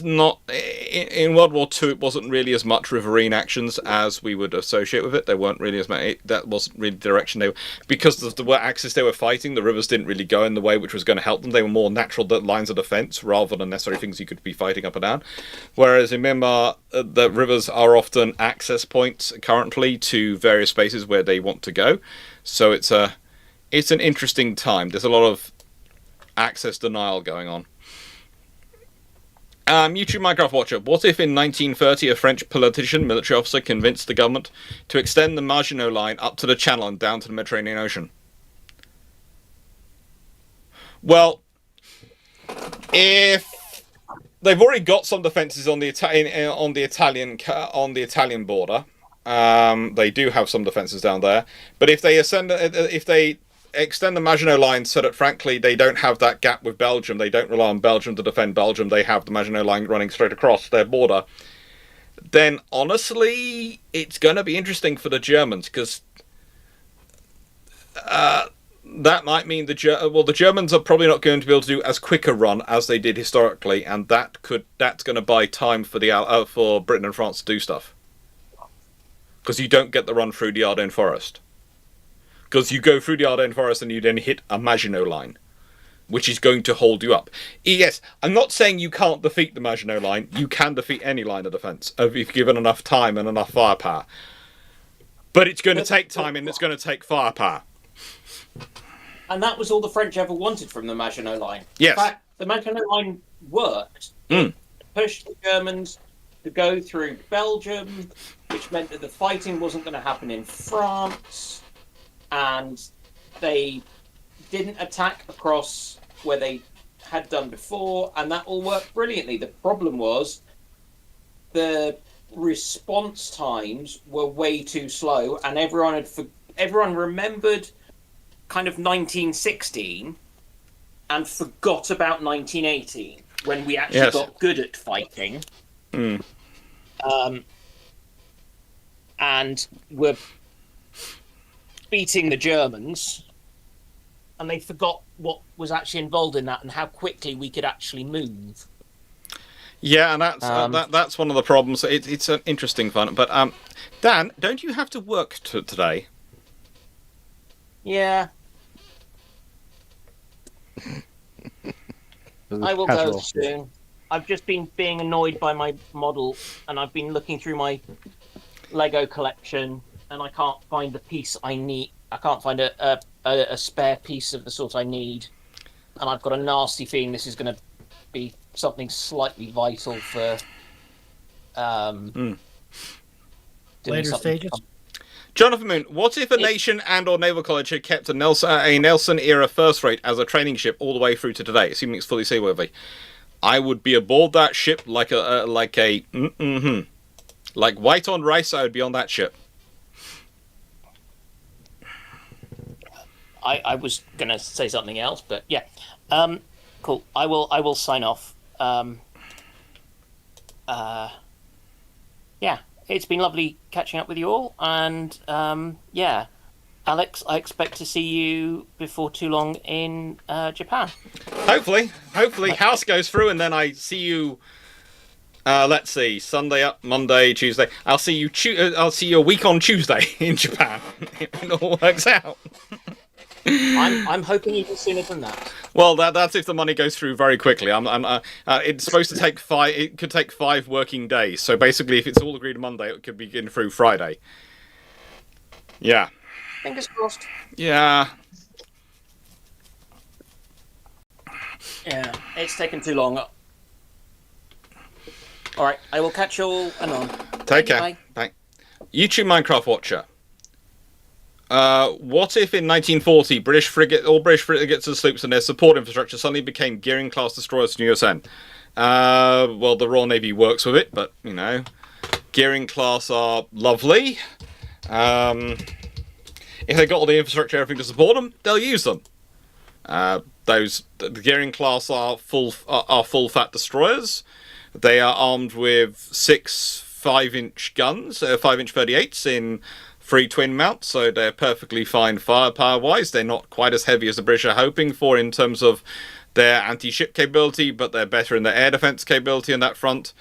A: not... In World War II, it wasn't really as much riverine actions as we would associate with it. There weren't really as many... That wasn't really the direction they were... Because of the axis they were fighting, the rivers didn't really go in the way which was going to help them. They were more natural lines of defence rather than necessarily things you could be fighting up and down. Whereas in Myanmar, the rivers are often access points currently to various spaces where they want to go. So it's an interesting time. There's a lot of access denial going on. YouTube Minecraft Watcher. What if in 1930 a French politician, military officer, convinced the government to extend the Maginot Line up to the Channel and down to the Mediterranean Ocean? Well, if they've already got some defences on the Italian border, they do have some defences down there. But if they extend the Maginot Line so that, frankly, they don't have that gap with Belgium. They don't rely on Belgium to defend Belgium. They have the Maginot Line running straight across their border. Then, honestly, it's going to be interesting for the Germans, because that might mean the Germans are probably not going to be able to do as quick a run as they did historically, and that's going to buy time for for Britain and France to do stuff. Because you don't get the run through the Ardennes Forest. Because you go through the Ardennes Forest and you then hit a Maginot Line, which is going to hold you up. Yes, I'm not saying you can't defeat the Maginot Line. You can defeat any line of defence if you're given enough time and enough firepower. But it's going to take time and it's going to take firepower.
G: And that was all the French ever wanted from the Maginot Line.
A: Yes.
G: In fact, the Maginot Line worked. It pushed the Germans to go through Belgium, which meant that the fighting wasn't going to happen in France. And they didn't attack across where they had done before, and that all worked brilliantly. The problem was the response times were way too slow, and everyone remembered kind of 1916 and forgot about 1918 when we actually got good at fighting. And were beating the Germans, and they forgot what was actually involved in that and how quickly we could actually move.
A: Yeah, and that's one of the problems. It's an interesting fun. But Dan, don't you have to work today?
G: Yeah. I will go soon. I've just been being annoyed by my model, and I've been looking through my Lego collection, and I can't find the piece I need. I can't find a spare piece of the sort I need, and I've got a nasty feeling this is going to be something slightly vital for
C: later stages.
A: Jonathan Moon, what if a nation and/or naval college had kept a Nelson-era first rate as a training ship all the way through to today, assuming it's fully seaworthy? I would be aboard that ship like white on rice. I would be on that ship.
G: I was going to say something else, but yeah. Cool. I will sign off. Yeah, it's been lovely catching up with you all, and yeah. Alex, I expect to see you before too long in Japan.
A: Hopefully, house goes through, and then I see you. Let's see, Sunday up, Monday, Tuesday. I'll see you. I'll see you a week on Tuesday in Japan. It all works out.
G: I'm hoping even sooner than that.
A: Well, that's if the money goes through very quickly. It's supposed to take 5. It could take 5 working days. So basically, if it's all agreed Monday, it could begin through Friday. Yeah.
G: Fingers crossed.
A: Yeah.
G: Yeah, it's taken too long. All right, I will catch you all anon.
A: Take care. Bye. YouTube Minecraft Watcher. What if in 1940 all British frigates and sloops and their support infrastructure suddenly became gearing class destroyers from USN? Well, the Royal Navy works with it, but gearing class are lovely. If they got all the infrastructure, everything to support them, they'll use them. The gearing class are full fat destroyers. They are armed with 6 5-inch guns, 5-inch 38s in 3 twin mounts, so they're perfectly fine firepower-wise. They're not quite as heavy as the British are hoping for in terms of their anti-ship capability, but they're better in their air defense capability on that front.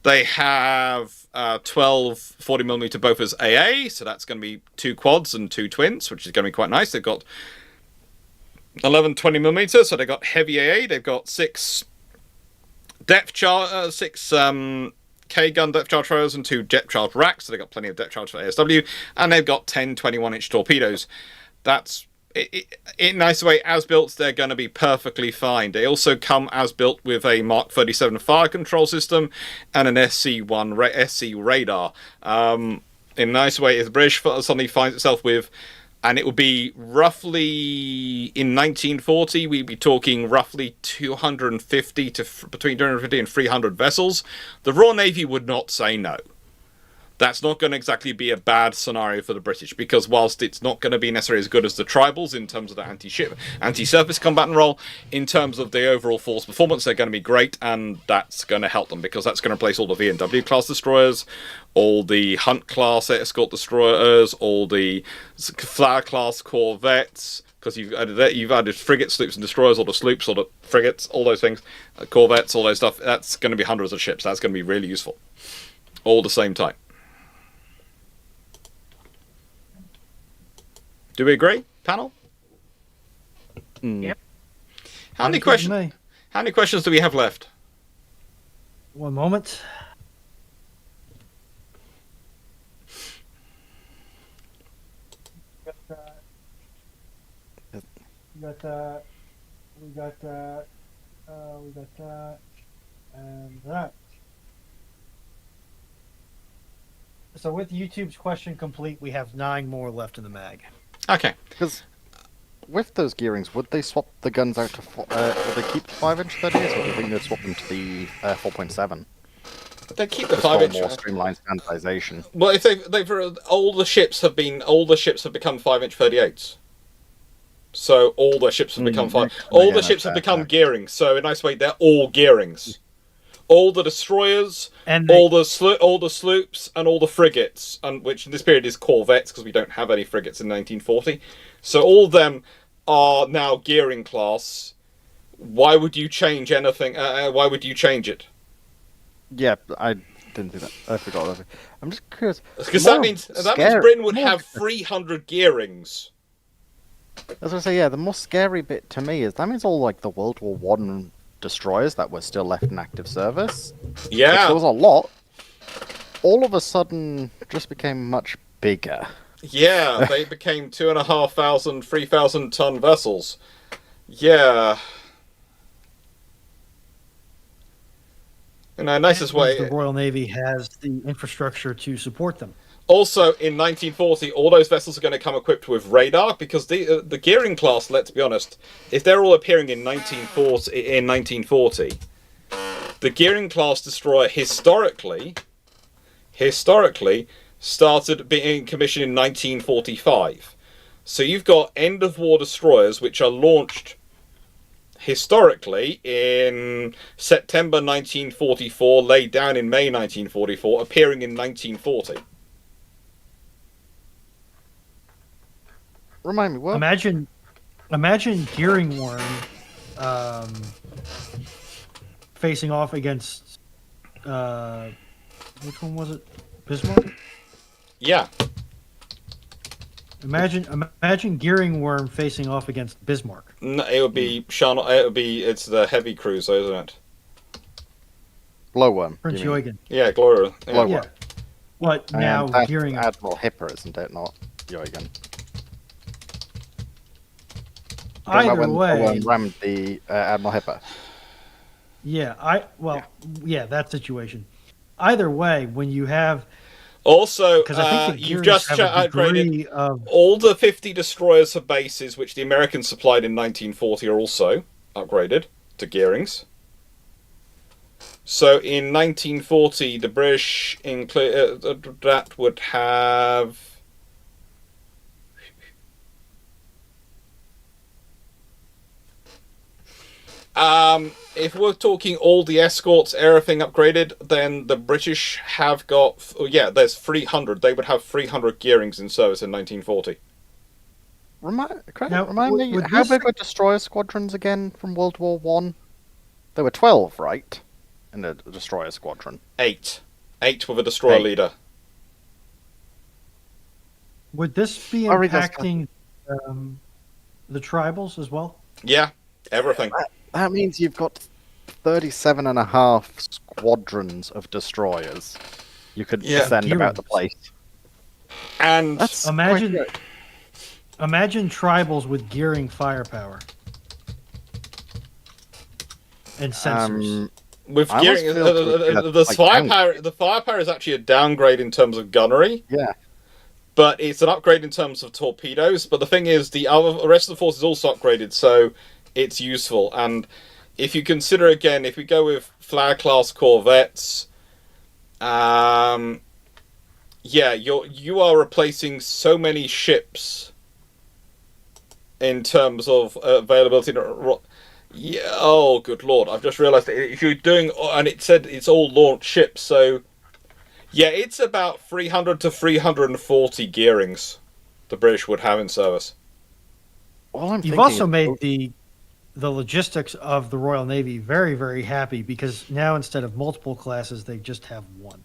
A: They have 12 40mm Bofors AA, so that's going to be 2 quads and 2 twins, which is going to be quite nice. They've got 11 20mm, so they've got heavy AA. They've got 6 K-gun depth charge throwers and 2 depth charge racks, so they've got plenty of depth charge for ASW, and they've got 10 21-inch torpedoes. That's in a nice way. As built, they're going to be perfectly fine. They also come as built with a Mark 37 fire control system and an SC radar. In a nice way, if the British suddenly finds itself with, and it would be roughly in 1940, we'd be talking roughly 250 to between 250 and 300 vessels. The Royal Navy would not say no. That's not going to exactly be a bad scenario for the British, because whilst it's not going to be necessarily as good as the Tribals in terms of the anti-surface combatant role, in terms of the overall force performance, they're going to be great, and that's going to help them, because that's going to replace all the V&W class destroyers, all the Hunt class escort destroyers, all the Flower class corvettes, because you've added frigates, sloops, and destroyers, all the sloops, all the frigates, all those things, corvettes, all those stuff. That's going to be hundreds of ships. That's going to be really useful, all the same time. Do we agree, panel?
D: Yep.
A: How many questions do we have left?
C: One moment. We got that, and that. So with YouTube's question complete, we have 9 more left in the mag.
A: Okay.
B: Because with those gearings, would they swap the guns out to... would they keep the 5-inch 30s, or do you think they'd swap them to the 4.7?
A: They keep the 5-inch.
B: More streamlined standardization.
A: Well, if they've all the ships have become 5-inch 38s. So all the ships have become all the ships have become gearing. So in a nice way, they're all gearings. All the destroyers, and all the sloops, and all the frigates, and which in this period is corvettes, because we don't have any frigates in 1940. So all of them are now gearing class. Why would you change anything? Why would you change it?
B: Yeah, I didn't do that. I forgot that. I'm just curious.
A: Because that means Britain would have 300 gearings.
B: As I say, yeah, the most scary bit to me is that means all like the World War One destroyers that were still left in active service.
A: Yeah,
B: there was a lot. All of a sudden, just became much bigger.
A: Yeah, they became 2,500, 3,000 ton vessels. Yeah. In a nicest way,
C: the Royal Navy has the infrastructure to support them.
A: Also, in 1940, all those vessels are going to come equipped with radar, because the gearing class, let's be honest, if they're all appearing in 1940, the gearing class destroyer historically started being commissioned in 1945. So you've got end-of-war destroyers which are launched historically in September 1944, laid down in May 1944, appearing in 1940.
B: Remind me, what?
C: Imagine Gearing Worm facing off against which one was it? Bismarck?
A: Yeah.
C: Imagine Gearing Worm facing off against Bismarck.
A: No, it would be it's the heavy cruiser, isn't it?
B: Glowworm.
C: Prince Eugen.
A: Yeah, Glowworm. Yeah.
B: Glowworm.
C: Yeah. But now
B: that's
C: Gearing
B: Admiral Hipper, isn't it? Not Eugen.
C: Either way,
B: rammed the Admiral Hipper.
C: Yeah, that situation. Either way, when you have
A: Also,
C: Because I think the
A: you've
C: gearings
A: just
C: have a
A: upgraded
C: degree of
A: all the 50 destroyers for bases, which the Americans supplied in 1940, are also upgraded to gearings. So in 1940, the British that would have. If we're talking all the escorts, everything upgraded, then the British have got. Oh yeah, there's 300. They would have 300 gearings in service in 1940.
B: Remind me, how big were destroyer squadrons again from World War One? There were 12, right? In the destroyer squadron.
A: 8 with a destroyer leader.
C: Would this be impacting the tribals as well?
A: Yeah, everything.
B: That means you've got 37.5 squadrons of destroyers you could send about the place.
A: And
B: that's
C: imagine tribals with gearing firepower and sensors.
A: With gearing, the firepower is actually a downgrade in terms of gunnery.
B: Yeah.
A: But it's an upgrade in terms of torpedoes. But the thing is, the rest of the force is also upgraded, so it's useful. And if you consider, again, if we go with flag-class corvettes, you are replacing so many ships in terms of availability. Yeah, oh, good lord. I've just realised that if you're doing... And it said it's all launch ships, so... Yeah, it's about 300 to 340 gearings the British would have in service.
C: You've also made the logistics of the Royal Navy very, very happy, because now instead of multiple classes, they just have one.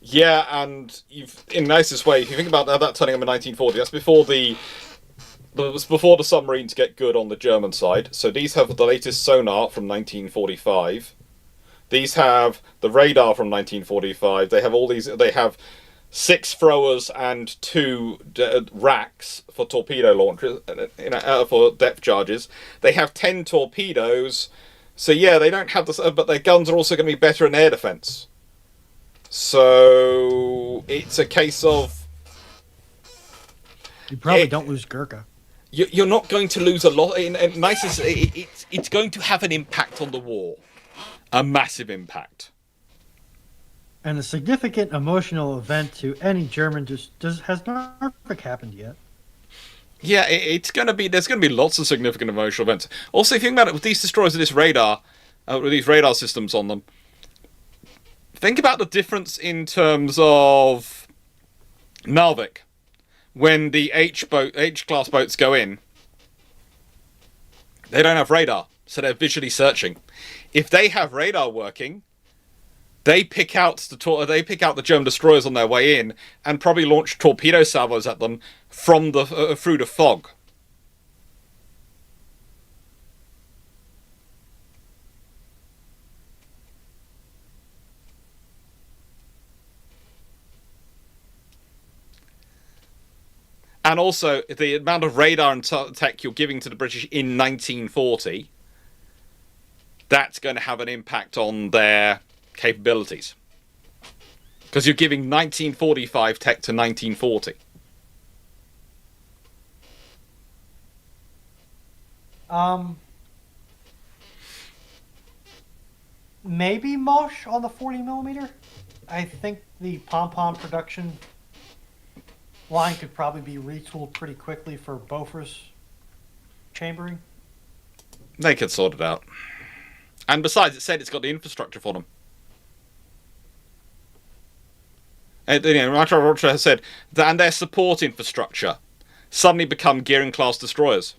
A: Yeah, and in the nicest way, if you think about that turning up in 1940, that's before the submarines get good on the German side. So these have the latest sonar from 1945. These have the radar from 1945. They have all these. They have 6 throwers and 2 racks for torpedo launchers, for depth charges. They have 10 torpedoes. So yeah, they don't have the, but their guns are also going to be better in air defense. So it's a case of
C: you probably don't lose Gurkha.
A: You're not going to lose a lot. It's going to have an impact on the war, a massive impact.
C: And a significant emotional event to any German has Norfolk happened yet?
A: Yeah, it's going to be. There's going to be lots of significant emotional events. Also, if you think about it, with these destroyers and this radar, with these radar systems on them, think about the difference in terms of Malvik. When the H-class boats go in, they don't have radar, so they're visually searching. If they have radar working, they pick out the German destroyers on their way in and probably launch torpedo salvos at them from through the fog. And also, the amount of radar and tech you're giving to the British in 1940, that's going to have an impact on their capabilities. Because you're giving 1945 tech to 1940.
C: Maybe Mosh on the 40mm. I think the pom-pom production line could probably be retooled pretty quickly for Bofors chambering.
A: They could sort it out. And besides, it said it's got the infrastructure for them. And, Marshal Roger has said that, and their support infrastructure suddenly become gearing class destroyers.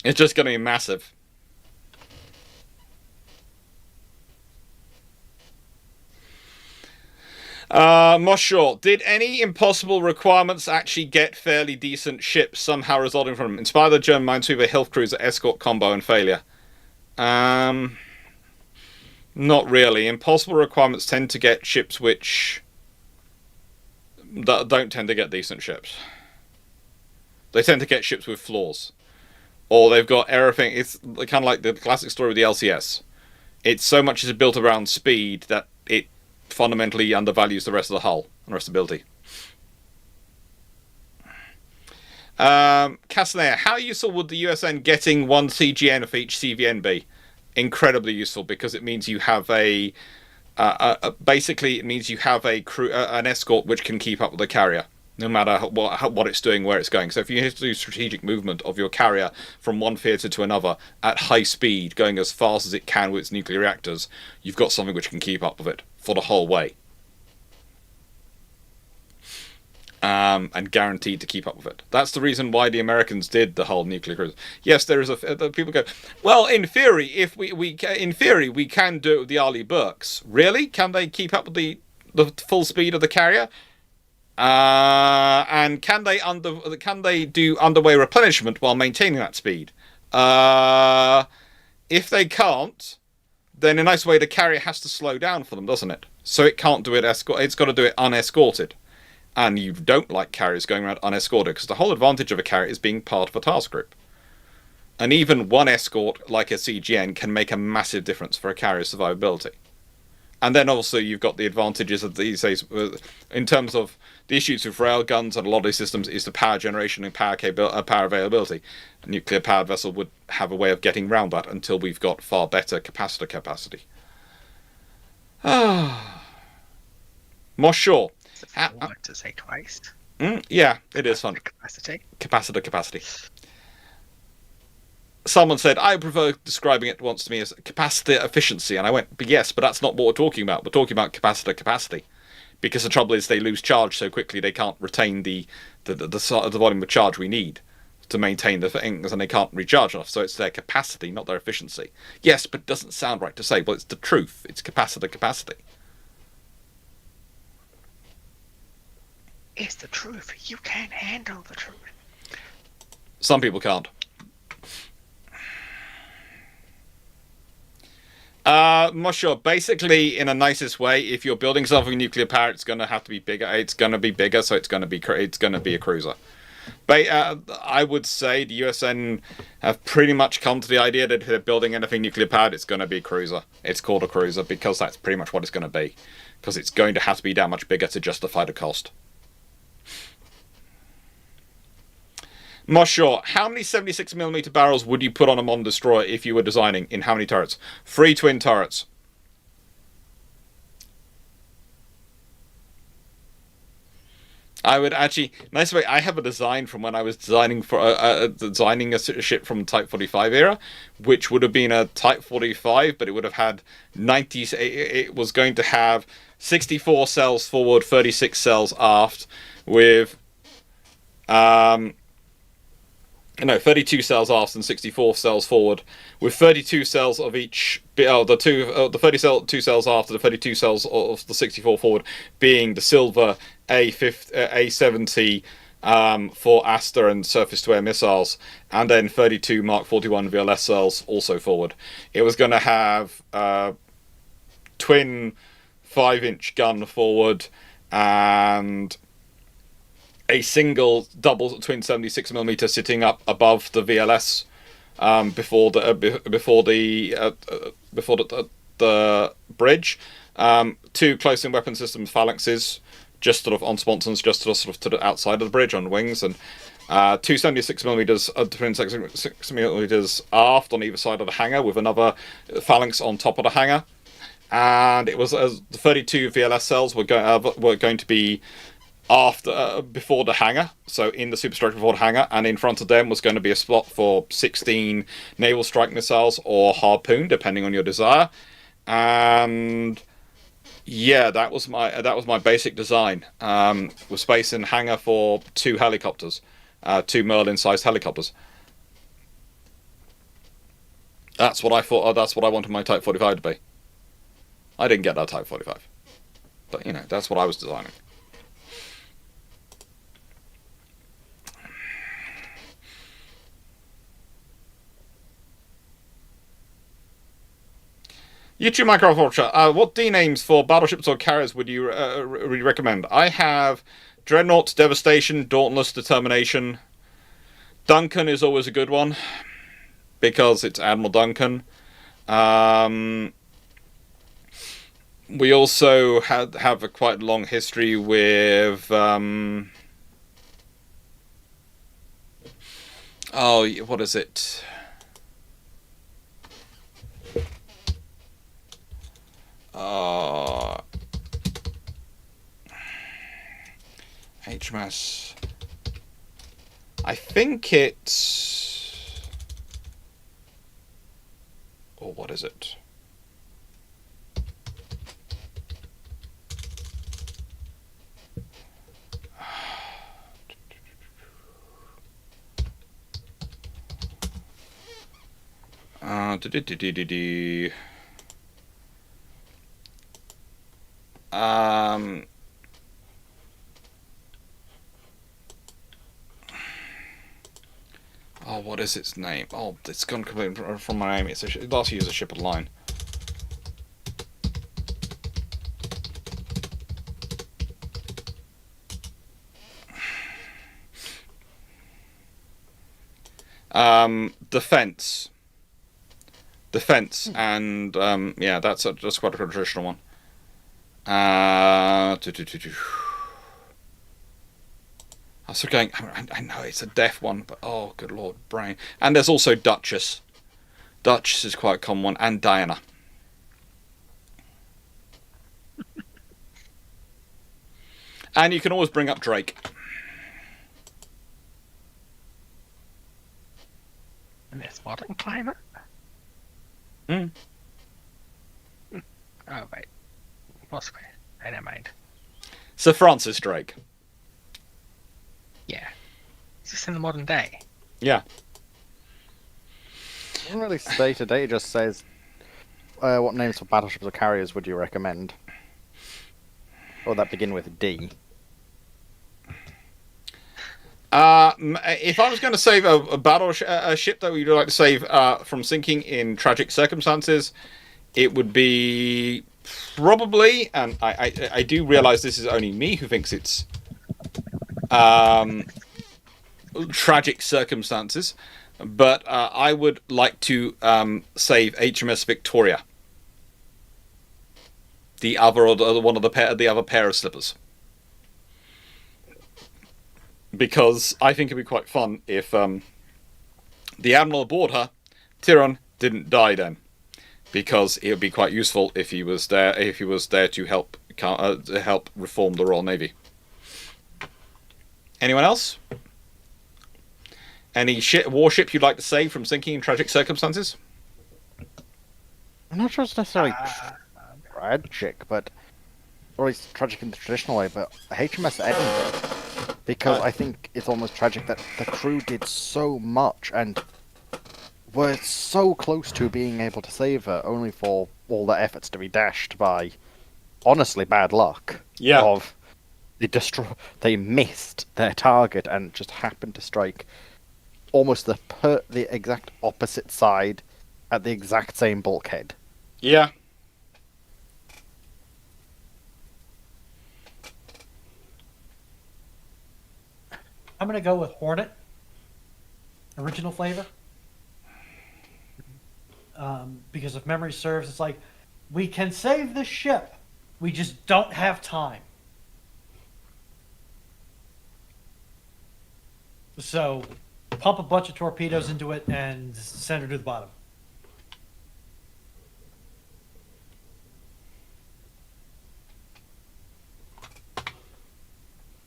A: It's just going to be massive. Moshaw, did any impossible requirements actually get fairly decent ships somehow resulting from them? Inspire the German Minesweeper, Hilf Cruiser, Escort combo, and failure. Not really. Impossible requirements tend to get ships which don't tend to get decent ships. They tend to get ships with flaws. or they've got everything. It's kind of like the classic story with the LCS. It's so much is built around speed that it fundamentally undervalues the rest of the hull and the rest of the ability. Castanea, how useful would the USN getting one CGN for each CVN be? Incredibly useful, because it means you have basically it means you have a crew, an escort which can keep up with the carrier, no matter what it's doing, where it's going. So if you have to do strategic movement of your carrier from one theatre to another at high speed, going as fast as it can with its nuclear reactors, you've got something which can keep up with it for the whole way. And guaranteed to keep up with it. That's the reason why the Americans did the whole nuclear cruise. Yes, there is people go, well, in theory, if we can do it with the Arleigh Burkes. Really? Can they keep up with the full speed of the carrier? And can they do underway replenishment while maintaining that speed? If they can't, then in a nice way the carrier has to slow down for them, doesn't it? So it can't do it it's got to do it unescorted. And you don't like carriers going around unescorted, because the whole advantage of a carrier is being part of a task group. And even one escort, like a CGN, can make a massive difference for a carrier's survivability. And then also you've got the advantages of these days, in terms of the issues with railguns and a lot of these systems, is the power generation and power availability. A nuclear-powered vessel would have a way of getting around that until we've got far better capacitor capacity. Moss Shaw.
D: To say twice.
A: Yeah, it is fun.
D: Capacity.
A: Someone said, I prefer describing it once to me as capacitor efficiency. And I went, but yes, but that's not what we're talking about. We're talking about capacitor capacity. Because the trouble is they lose charge so quickly they can't retain the volume of charge we need to maintain the things, and they can't recharge enough. So it's their capacity, not their efficiency. Yes, but it doesn't sound right to say. Well, it's the truth. It's capacitor capacity.
D: It's the truth. You can't handle the truth.
A: Some people can't. Not sure. Basically, in a nicest way, if you're building something nuclear power, it's going to have to be bigger. It's going to be bigger, so it's going to be a cruiser. But I would say the USN have pretty much come to the idea that if they're building anything nuclear powered, it's going to be a cruiser. It's called a cruiser because that's pretty much what it's going to be. Because it's going to have to be that much bigger to justify the cost. Moss Shaw, how many 76mm barrels would you put on a modern destroyer if you were designing? In how many turrets? 3 twin turrets. I would actually, nice way. I have a design from when I was designing for designing a ship from Type 45 era, which would have been a Type 45, but it would have had 90. It was going to have 64 cells forward, 36 cells aft, with 32 cells aft and 64 cells forward, with 32 cells of each. The 32 cells aft and the 32 cells of the 64 forward being the silver A70 for Aster and surface-to-air missiles, and then 32 Mark 41 VLS cells also forward. It was going to have twin 5-inch gun forward and a single double twin 76mm sitting up above the VLS before the bridge. 2 close-in weapon systems phalanxes, just sort of on sponsons, just sort of to the outside of the bridge on wings, and 2 76mm twin 76mm aft on either side of the hangar, with another phalanx on top of the hangar. And it was the 32 VLS cells were going to be before the hangar, so in the superstructure before the hangar, and in front of them was going to be a slot for 16 naval strike missiles or harpoon, depending on your desire. And yeah, that was my basic design. With space in hangar for 2 helicopters, 2 Merlin-sized helicopters. That's what I thought. That's what I wanted my Type 45 to be. I didn't get that Type 45, but that's what I was designing. YouTube Microculture, what D names for battleships or carriers would you recommend? I have Dreadnought, Devastation, Dauntless, Determination. Duncan is always a good one. because it's Admiral Duncan. We also have a quite long history with what is it? HMS. I think it's... Or what is it? What is its name? Oh, it's gone completely from my name. It last used a ship of line. Defense, and yeah, that's quite a traditional one. I was sort of going, I know it's a deaf one, but oh, good lord, brain. And there's also Duchess. Duchess is quite a common one, and Diana. And you can always bring up Drake.
D: In this modern climate?
A: Hmm.
D: Oh, wait. What's it? Never mind.
A: Sir Francis Drake.
D: Yeah. Is this in the modern day?
A: Yeah.
B: It doesn't really state a date, it just says, what names for battleships or carriers would you recommend? Or that begin with D?
A: If I was going to save a ship that we'd like to save from sinking in tragic circumstances, it would be probably, and I do realise this is only me who thinks it's tragic circumstances, but I would like to save HMS Victoria, the other pair of slippers. Because I think it'd be quite fun if the admiral aboard her, Tyrone, didn't die then, because it would be quite useful if he was there. To help reform the Royal Navy. Anyone else? Any warship you'd like to save from sinking in tragic circumstances?
B: I'm not sure it's necessarily tragic, but or it's tragic in the traditional way. But HMS Edinburgh. Because I think it's almost tragic that the crew did so much and were so close to being able to save her, only for all their efforts to be dashed by, honestly, bad luck.
A: Yeah.
B: Of they missed their target and just happened to strike almost the exact opposite side at the exact same bulkhead.
A: Yeah.
C: I'm going to go with Hornet. Original flavor. Because if memory serves, it's like, we can save the ship. We just don't have time. So, pump a bunch of torpedoes into it and send her to the bottom.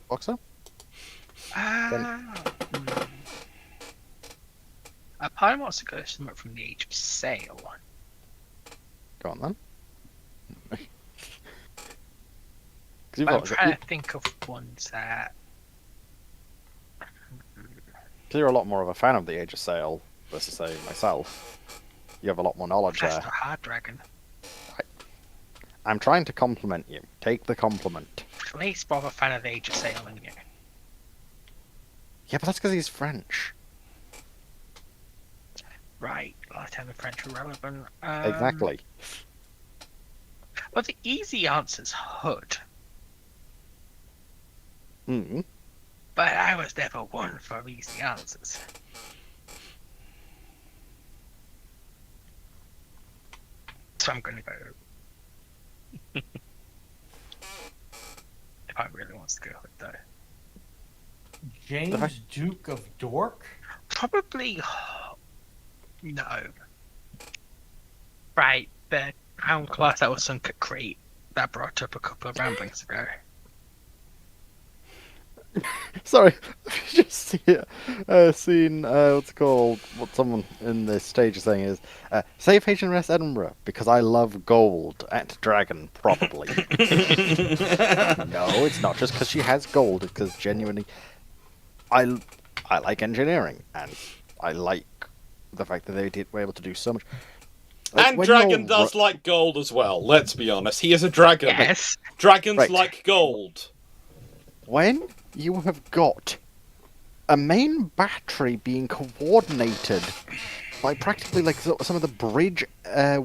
B: Boxer?
D: A part of wants to go somewhere from the Age of Sail.
B: Go on then.
D: I'm trying to think of ones that...
B: Because you're a lot more of a fan of the Age of Sail versus, say, myself. You have a lot more knowledge
D: That's
B: there.
D: the Hard Dragon.
B: I'm trying to compliment you. Take the compliment.
D: At least more of a fan of the Age of Sail than you.
B: Yeah, but that's because he's French.
D: Right, last time the French were relevant.
B: Exactly.
D: Well, the easy answer's Hood.
B: Mm.
D: But I was never one for easy answers. So I'm gonna go. If I really wants to go with though.
C: James Duke of Dork?
D: Probably no. Right, the crown class that was sunk at Crete that brought up a couple of ramblings ago.
B: Sorry, I've just seen what's it called? What someone in this stage is saying is save HMS Edinburgh because I love gold at Dragon, probably. No, it's not just because she has gold. It's because genuinely, I like engineering and I like the fact that they were able to do so much.
A: And Dragon does like gold as well. Let's be honest, he is a dragon.
D: Yes,
A: dragons like gold.
B: When you have got a main battery being coordinated by practically like some of the bridge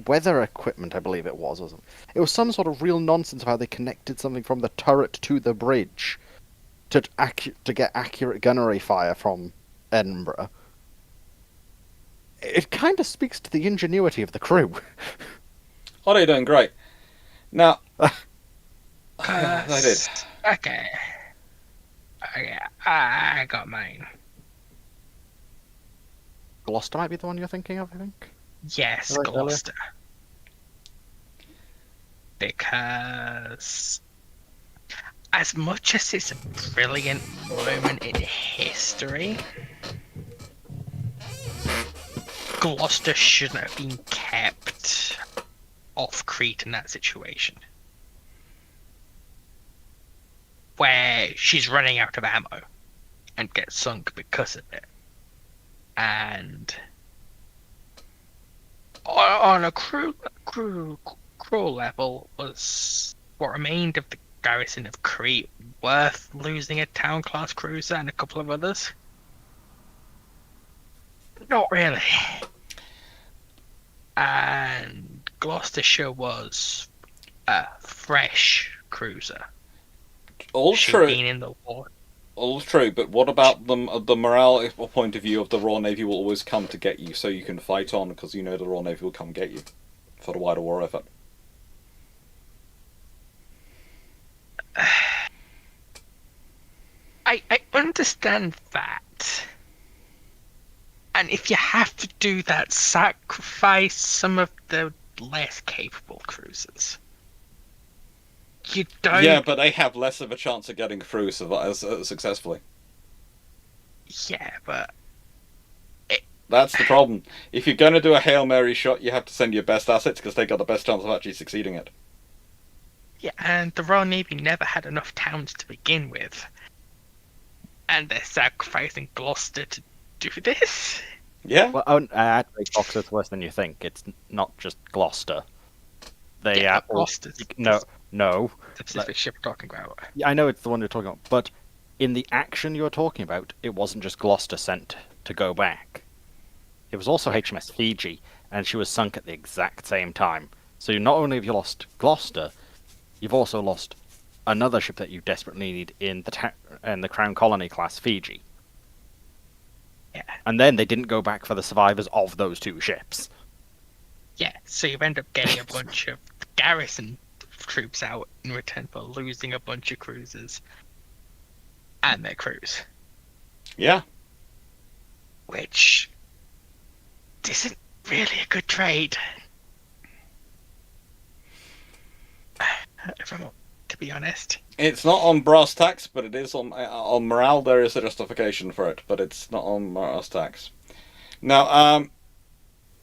B: weather equipment, I believe it was, wasn't it? It was some sort of real nonsense of how they connected something from the turret to the bridge to get accurate gunnery fire from Edinburgh. It kind of speaks to the ingenuity of the crew.
A: Oh, they're doing great. Now, they did.
D: Okay. Okay, I got mine.
B: Gloucester might be the one you're thinking of, I think.
D: Yes,
B: Right,
D: Gloucester. Because as much as it's a brilliant moment in history, Gloucester shouldn't have been kept off Crete in that situation. Where she's running out of ammo and gets sunk because of it. And on a crew level, was what remained of the garrison of Crete worth losing a town class cruiser and a couple of others? Not really. And Gloucestershire was a fresh cruiser.
A: All
D: She'd
A: true.
D: been in the war.
A: All true, but what about the morale point of view of the Royal Navy will always come to get you so you can fight on because you know the Royal Navy will come get you for the wider war effort.
D: I understand that. And if you have to do that, sacrifice some of the less capable cruisers. You don't...
A: Yeah, but they have less of a chance of getting through successfully.
D: Yeah, but...
A: That's the problem. If you're going to do a Hail Mary shot, you have to send your best assets because they got the best chance of actually succeeding it.
D: Yeah, and the Royal Navy never had enough towns to begin with. And they're sacrificing Gloucester to do this?
A: Yeah.
B: Well, actually, Gloucester's worse than you think. It's not just Gloucester. They
D: Gloucester's
B: No.
D: the specific ship we're talking about.
B: Yeah, I know it's the one you're talking about, but in the action you're talking about, it wasn't just Gloucester sent to go back. It was also HMS Fiji, and she was sunk at the exact same time. So not only have you lost Gloucester, you've also lost another ship that you desperately need in the Crown Colony class Fiji.
D: Yeah.
B: And then they didn't go back for the survivors of those two ships.
D: Yeah, so you end up getting a bunch of garrison troops out in return for losing a bunch of cruisers and their crews.
A: Yeah.
D: Which isn't really a good trade. To be honest.
A: It's not on brass tacks, but it is on morale. There is a justification for it, but it's not on brass tacks. Now,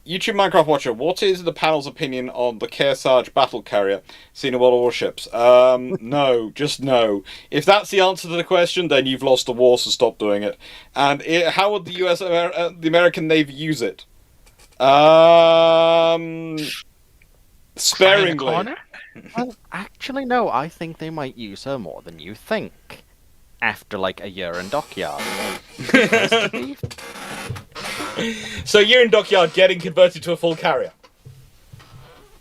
A: YouTube Minecraft Watcher, what is the panel's opinion on the Kearsarge battle carrier seen in World of Warships? No, just no. If that's the answer to the question, then you've lost the war, so stop doing it. And how would the the American Navy use it? Sparingly.
B: Well, actually, no. I think they might use her more than you think. After like a year in dockyard.
A: So you're in dockyard getting converted to a full carrier?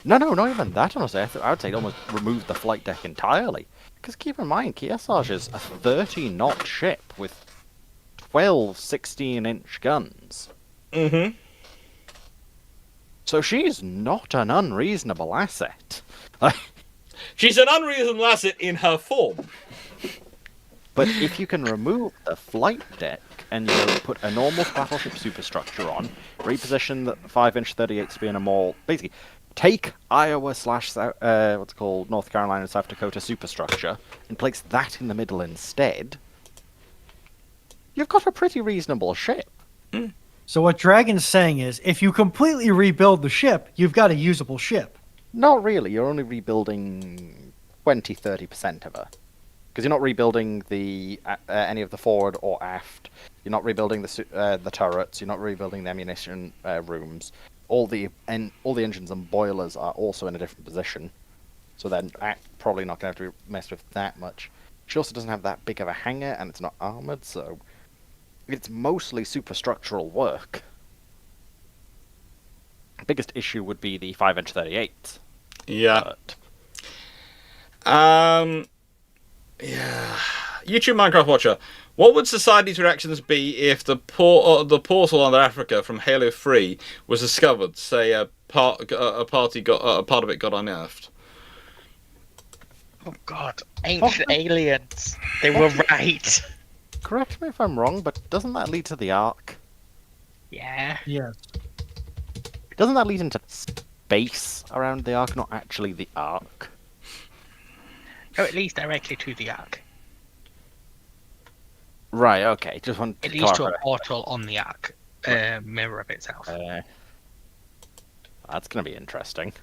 B: No, not even that, honestly. I would say it almost removed the flight deck entirely. Because keep in mind, Kearsarge is a 30-knot ship with 12 16-inch guns.
A: Mm-hmm.
B: So she's not an unreasonable asset.
A: She's an unreasonable asset in her form.
B: But if you can remove the flight deck and you put a normal battleship superstructure on, reposition the 5-inch 38 spear in a more... Basically, take Iowa / North Carolina and South Dakota superstructure and place that in the middle instead, you've got a pretty reasonable ship.
A: Mm.
C: So what Dragon's saying is, if you completely rebuild the ship, you've got a usable ship.
B: Not really. You're only rebuilding 20-30% of her. Because you're not rebuilding the any of the forward or aft. You're not rebuilding the turrets. You're not rebuilding the ammunition rooms. All the engines and boilers are also in a different position. So then probably not going to have to be messed with that much. She also doesn't have that big of a hangar, and it's not armored, so it's mostly superstructural work. The biggest issue would be the 5-inch 38.
A: Yeah. Yeah. YouTube Minecraft Watcher. What would society's reactions be if the portal under Africa from Halo 3 was discovered? Say a part of it got unearthed.
D: Oh God, ancient aliens. They were right.
B: Correct me if I'm wrong, but doesn't that lead to the Ark?
D: Yeah.
C: Yes.
B: Doesn't that lead into space around the Ark, not actually the Ark?
D: Or at least directly to the Ark.
B: Right, okay. Just want to
D: It leads to a
B: clarify.
D: portal on the Ark. Mirror of itself.
B: That's going to be interesting.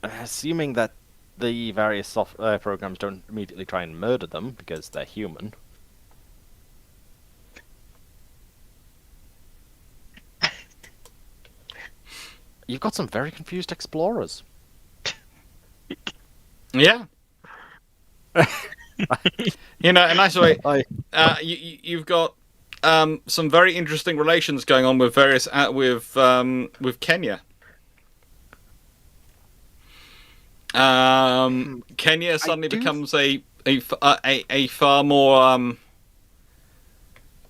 B: Assuming that the various programs don't immediately try and murder them because they're human. You've got some very confused explorers.
A: Yeah. You know, a nice way. You've got some very interesting relations going on with various with Kenya. Kenya suddenly becomes a far more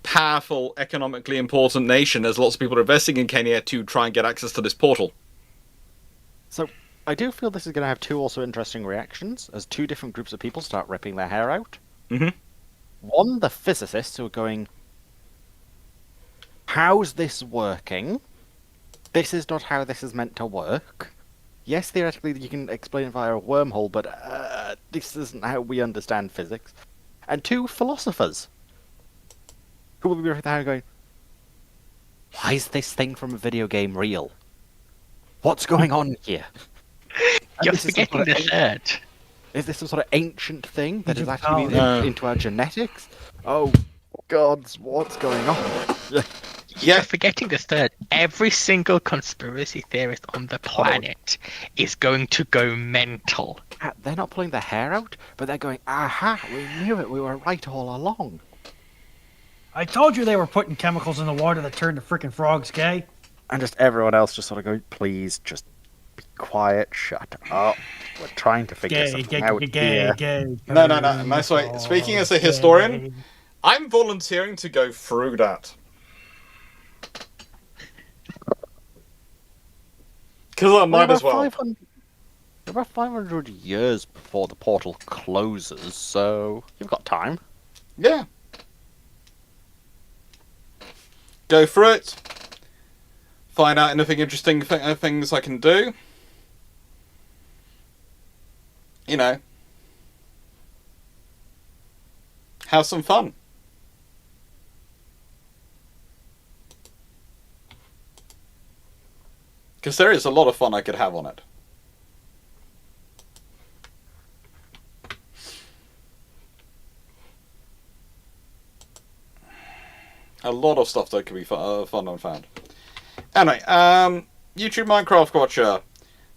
A: powerful, economically important nation, as lots of people are investing in Kenya to try and get access to this portal.
B: So, I do feel this is going to have two also interesting reactions, as two different groups of people start ripping their hair out.
A: Mm-hmm.
B: One, the physicists who are going, how's this working? This is not how this is meant to work. Yes, theoretically you can explain it via a wormhole, but this isn't how we understand physics. And two, philosophers who will be ripping their hair going, why is this thing from a video game real? What's going on here?
D: You're forgetting the third.
B: Is this some sort of ancient thing that is actually
A: No.
B: into our genetics? Oh, gods, what's going on?
D: You're forgetting the third. Every single conspiracy theorist on the planet is going to go mental.
B: They're not pulling their hair out, but they're going, aha, we knew it, we were right all along.
C: I told you they were putting chemicals in the water that turned the freaking frogs gay.
B: And just everyone else just sort of going, please, just be quiet, shut up. We're trying to figure something out here.
A: No. Nice way. Speaking as a historian, I'm volunteering to go through that. Because I might as well.
B: About 500 years before the portal closes, so you've got time.
A: Yeah. Go through it. Find out anything interesting things I can do. You know. Have some fun. Because there is a lot of fun I could have on it. A lot of stuff that could be fun and found. Anyway, YouTube Minecraft Watcher.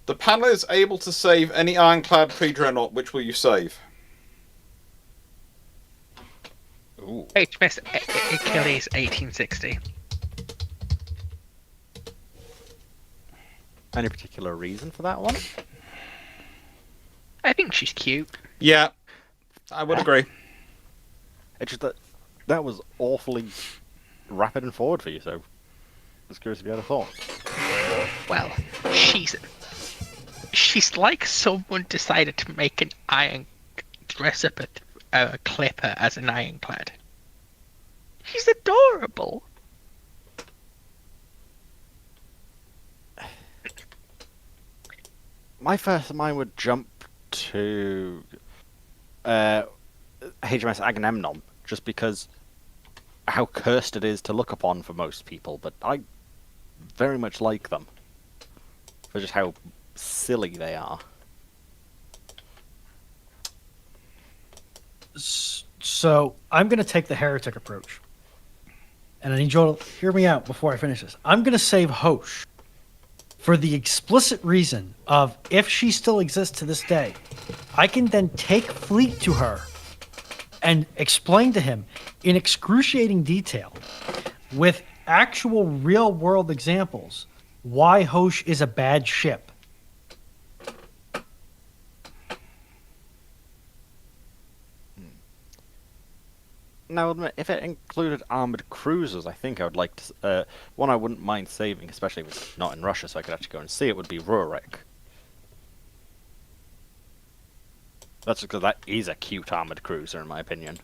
A: The panel is able to save any ironclad pre-dreadnought. Which will you save?
B: Ooh.
D: HMS Achilles 1860.
B: Any particular reason for that one?
D: I think she's cute.
A: Yeah, I would agree.
B: It's just that was awfully rapid and forward for you, so just curious if you had a thought.
D: Well, she's like someone decided to make dress up a clipper as an ironclad. She's adorable.
B: My first mind would jump to HMS Agamemnon, just because how cursed it is to look upon for most people, but I very much like them for just how silly they are.
C: So I'm going to take the heretic approach. And I need you all to hear me out before I finish this. I'm going to save Hosh for the explicit reason of if she still exists to this day, I can then take Fleet to her and explain to him in excruciating detail with actual real world examples why Hosh is a bad ship.
B: Now, if it included armored cruisers, I think I would like to. One I wouldn't mind saving, especially if it's not in Russia, so I could actually go and see it, would be Rurik. That's because that is a cute armored cruiser, in my opinion.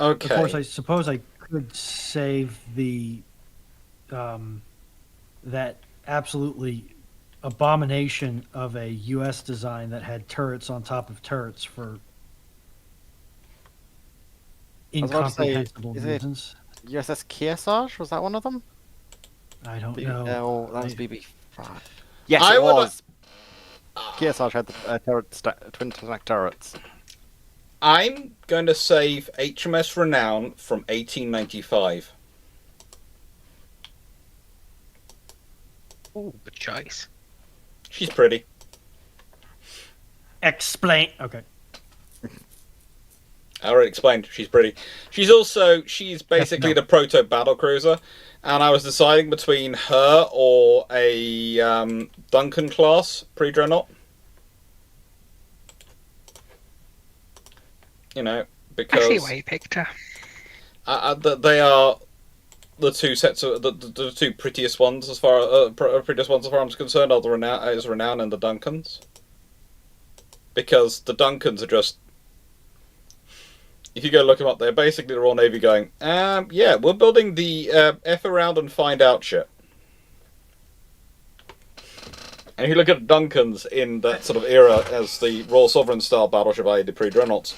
A: Okay.
C: Of course, I suppose I could save the that absolutely abomination of a U.S. design that had turrets on top of turrets for incomprehensible reasons.
B: USS Kearsarge? Was that one of them?
C: I don't know.
B: No, that was BB5. Yes, it was. Kearsarge had the twin stack turrets.
A: I'm going to save HMS Renown from 1895.
D: Ooh, good choice.
A: She's pretty.
C: Explain. Okay.
A: I already explained. She's pretty. She's basically the proto battle cruiser, and I was deciding between her or a Duncan class pre-dreadnought. You know, because
D: I see why you picked her.
A: They are the two sets of the two prettiest ones as far as I'm concerned are the Renown and the Duncans, because the Duncans are just. If you go look them up, they're basically the Royal Navy going, yeah, we're building the F around and find out shit. And if you look at Duncans in that sort of era as the Royal Sovereign style battleship, i.e. the pre-dreadnoughts,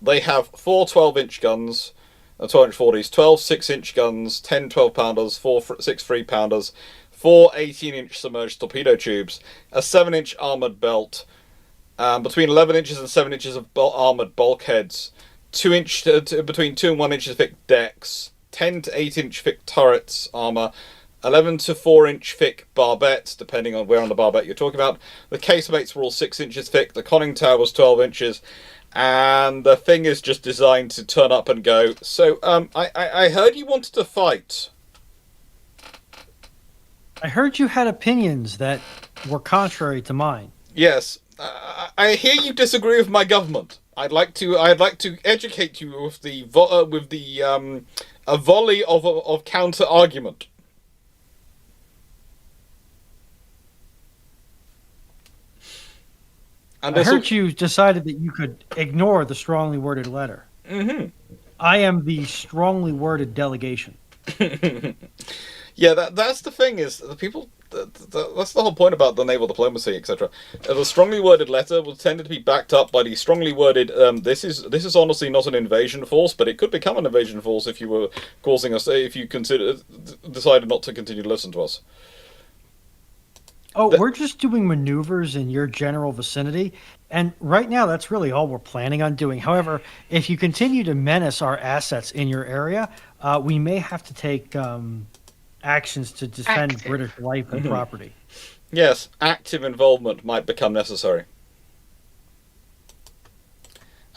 A: they have 4 12-inch guns, 12-inch 40s, 12 6-inch guns, 10 12-pounders, 4 6 3-pounders, 4 18-inch submerged torpedo tubes, a 7-inch armoured belt, between 11 inches and 7 inches of armoured bulkheads, between 2 and 1 inches thick decks, 10 to 8 inch thick turrets armor, 11 to 4 inch thick barbettes, depending on where on the barbette you're talking about. The casemates were all 6 inches thick. The conning tower was 12 inches, and the thing is just designed to turn up and go. So, I heard you wanted to fight.
C: I heard you had opinions that were contrary to mine.
A: Yes, I hear you disagree with my government. I'd like to educate you with a volley of counter argument.
C: And I heard you decided that you could ignore the strongly worded letter.
A: Mm-hmm.
C: I am the strongly worded delegation.
A: Yeah, that's the thing is the people. That's the whole point about the naval diplomacy, etc. The strongly worded letter will tend to be backed up by the strongly worded. This is honestly not an invasion force, but it could become an invasion force if you were causing us. If you decided not to continue to listen to us.
C: Oh, we're just doing maneuvers in your general vicinity, and right now that's really all we're planning on doing. However, if you continue to menace our assets in your area, we may have to take actions to defend British life and property.
A: Yes, active involvement might become necessary.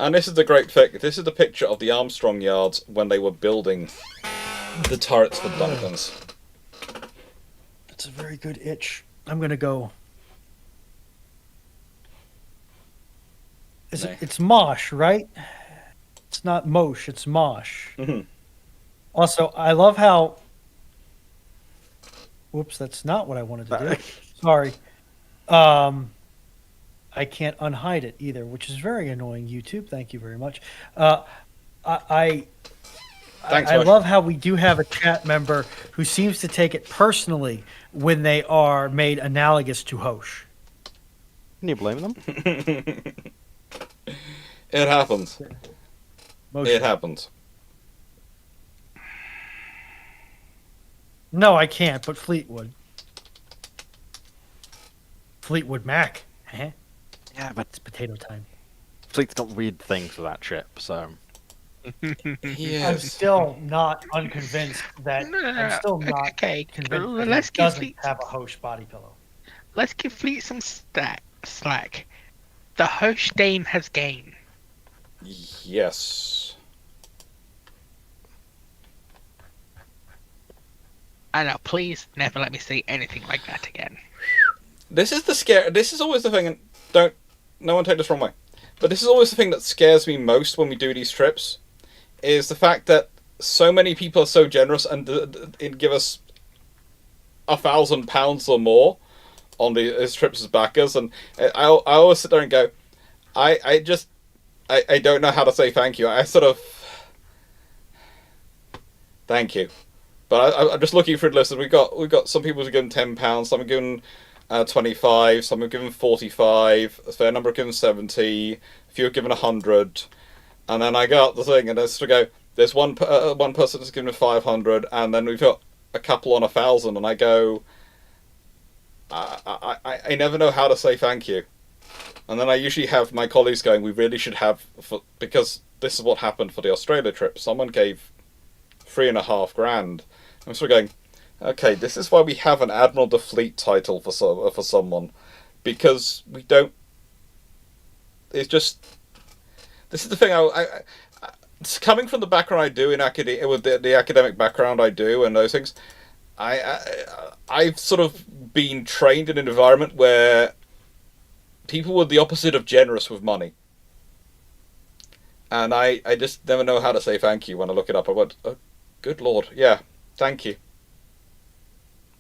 A: And this is the great thing. This is the picture of the Armstrong yards when they were building the turrets for the Duncans.
C: That's a very good itch. I'm gonna go. It's Mosh, right? It's not Mosh, it's Mosh.
A: Mm-hmm.
C: Also, I love how... Whoops, that's not what I wanted to do. Sorry. I can't unhide it either, which is very annoying, YouTube. Thank you very much. I love how we do have a chat member who seems to take it personally when they are made analogous to Hosh.
B: Can you blame them?
A: It happens.
C: Motion.
A: It happens.
C: No, I can't, but Fleetwood. Fleetwood Mac. Huh?
B: Yeah, but
C: It's potato time.
B: Fleet's got weird things for that ship, so...
C: I'm still not unconvinced that I'm still not convinced that
D: let's
C: he
D: give
C: doesn't
D: Fleet
C: have a Hosh body pillow.
D: Let's give Fleet some slack. The Hosh Dame has game.
A: Yes.
D: And now, please never let me say anything like that again.
A: This is the scare. This is always the thing, and no one take this wrong way, but this is always the thing that scares me most when we do these trips, is the fact that so many people are so generous and give us £1,000 or more on these trips as backers, and I always sit there and go, I don't know how to say thank you. I sort of thank you, but I'm just looking through the list, and we've got some people who've given £10, some have given 25, some have given 45, a fair number have given 70, a few have given 100, and then I go up the thing and I sort of go, there's one person that's given 500, and then we've got a couple on 1,000, and I go, I never know how to say thank you. And then I usually have my colleagues going, we really should have, because this is what happened for the Australia trip. Someone gave $3,500. I'm sort of going, okay, this is why we have an Admiral of the Fleet title for someone, because we don't. It's just, this is the thing. It's coming from the background I do in academia, with the academic background I do, and those things. I've sort of been trained in an environment where people were the opposite of generous with money. And I just never know how to say thank you when I look it up. I went, oh, good Lord, yeah, thank you.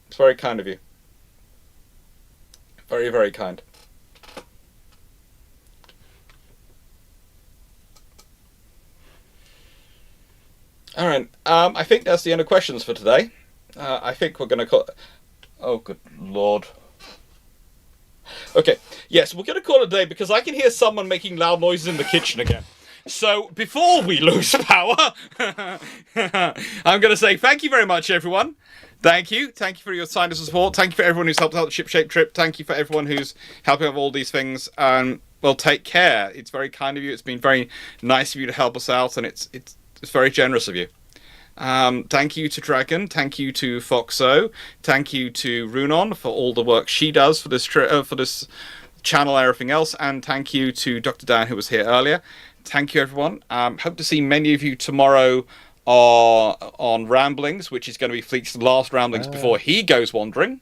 A: It's very kind of you. Very, very kind. Alright, I think that's the end of questions for today. I think we're going to call... Oh, good Lord. Okay, yes, we're going to call it a day because I can hear someone making loud noises in the kitchen again. So, before we lose power, I'm going to say thank you very much, everyone. Thank you. Thank you for your sign of support. Thank you for everyone who's helped out the Ship Shape trip. Thank you for everyone who's helping with all these things. Well, take care. It's very kind of you. It's been very nice of you to help us out, and it's very generous of you. Thank you to Dragon. Thank you to Foxo. Thank you to Runon for all the work she does for this channel and everything else. And thank you to Dr. Dan, who was here earlier. Thank you, everyone. Hope to see many of you tomorrow on Ramblings, which is going to be Fleet's last Ramblings before he goes wandering.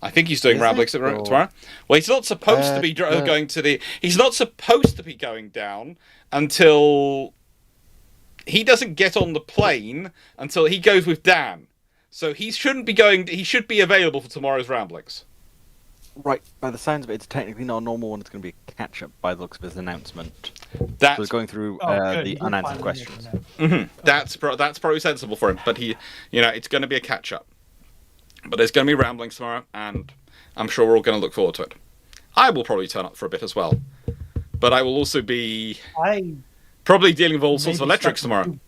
A: I think he's doing Ramblings tomorrow. Well, he's not supposed to be going to the... He's not supposed to be going down until... He doesn't get on the plane until he goes with Dan. So he shouldn't be going... He should be available for tomorrow's Ramblings.
B: Right, by the sounds of it, it's technically not a normal one. It's going to be a catch-up by the looks of his announcement.
A: That's
B: going through the unanswered questions.
A: Mm-hmm. That's probably sensible for him. But it's going to be a catch-up. But there's going to be Ramblings tomorrow, and I'm sure we're all going to look forward to it. I will probably turn up for a bit as well. But I will also be probably dealing with all sorts of electrics tomorrow.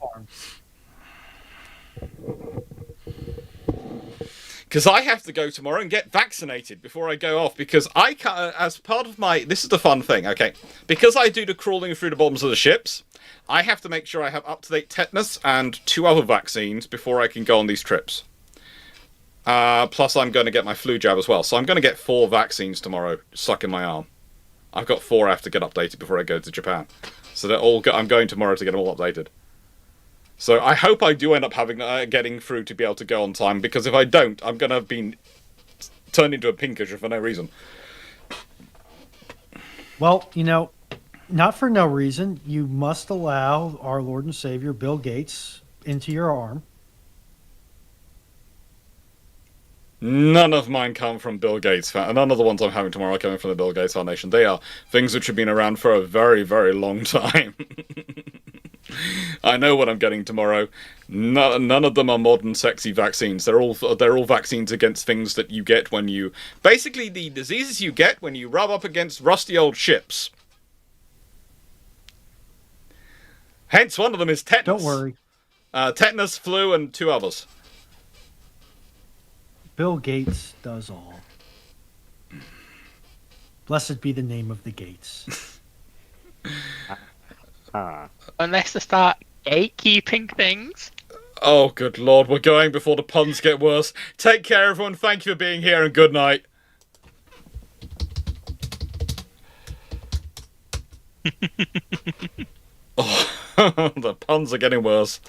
A: Because I have to go tomorrow and get vaccinated before I go off. Because I can't, as part of my... This is the fun thing, okay? Because I do the crawling through the bottoms of the ships, I have to make sure I have up-to-date tetanus and 2 other vaccines before I can go on these trips. Plus, I'm going to get my flu jab as well. So I'm going to get 4 vaccines tomorrow stuck in my arm. I've got 4 I have to get updated before I go to Japan. So they're all I'm going tomorrow to get them all updated. So I hope I do end up getting through to be able to go on time, because if I don't, I'm going to be turned into a pinkish for no reason.
C: Well, Not for no reason. You must allow our Lord and Savior Bill Gates into your arm.
A: None of mine come from Bill Gates. None of the ones I'm having tomorrow are coming from the Bill Gates Foundation. They are things which have been around for a very, very long time. I know what I'm getting tomorrow. None of them are modern, sexy vaccines. They're all vaccines against things that you get when you... Basically, the diseases you get when you rub up against rusty old ships. Hence, one of them is tetanus.
C: Don't worry.
A: Tetanus, flu, and 2 others.
C: Bill Gates does all. Blessed be the name of the Gates.
D: Unless they start gatekeeping things.
A: Oh, good lord, we're going before the puns get worse. Take care, everyone. Thank you for being here, and good night. Oh, the puns are getting worse.